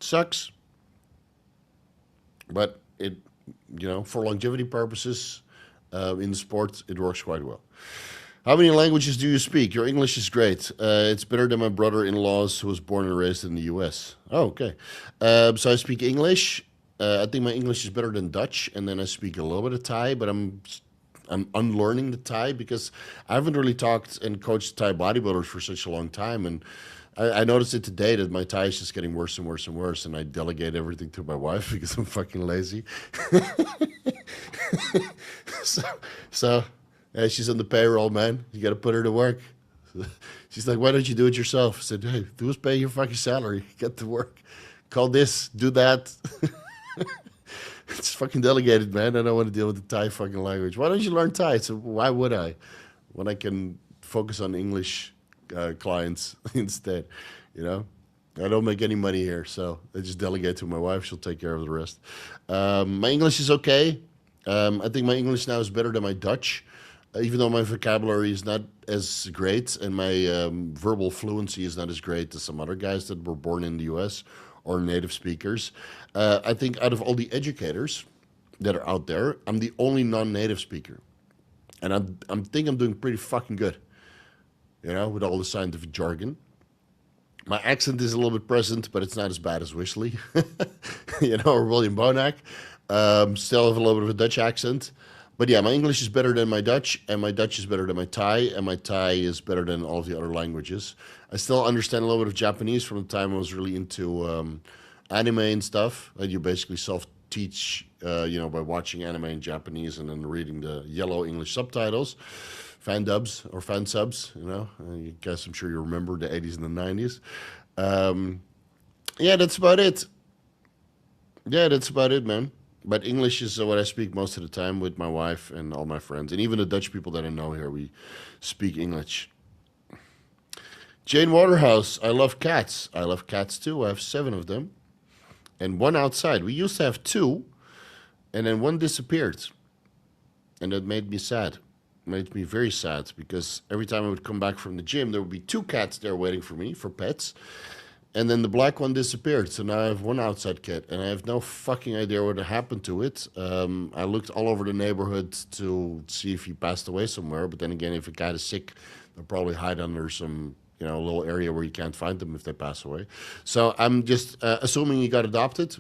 Sucks. But it, for longevity purposes, in the sport, it works quite well. How many languages do you speak? Your English is great. It's better than my brother-in-law's who was born and raised in the U.S. Oh, okay. So I speak English. I think my English is better than Dutch, and then I speak a little bit of Thai, but I'm unlearning the Thai because I haven't really talked and coached Thai bodybuilders for such a long time, and I noticed it today that my Thai is just getting worse and worse and worse, and I delegate everything to my wife because I'm fucking lazy. so, so yeah, she's on the payroll, man. You got to put her to work. She's like, why don't you do it yourself? I said, hey, who's paying your fucking salary? Get to work. Call this, do that. It's fucking delegated, man. I don't want to deal with the Thai fucking language. Why don't you learn Thai? So why would I? When I can focus on English clients instead, you know? I don't make any money here, so I just delegate to my wife. She'll take care of the rest. My English is okay. I think my English now is better than my Dutch, even though my vocabulary is not as great and my verbal fluency is not as great as some other guys that were born in the US or native speakers. I think out of all the educators that are out there, I'm the only non-native speaker. And I think I'm doing pretty fucking good, you know, with all the scientific jargon. My accent is a little bit present, but it's not as bad as Wishley, you know, or William Bonac. Still have a little bit of a Dutch accent. But yeah, my English is better than my Dutch, and my Dutch is better than my Thai, and my Thai is better than all of the other languages. I still understand a little bit of Japanese from the time I was really into anime and stuff. And you basically self-teach, you know, by watching anime in Japanese and then reading the yellow English subtitles. Fan dubs or fan subs, you know. I guess I'm sure you remember the 80s and the 90s. Yeah, that's about it. Yeah, that's about it, man. But English is what I speak most of the time with my wife and all my friends. And even the Dutch people that I know here, we speak English. Jane Waterhouse, I love cats. I love cats too. I have 7 of them. And 1 outside. We used to have 2, and then 1 disappeared. And that made me sad. Made me very sad because every time I would come back from the gym, there would be 2 cats there waiting for me for pets. And then the black one disappeared. So now I have 1 outside cat and I have no fucking idea what happened to it. I looked all over the neighborhood to see if he passed away somewhere. But then again, if a cat is sick, they'll probably hide under some, you know, little area where you can't find them if they pass away. So I'm just assuming he got adopted.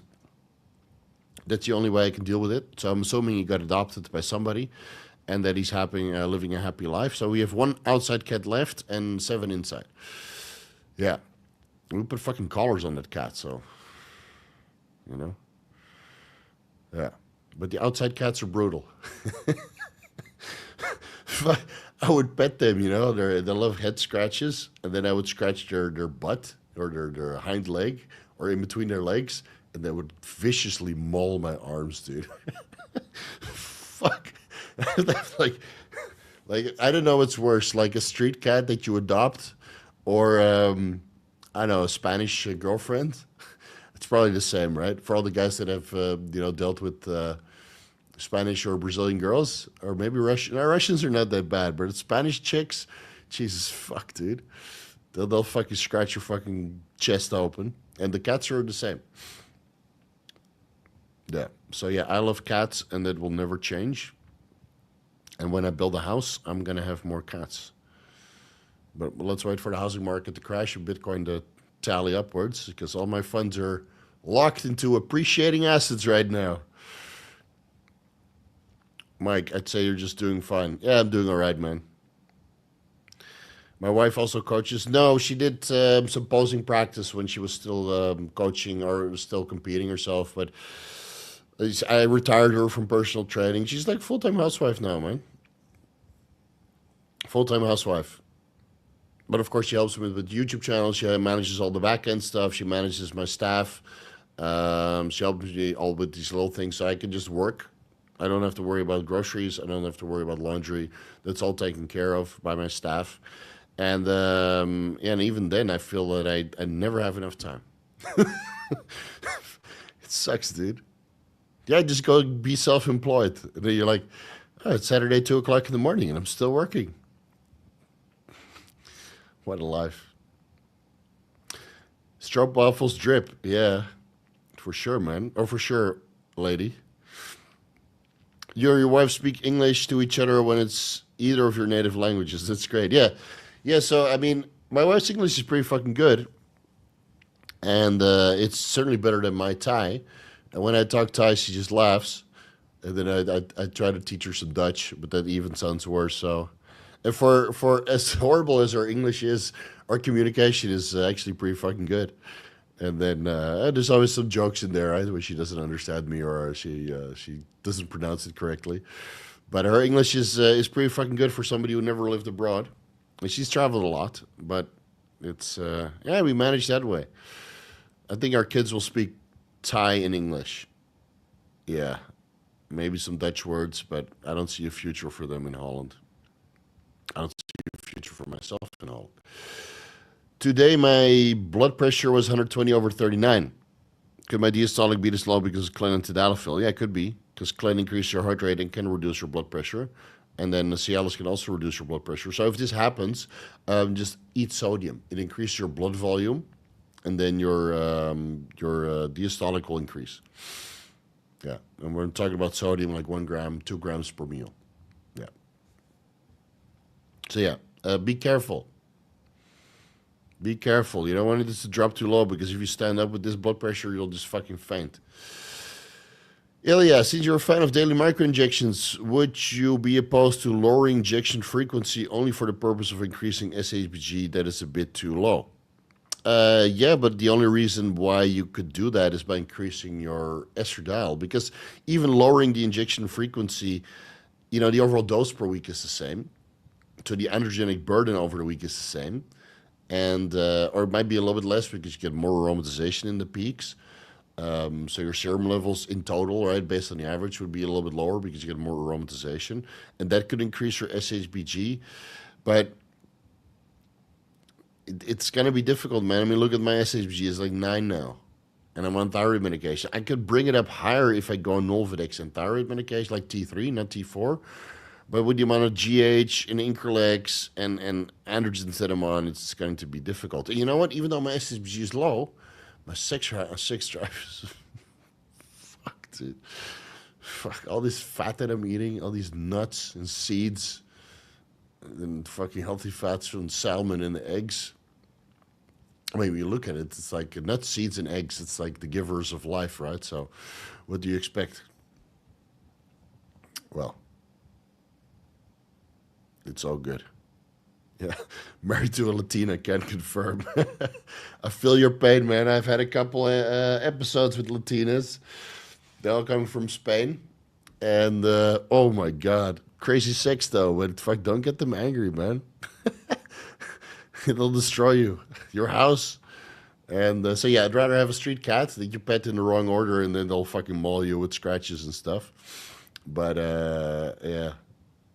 That's the only way I can deal with it. So I'm assuming he got adopted by somebody and that he's living a happy life. So we have 1 outside cat left and 7 inside. Yeah. We put fucking collars on that cat, so, you know. Yeah. But the outside cats are brutal. I would pet them, you know. They love head scratches. And then I would scratch their butt or their hind leg or in between their legs. And they would viciously maul my arms, dude. Fuck. like I don't know what's worse, like a street cat that you adopt or I don't know, a Spanish girlfriend. It's probably the same, right? For all the guys that have you know, dealt with Spanish or Brazilian girls, or maybe Russian. No, Russians are not that bad, but Spanish chicks, Jesus fuck, dude. They'll fucking scratch your fucking chest open, and the cats are the same. Yeah. So yeah, I love cats, and that will never change. And when I build a house, I'm going to have more cats. But let's wait for the housing market to crash and Bitcoin to tally upwards because all my funds are locked into appreciating assets right now. Mike, I'd say you're just doing fine. Yeah, I'm doing all right, man. My wife also coaches. No, she did some posing practice when she was still coaching or still competing herself. But I retired her from personal training. She's like a full-time housewife now, man. Full-time housewife. But of course, she helps me with the YouTube channel. She manages all the back-end stuff. She manages my staff. She helps me all with these little things so I can just work. I don't have to worry about groceries. I don't have to worry about laundry. That's all taken care of by my staff. And, yeah, and even then, I feel that I never have enough time. It sucks, dude. Yeah, just go be self-employed. And then you're like, oh, it's Saturday, 2 o'clock in the morning, and I'm still working. What a life. Stroop waffles drip. Yeah, for sure, man. Oh, for sure, lady. You and your wife speak English to each other when it's either of your native languages. That's great. Yeah. Yeah, so, I mean, my wife's English is pretty fucking good. And it's certainly better than my Thai. And when I talk Thai, she just laughs. And then I try to teach her some Dutch, but that even sounds worse. So, and for as horrible as her English is, our communication is actually pretty fucking good. And then there's always some jokes in there, right, where she doesn't understand me or she doesn't pronounce it correctly. But her English is pretty fucking good for somebody who never lived abroad. And she's traveled a lot, but it's yeah, we managed that way. I think our kids will speak Thai and English. Yeah, maybe some Dutch words, but I don't see a future for them in Holland. I don't see a future for myself in Holland. Today, my blood pressure was 120 over 39. Could my diastolic be this low because of Clen and tadalafil? Yeah, it could be, because Clen increases your heart rate and can reduce your blood pressure. And then the Cialis can also reduce your blood pressure. So if this happens, just eat sodium. It increases your blood volume, and then your diastolic will increase. Yeah, and we're talking about sodium like 1 gram, 2 grams per meal. Yeah. So yeah, be careful. Be careful. You don't want it to drop too low because if you stand up with this blood pressure, you'll just fucking faint. Ilya, since you're a fan of daily microinjections, would you be opposed to lowering injection frequency only for the purpose of increasing SHBG that is a bit too low? Yeah, but the only reason why you could do that is by increasing your estradiol, because even lowering the injection frequency, you know, the overall dose per week is the same. So the androgenic burden over the week is the same. And, or it might be a little bit less because you get more aromatization in the peaks. So your serum levels in total, right, based on the average, would be a little bit lower because you get more aromatization. And that could increase your SHBG. But it's going to be difficult, man. I mean, look at my SHBG. It's like 9 now. And I'm on thyroid medication. I could bring it up higher if I go on Nolvadex and thyroid medication, like T3, not T4. But with the amount of GH and Increlex and androgens that I'm on, it's going to be difficult. And you know what? Even though my SHBG is low, my sex drive is... Fuck, dude. Fuck, all this fat that I'm eating, all these nuts and seeds, and fucking healthy fats from salmon and the eggs. I mean, when you look at it, it's like nuts, seeds, and eggs. It's like the givers of life, right? So what do you expect? Well, it's all good. Yeah, married to a Latina, can confirm. I feel your pain, man. I've had a couple episodes with Latinas. They're all coming from Spain. And, oh my God. Crazy sex, though. But fuck, don't get them angry, man. It'll destroy you, your house. And so, yeah, I'd rather have a street cat that you pet in the wrong order and then they'll fucking maul you with scratches and stuff. But, yeah,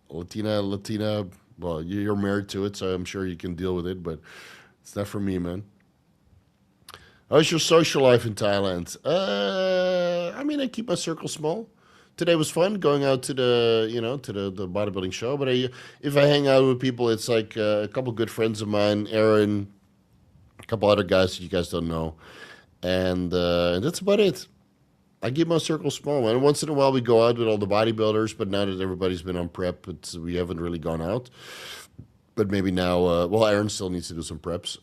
Latina, well, you're married to it, so I'm sure you can deal with it, but it's not for me, man. How's your social life in Thailand? I mean, I keep my circle small. Today was fun going out to the bodybuilding show. But if I hang out with people, it's like a couple good friends of mine, Aaron, a couple other guys that you guys don't know, and that's about it. I keep my circle small, man. Once in a while we go out with all the bodybuilders, but now that everybody's been on prep, we haven't really gone out. But maybe now, well, Aaron still needs to do some preps.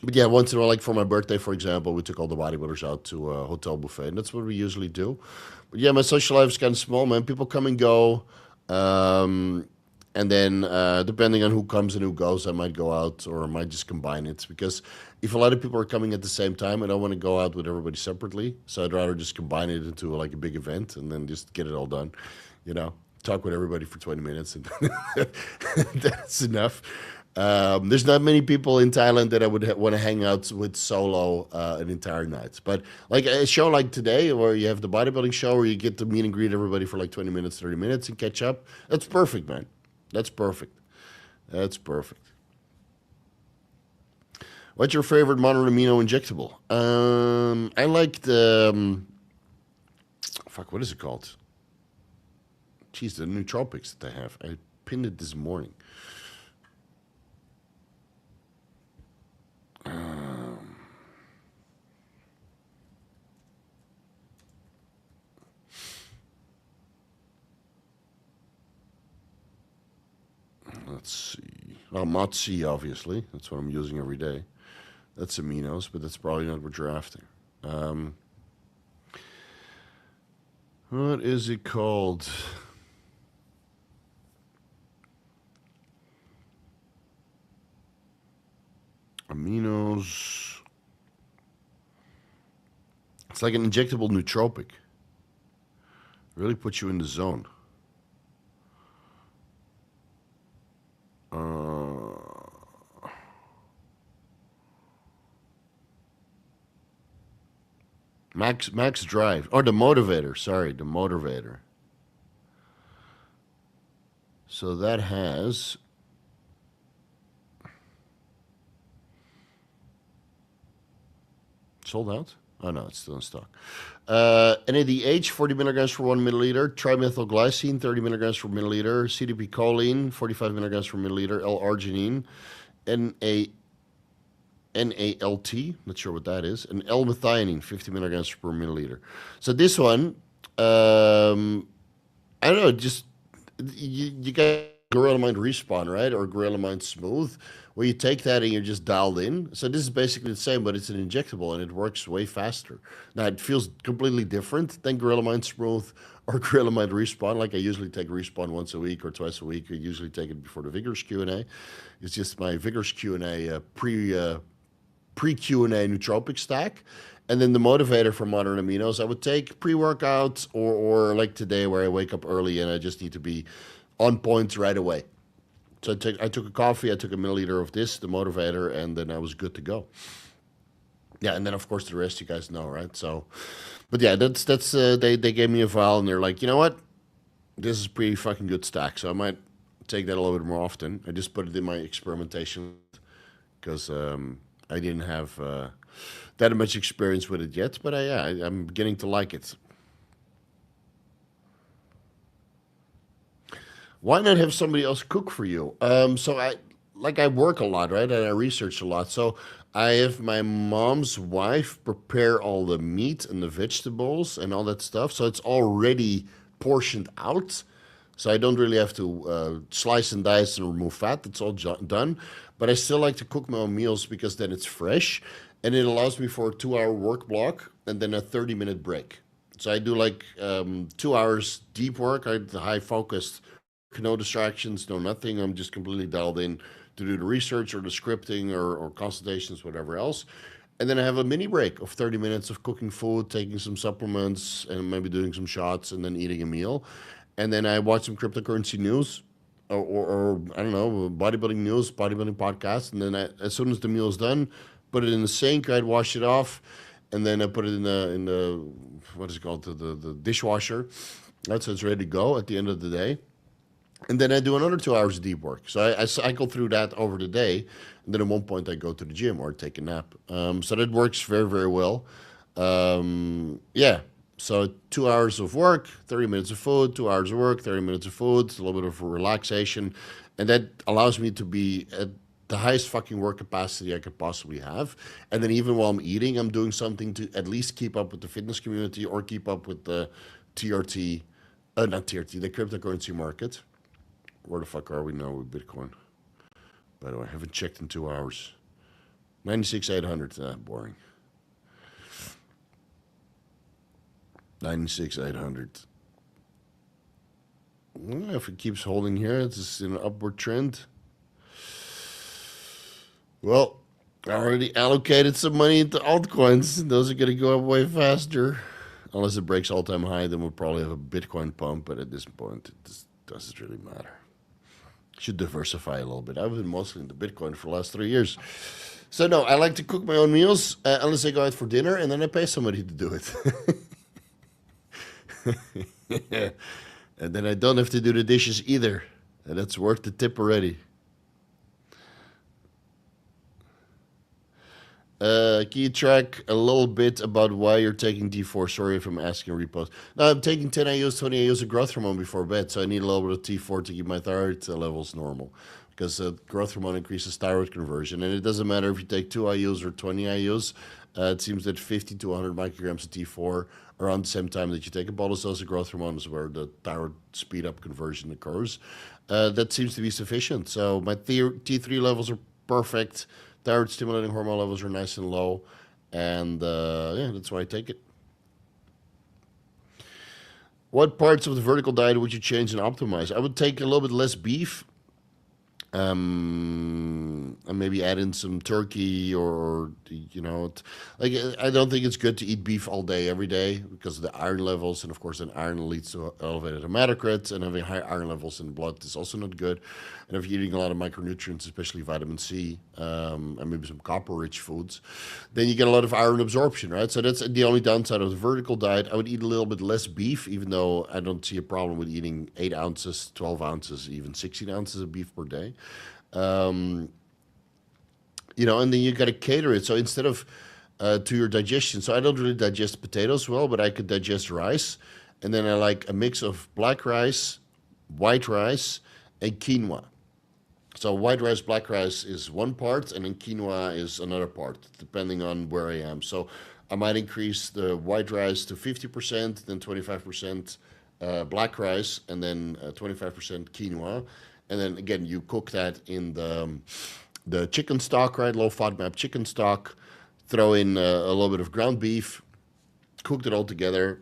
But yeah, once in a while, like for my birthday, for example, we took all the bodybuilders out to a hotel buffet, and that's what we usually do. But yeah, my social life is kind of small, man. People come and go, and then depending on who comes and who goes, I might go out or I might just combine it. Because if a lot of people are coming at the same time, I don't want to go out with everybody separately. So I'd rather just combine it into like a big event and then just get it all done. You know, talk with everybody for 20 minutes and that's enough. There's not many people in Thailand that I would want to hang out with solo an entire night. But like a show like today, where you have the bodybuilding show, where you get to meet and greet everybody for like 20 minutes, 30 minutes and catch up, that's perfect, man. That's perfect. That's perfect. What's your favorite monoamino injectable? I like the... fuck, what is it called? Jeez, the nootropics that they have. I pinned it this morning. Let's see. Well, Motzi, obviously. That's what I'm using every day. That's aminos, but that's probably not what you're after. What is it called? Aminos. It's like an injectable nootropic. Really puts you in the zone. Max Drive. Or the Motivator. Sorry, the Motivator. So that has... Sold out? Oh, no, it's still in stock. NADH, 40 milligrams per 1 milliliter. Trimethylglycine, 30 milligrams per milliliter. CDP choline, 45 milligrams per milliliter. L-arginine. NALT, not sure what that is. And L-methionine, 50 milligrams per milliliter. So this one, I don't know, just, you got Gorilla Mind Respawn, right? Or Gorilla Mind Smooth, where you take that and you're just dialed in. So this is basically the same, but it's an injectable and it works way faster. Now, it feels completely different than Gorilla Mind Smooth or Gorilla Mind Respawn. Like I usually take Respawn once a week or twice a week. I usually take it before the Vigorous Q&A. It's just my Vigorous Q&A pre-Q&A nootropic stack. And then the Motivator for Modern Aminos, I would take pre-workout or like today where I wake up early and I just need to be on point right away. So I took a coffee, I took a milliliter of this, the Motivator, and then I was good to go. Yeah, and then of course the rest you guys know, right? So, but yeah, that's they gave me a vial and they're like, you know what? This is pretty fucking good stack. So I might take that a little bit more often. I just put it in my experimentation because I didn't have that much experience with it yet, but I'm beginning to like it. Why not have somebody else cook for you? So I work a lot, right? And I research a lot. So I have my mom's wife prepare all the meat and the vegetables and all that stuff. So it's already portioned out. So I don't really have to slice and dice and remove fat. It's all done. But I still like to cook my own meals because then it's fresh. And it allows me for a 2-hour work block and then a 30-minute break. So I do like 2 hours deep work, high focused, no distractions, no nothing. I'm just completely dialed in to do the research or the scripting or consultations, whatever else. And then I have a mini break of 30 minutes of cooking food, taking some supplements, and maybe doing some shots, and then eating a meal. And then I watch some cryptocurrency news or I don't know, bodybuilding news, bodybuilding podcasts. And then as soon as the meal is done, put it in the sink, I'd wash it off. And then I put it in the what is it called, the dishwasher. That's so it's ready to go at the end of the day. And then I do another 2 hours of deep work. So I cycle through that over the day. And then at one point I go to the gym or take a nap. So that works very, very well. Yeah. So 2 hours of work, 30 minutes of food, 2 hours of work, 30 minutes of food, a little bit of relaxation. And that allows me to be at the highest fucking work capacity I could possibly have. And then even while I'm eating, I'm doing something to at least keep up with the fitness community or keep up with the TRT, not TRT, the cryptocurrency market. Where the fuck are we now with Bitcoin? By the way, I haven't checked in 2 hours. 96,800. Boring. 96,800. Well, if it keeps holding here, it's in an upward trend. Well, I already allocated some money into altcoins. Those are going to go up way faster. Unless it breaks all-time high, then we'll probably have a Bitcoin pump. But at this point, it just doesn't really matter. Should diversify a little bit. I've been mostly into Bitcoin for the last 3 years. So no, I like to cook my own meals unless I go out for dinner and then I pay somebody to do it. Yeah. And then I don't have to do the dishes either. And that's worth the tip already. Can you track a little bit about why you're taking D4? Sorry if I'm asking a repost. No, I'm taking 10 IUs, 20 IUs of growth hormone before bed, so I need a little bit of T4 to keep my thyroid levels normal. Because growth hormone increases thyroid conversion, and it doesn't matter if you take 2 IUs or 20 IUs. It seems that 50 to 100 micrograms of T4 around the same time that you take a bolus dose of growth hormone is where the thyroid speed-up conversion occurs. That seems to be sufficient. So my T3 levels are perfect. Thyroid stimulating hormone levels are nice and low, and yeah, that's why I take it. What parts of the vertical diet would you change and optimize? I would take a little bit less beef, And maybe add in some turkey or like I don't think it's good to eat beef all day every day because of the iron levels, and of course then iron leads to elevated hematocrit, and having high iron levels in the blood is also not good. And if you're eating a lot of micronutrients, especially vitamin C, and maybe some copper-rich foods, then you get a lot of iron absorption, right? So that's the only downside of the vertical diet. I would eat a little bit less beef, even though I don't see a problem with eating 8 ounces, 12 ounces, even 16 ounces of beef per day. And then you got to cater it. So instead of to your digestion, so I don't really digest potatoes well, but I could digest rice. And then I like a mix of black rice, white rice, and quinoa. So white rice, black rice is one part, and then quinoa is another part, depending on where I am. So I might increase the white rice to 50%, then 25% black rice, and then 25% quinoa. And then again, you cook that in the chicken stock, right? Low FODMAP chicken stock. Throw in a little bit of ground beef, cook it all together,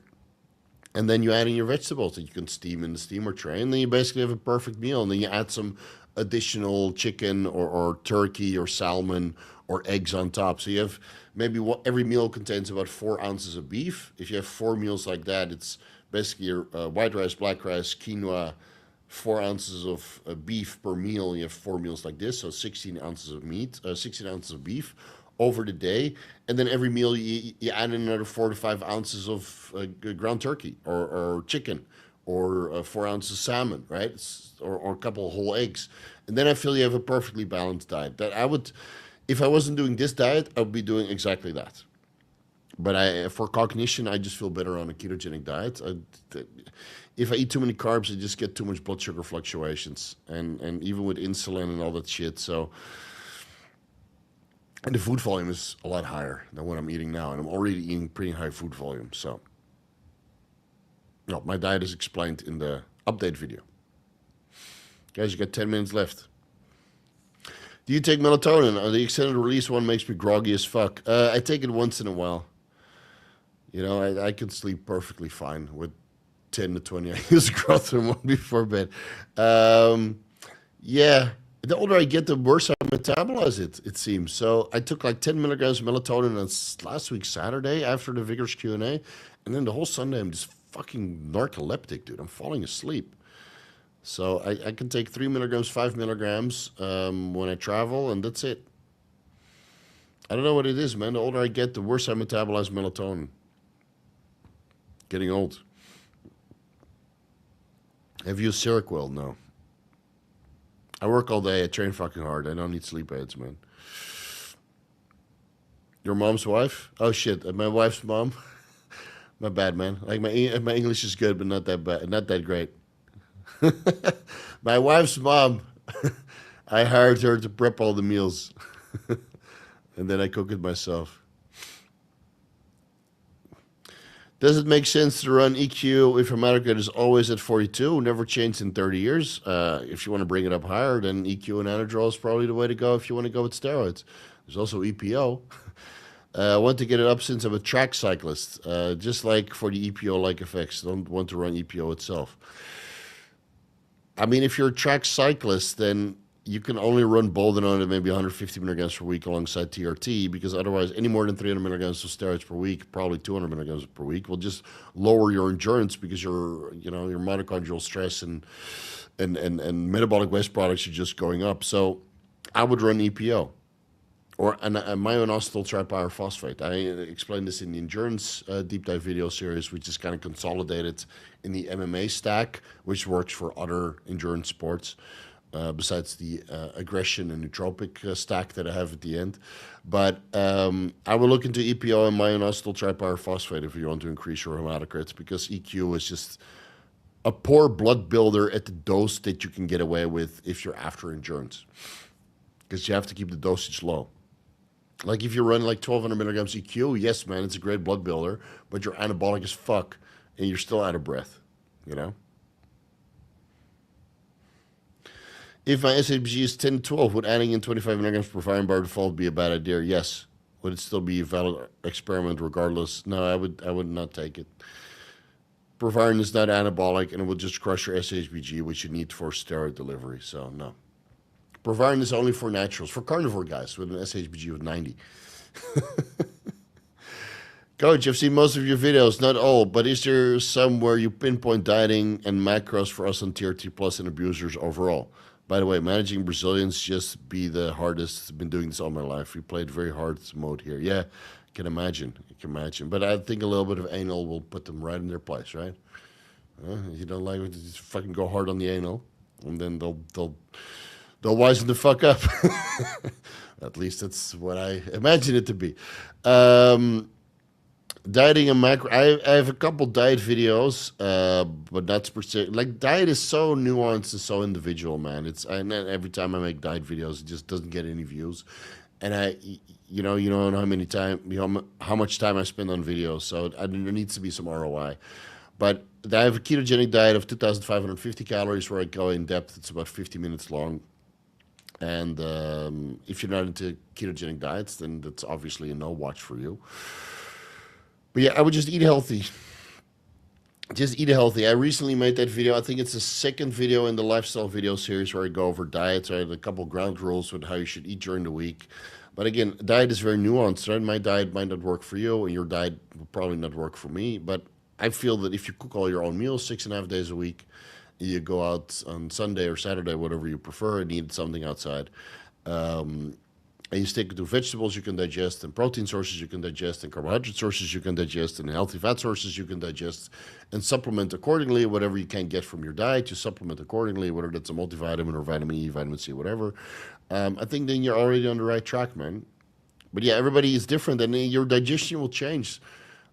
and then you add in your vegetables that you can steam in the steamer tray. And then you basically have a perfect meal. And then you add some additional chicken or turkey or salmon or eggs on top. So you have maybe every meal contains about 4 ounces of beef. If you have 4 meals like that, it's basically your white rice, black rice, quinoa, 4 ounces of beef per meal. You have 4 meals like this, so 16 ounces of meat, 16 ounces of beef over the day. And then every meal you add in another 4 to 5 ounces of ground turkey or chicken or 4 ounces salmon, right? Or a couple of whole eggs. And then I feel you have a perfectly balanced diet. That I would, if I wasn't doing this diet, I would be doing exactly that. But for cognition, I just feel better on a ketogenic diet. If I eat too many carbs, I just get too much blood sugar fluctuations, and even with insulin and all that shit. So, and the food volume is a lot higher than what I'm eating now, and I'm already eating pretty high food volume. So, no, my diet is explained in the update video. Guys, you got 10 minutes left. Do you take melatonin? The extended release one makes me groggy as fuck. I take it once in a while. I can sleep perfectly fine with 10 to 20 IU's growth hormone before bed. Yeah, the older I get, the worse I metabolize it seems. So I took like 10 milligrams of melatonin on last week, Saturday, after the Vigorous Q&A. And then the whole Sunday, I'm just fucking narcoleptic, dude. I'm falling asleep. So I can take 3 milligrams, 5 milligrams when I travel, and that's it. I don't know what it is, man. The older I get, the worse I metabolize melatonin. Getting old. Have you used Seroquel? No. I work all day. I train fucking hard. I don't need sleep aids, man. Your mom's wife? Oh, shit. My wife's mom? My bad, man. Like, my English is good, but not that bad. Not that great. My wife's mom, I hired her to prep all the meals. And then I cook it myself. Does it make sense to run EQ if hematocrit is always at 42, never changed in 30 years? If you want to bring it up higher, then EQ and Anadrol is probably the way to go if you want to go with steroids. There's also EPO. I want to get it up since I'm a track cyclist. Just like for the EPO-like effects, don't want to run EPO itself. I mean, if you're a track cyclist, then you can only run Boldenone at maybe 150 milligrams per week alongside TRT, because otherwise any more than 300 milligrams of steroids per week, probably 200 milligrams per week, will just lower your endurance because your mitochondrial stress and metabolic waste products are just going up. So I would run EPO or a myoinositol tripyrophosphate. I explained this in the endurance deep dive video series, which is kind of consolidated in the MMA stack, which works for other endurance sports. Besides the aggression and nootropic stack that I have at the end. But I will look into EPO and myoinositol tripyrophosphate if you want to increase your hematocrits, because EQ is just a poor blood builder at the dose that you can get away with if you're after endurance, because you have to keep the dosage low. Like if you run like 1,200 milligrams EQ, yes, man, it's a great blood builder, but you're anabolic as fuck and you're still out of breath, If my SHBG is 10 to 12, would adding in 25 milligrams per bar by default be a bad idea? Yes. Would it still be a valid experiment regardless? No, I would not take it. Proviron is not anabolic, and it will just crush your SHBG, which you need for steroid delivery. So, no. Provarin is only for naturals, for carnivore guys with an SHBG of 90. Coach, I've seen most of your videos, not all, but is there some where you pinpoint dieting and macros for us on TRT Plus and abusers overall? By the way, managing Brazilians just be the hardest. I've been doing this all my life. We played very hard mode here. Yeah, I can imagine. But I think a little bit of anal will put them right in their place, right? You don't like it, just fucking go hard on the anal, and then they'll wisen the fuck up. At least that's what I imagine it to be. Dieting and macro. I have a couple diet videos, but not specific. Like, diet is so nuanced and so individual, man. And every time I make diet videos, it just doesn't get any views. And you don't know how much time I spend on videos. So there needs to be some ROI. But I have a ketogenic diet of 2,550 calories where I go in depth. It's about 50 minutes long. And if you're not into ketogenic diets, then that's obviously a no watch for you. But yeah, I would just eat healthy. Just eat healthy. I recently made that video. I think it's the second video in the lifestyle video series where I go over diets. I had a couple ground rules with how you should eat during the week. But again, diet is very nuanced, right? My diet might not work for you, and your diet will probably not work for me. But I feel that if you cook all your own meals 6.5 days a week, you go out on Sunday or Saturday, whatever you prefer, and eat something outside. And you stick to vegetables you can digest, and protein sources you can digest, and carbohydrate sources you can digest, and healthy fat sources you can digest, and supplement accordingly. Whatever you can get from your diet, you supplement accordingly, whether that's a multivitamin or vitamin E, vitamin C, whatever. I think then you're already on the right track, man. But yeah, everybody is different, and your digestion will change.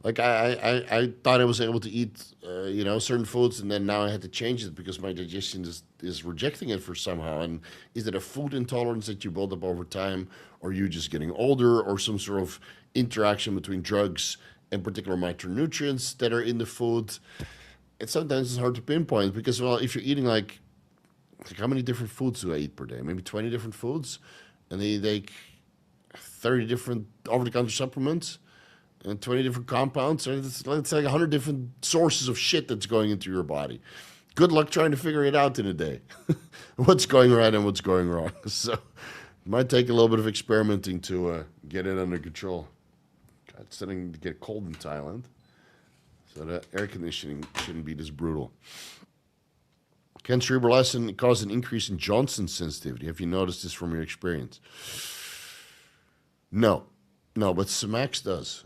Like, I thought I was able to eat, certain foods, and then now I had to change it because my digestion is rejecting it for somehow. And is it a food intolerance that you build up over time, or you just getting older, or some sort of interaction between drugs and particular micronutrients that are in the food? And sometimes it's hard to pinpoint because, well, if you're eating like how many different foods do I eat per day? Maybe 20 different foods, and they take 30 different over-the-counter supplements. And 20 different compounds. So it's like 100 different sources of shit that's going into your body. Good luck trying to figure it out in a day. What's going right and what's going wrong. So it might take a little bit of experimenting to get it under control. God, it's starting to get cold in Thailand. So the air conditioning shouldn't be this brutal. Can cerebrolysin cause an increase in Johnson sensitivity? Have you noticed this from your experience? No, but Semax does.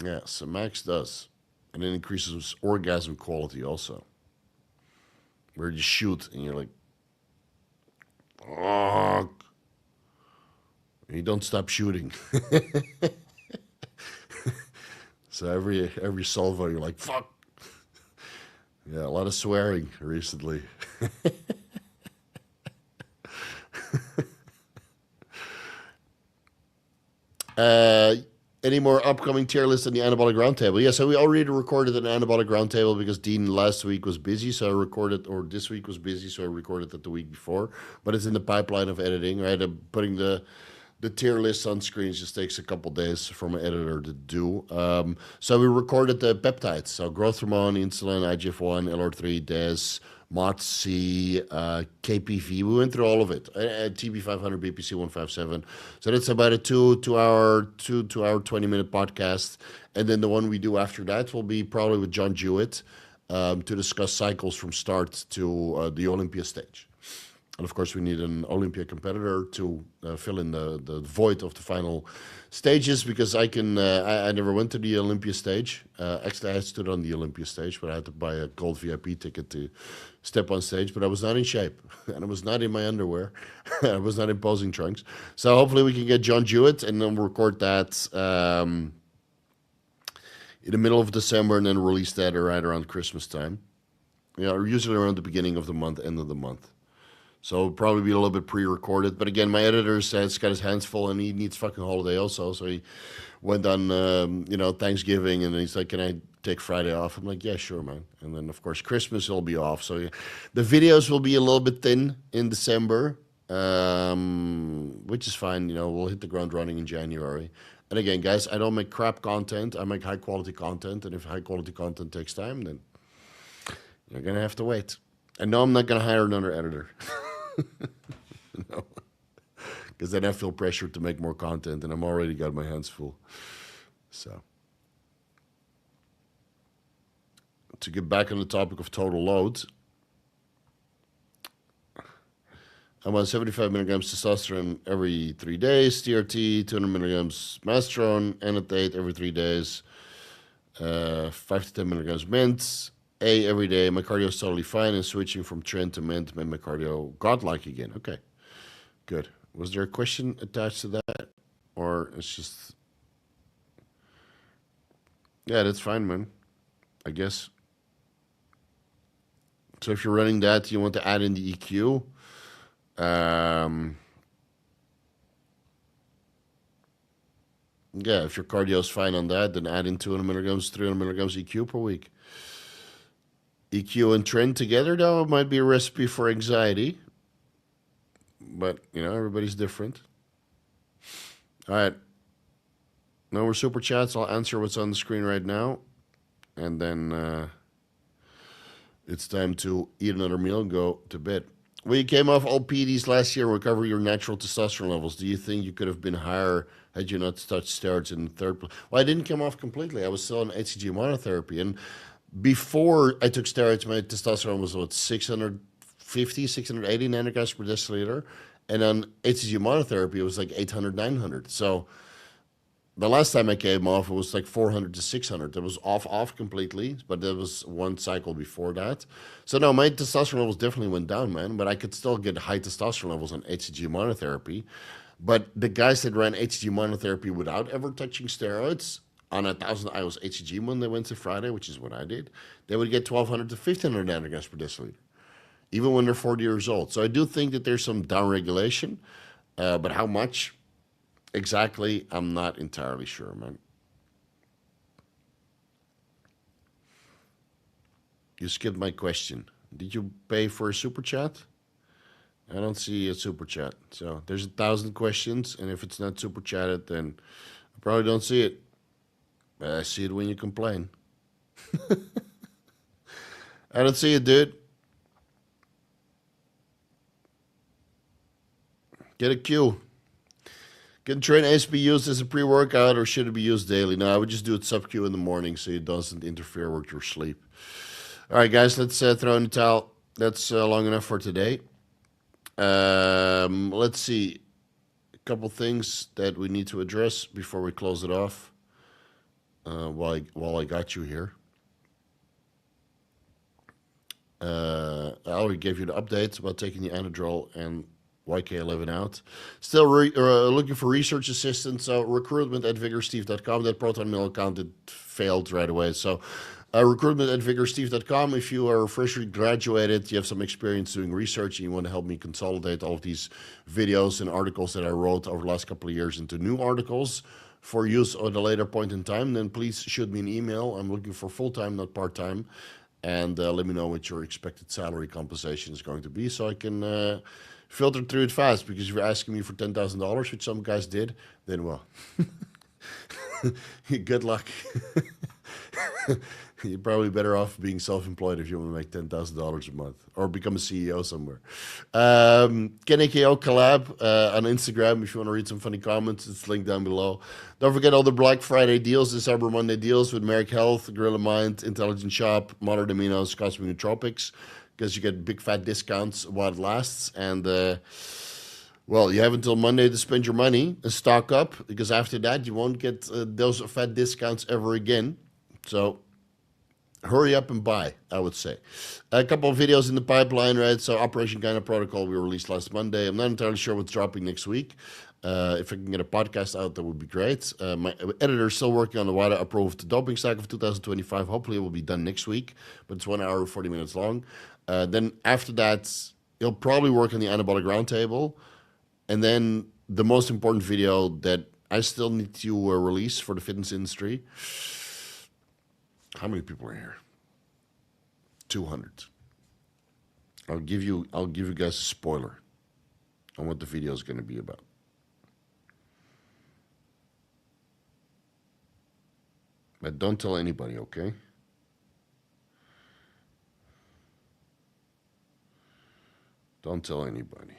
Yeah, Semax does. And it increases orgasm quality also. Where you shoot and you're like, oh, and you don't stop shooting. So every salvo you're like, fuck. Yeah, a lot of swearing recently. Any more upcoming tier lists on the anabolic roundtable? Yeah, so we already recorded an anabolic roundtable because Dean last week was busy, so I recorded, or this week was busy, so I recorded it the week before. But it's in the pipeline of editing, right? Putting the tier list on screen just takes a couple days for my editor to do. So we recorded the peptides, so growth hormone, insulin, IGF-1, LR3, DES, MOTS-C, KPV. We went through all of it. TB500, BPC 157. So that's about a two hour 20-minute podcast. And then the one we do after that will be probably with John Jewett to discuss cycles from start to the Olympia stage. And of course, we need an Olympia competitor to fill in the void of the final stages because I never went to the Olympia stage. Actually, I stood on the Olympia stage, but I had to buy a gold VIP ticket to step on stage. But I was not in shape, and I was not in my underwear. I was not in posing trunks. So hopefully we can get John Jewett, and then we'll record that in the middle of December, and then release that right around Christmas time. Yeah, usually around the beginning of the month, end of the month. So it'll probably be a little bit pre-recorded. But again, my editor says he's got his hands full and he needs fucking holiday also. So he went on, Thanksgiving and he's like, can I take Friday off? I'm like, yeah, sure, man. And then, of course, Christmas will be off. So yeah, the videos will be a little bit thin in December, which is fine. We'll hit the ground running in January. And again, guys, I don't make crap content. I make high-quality content. And if high-quality content takes time, then you're going to have to wait. And no, I'm not going to hire another editor. you know, because then I feel pressured to make more content, and I'm already got my hands full. So, to get back on the topic of total load, I'm on 75 milligrams testosterone every 3 days, TRT, 200 milligrams masteron, Anatate every 3 days, 5 to 10 milligrams mint, A every day. My cardio is totally fine, and switching from Tren to mint made my cardio godlike again. Okay, good. Was there a question attached to that? Or it's just... Yeah, that's fine, man. I guess. So if you're running that, you want to add in the EQ. Yeah, if your cardio is fine on that, then add in 200 milligrams, 300 milligrams EQ per week. EQ and Tren together, though, might be a recipe for anxiety. But, you know, everybody's different. All right. No more super chats. I'll answer what's on the screen right now. And then it's time to eat another meal and go to bed. When you came off all PDs last year and recover your natural testosterone levels, do you think you could have been higher had you not touched steroids in the third place? Well, I didn't come off completely. I was still on HCG monotherapy. And before I took steroids, my testosterone was, what, 650, 680 nanograms per deciliter. And on HCG monotherapy, it was like 800, 900. So the last time I came off, it was like 400 to 600. It was off completely, but there was one cycle before that. So no, my testosterone levels definitely went down, man. But I could still get high testosterone levels on HCG monotherapy. But the guys that ran HCG monotherapy without ever touching steroids on 1,000 IOs HCG Monday, Wednesday, Friday, which is what I did, they would get 1,200 to 1,500 nanograms per deciliter, even when they're 40 years old. So I do think that there's some downregulation, but how much exactly, I'm not entirely sure, man. You skipped my question. Did you pay for a super chat? I don't see a super chat. So there's 1,000 questions, and if it's not super chatted, then I probably don't see it. But I see it when you complain. I don't see it, dude. Get a Q. Can Tren Ace be used as a pre-workout, or should it be used daily? No, I would just do it sub-Q in the morning so it doesn't interfere with your sleep. All right, guys, let's throw in the towel. That's long enough for today. Let's see. A couple things that we need to address before we close it off while I got you here. I already gave you the updates about taking the Anadrol and YK-11 out. Still looking for research assistants. So recruitment at vigorsteve.com. That Proton Mail account, it failed right away. So recruitment at vigorsteve.com. If you are freshly graduated, you have some experience doing research, and you want to help me consolidate all of these videos and articles that I wrote over the last couple of years into new articles for use at a later point in time, then please shoot me an email. I'm looking for full-time, not part-time. And let me know what your expected salary compensation is going to be so I can filter through it fast. Because if you're asking me for $10,000, which some guys did, then, well, good luck. You're probably better off being self-employed if you want to make $10,000 a month or become a CEO somewhere. KNKO collab on Instagram if you want to read some funny comments. It's linked down below. Don't forget all the Black Friday deals, the Cyber Monday deals with Merrick Health, Gorilla Mind, Intelligent Shop, Modern Aminos, Cosmic Nootropics, because you get big fat discounts while it lasts. And, well, you have until Monday to spend your money and stock up, because after that you won't get those fat discounts ever again. So hurry up and buy, I would say. A couple of videos in the pipeline, right? So Operation Gyno Protocol we released last Monday. I'm not entirely sure what's dropping next week. If I can get a podcast out, that would be great. My editor is still working on the WADA-approved doping stack of 2025. Hopefully it will be done next week, but it's 1 hour, 40 minutes long. Then after that, he'll probably work on the anabolic roundtable. And then the most important video that I still need to release for the fitness industry. How many people are here? 200. I'll give you guys a spoiler on what the video is going to be about. But don't tell anybody, okay? Don't tell anybody.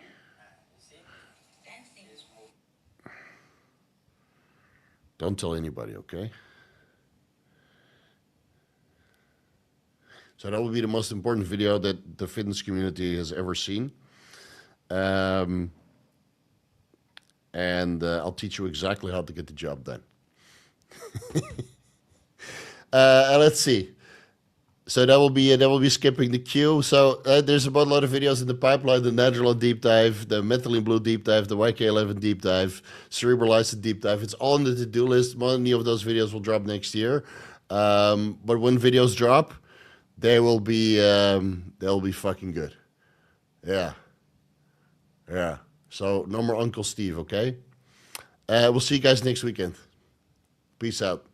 See, Don't tell anybody, okay? So that will be the most important video that the fitness community has ever seen. And I'll teach you exactly how to get the job done. Let's see. So that will be skipping the queue. So there's about a lot of videos in the pipeline: the Anadrol deep dive, the methylene blue deep dive, the YK-11 deep dive, Cerebrolysin deep dive. It's all on the to-do list. Many of those videos will drop next year. But when videos drop, they'll be fucking good. Yeah. So no more Uncle Steve, okay? We'll see you guys next weekend. Peace out.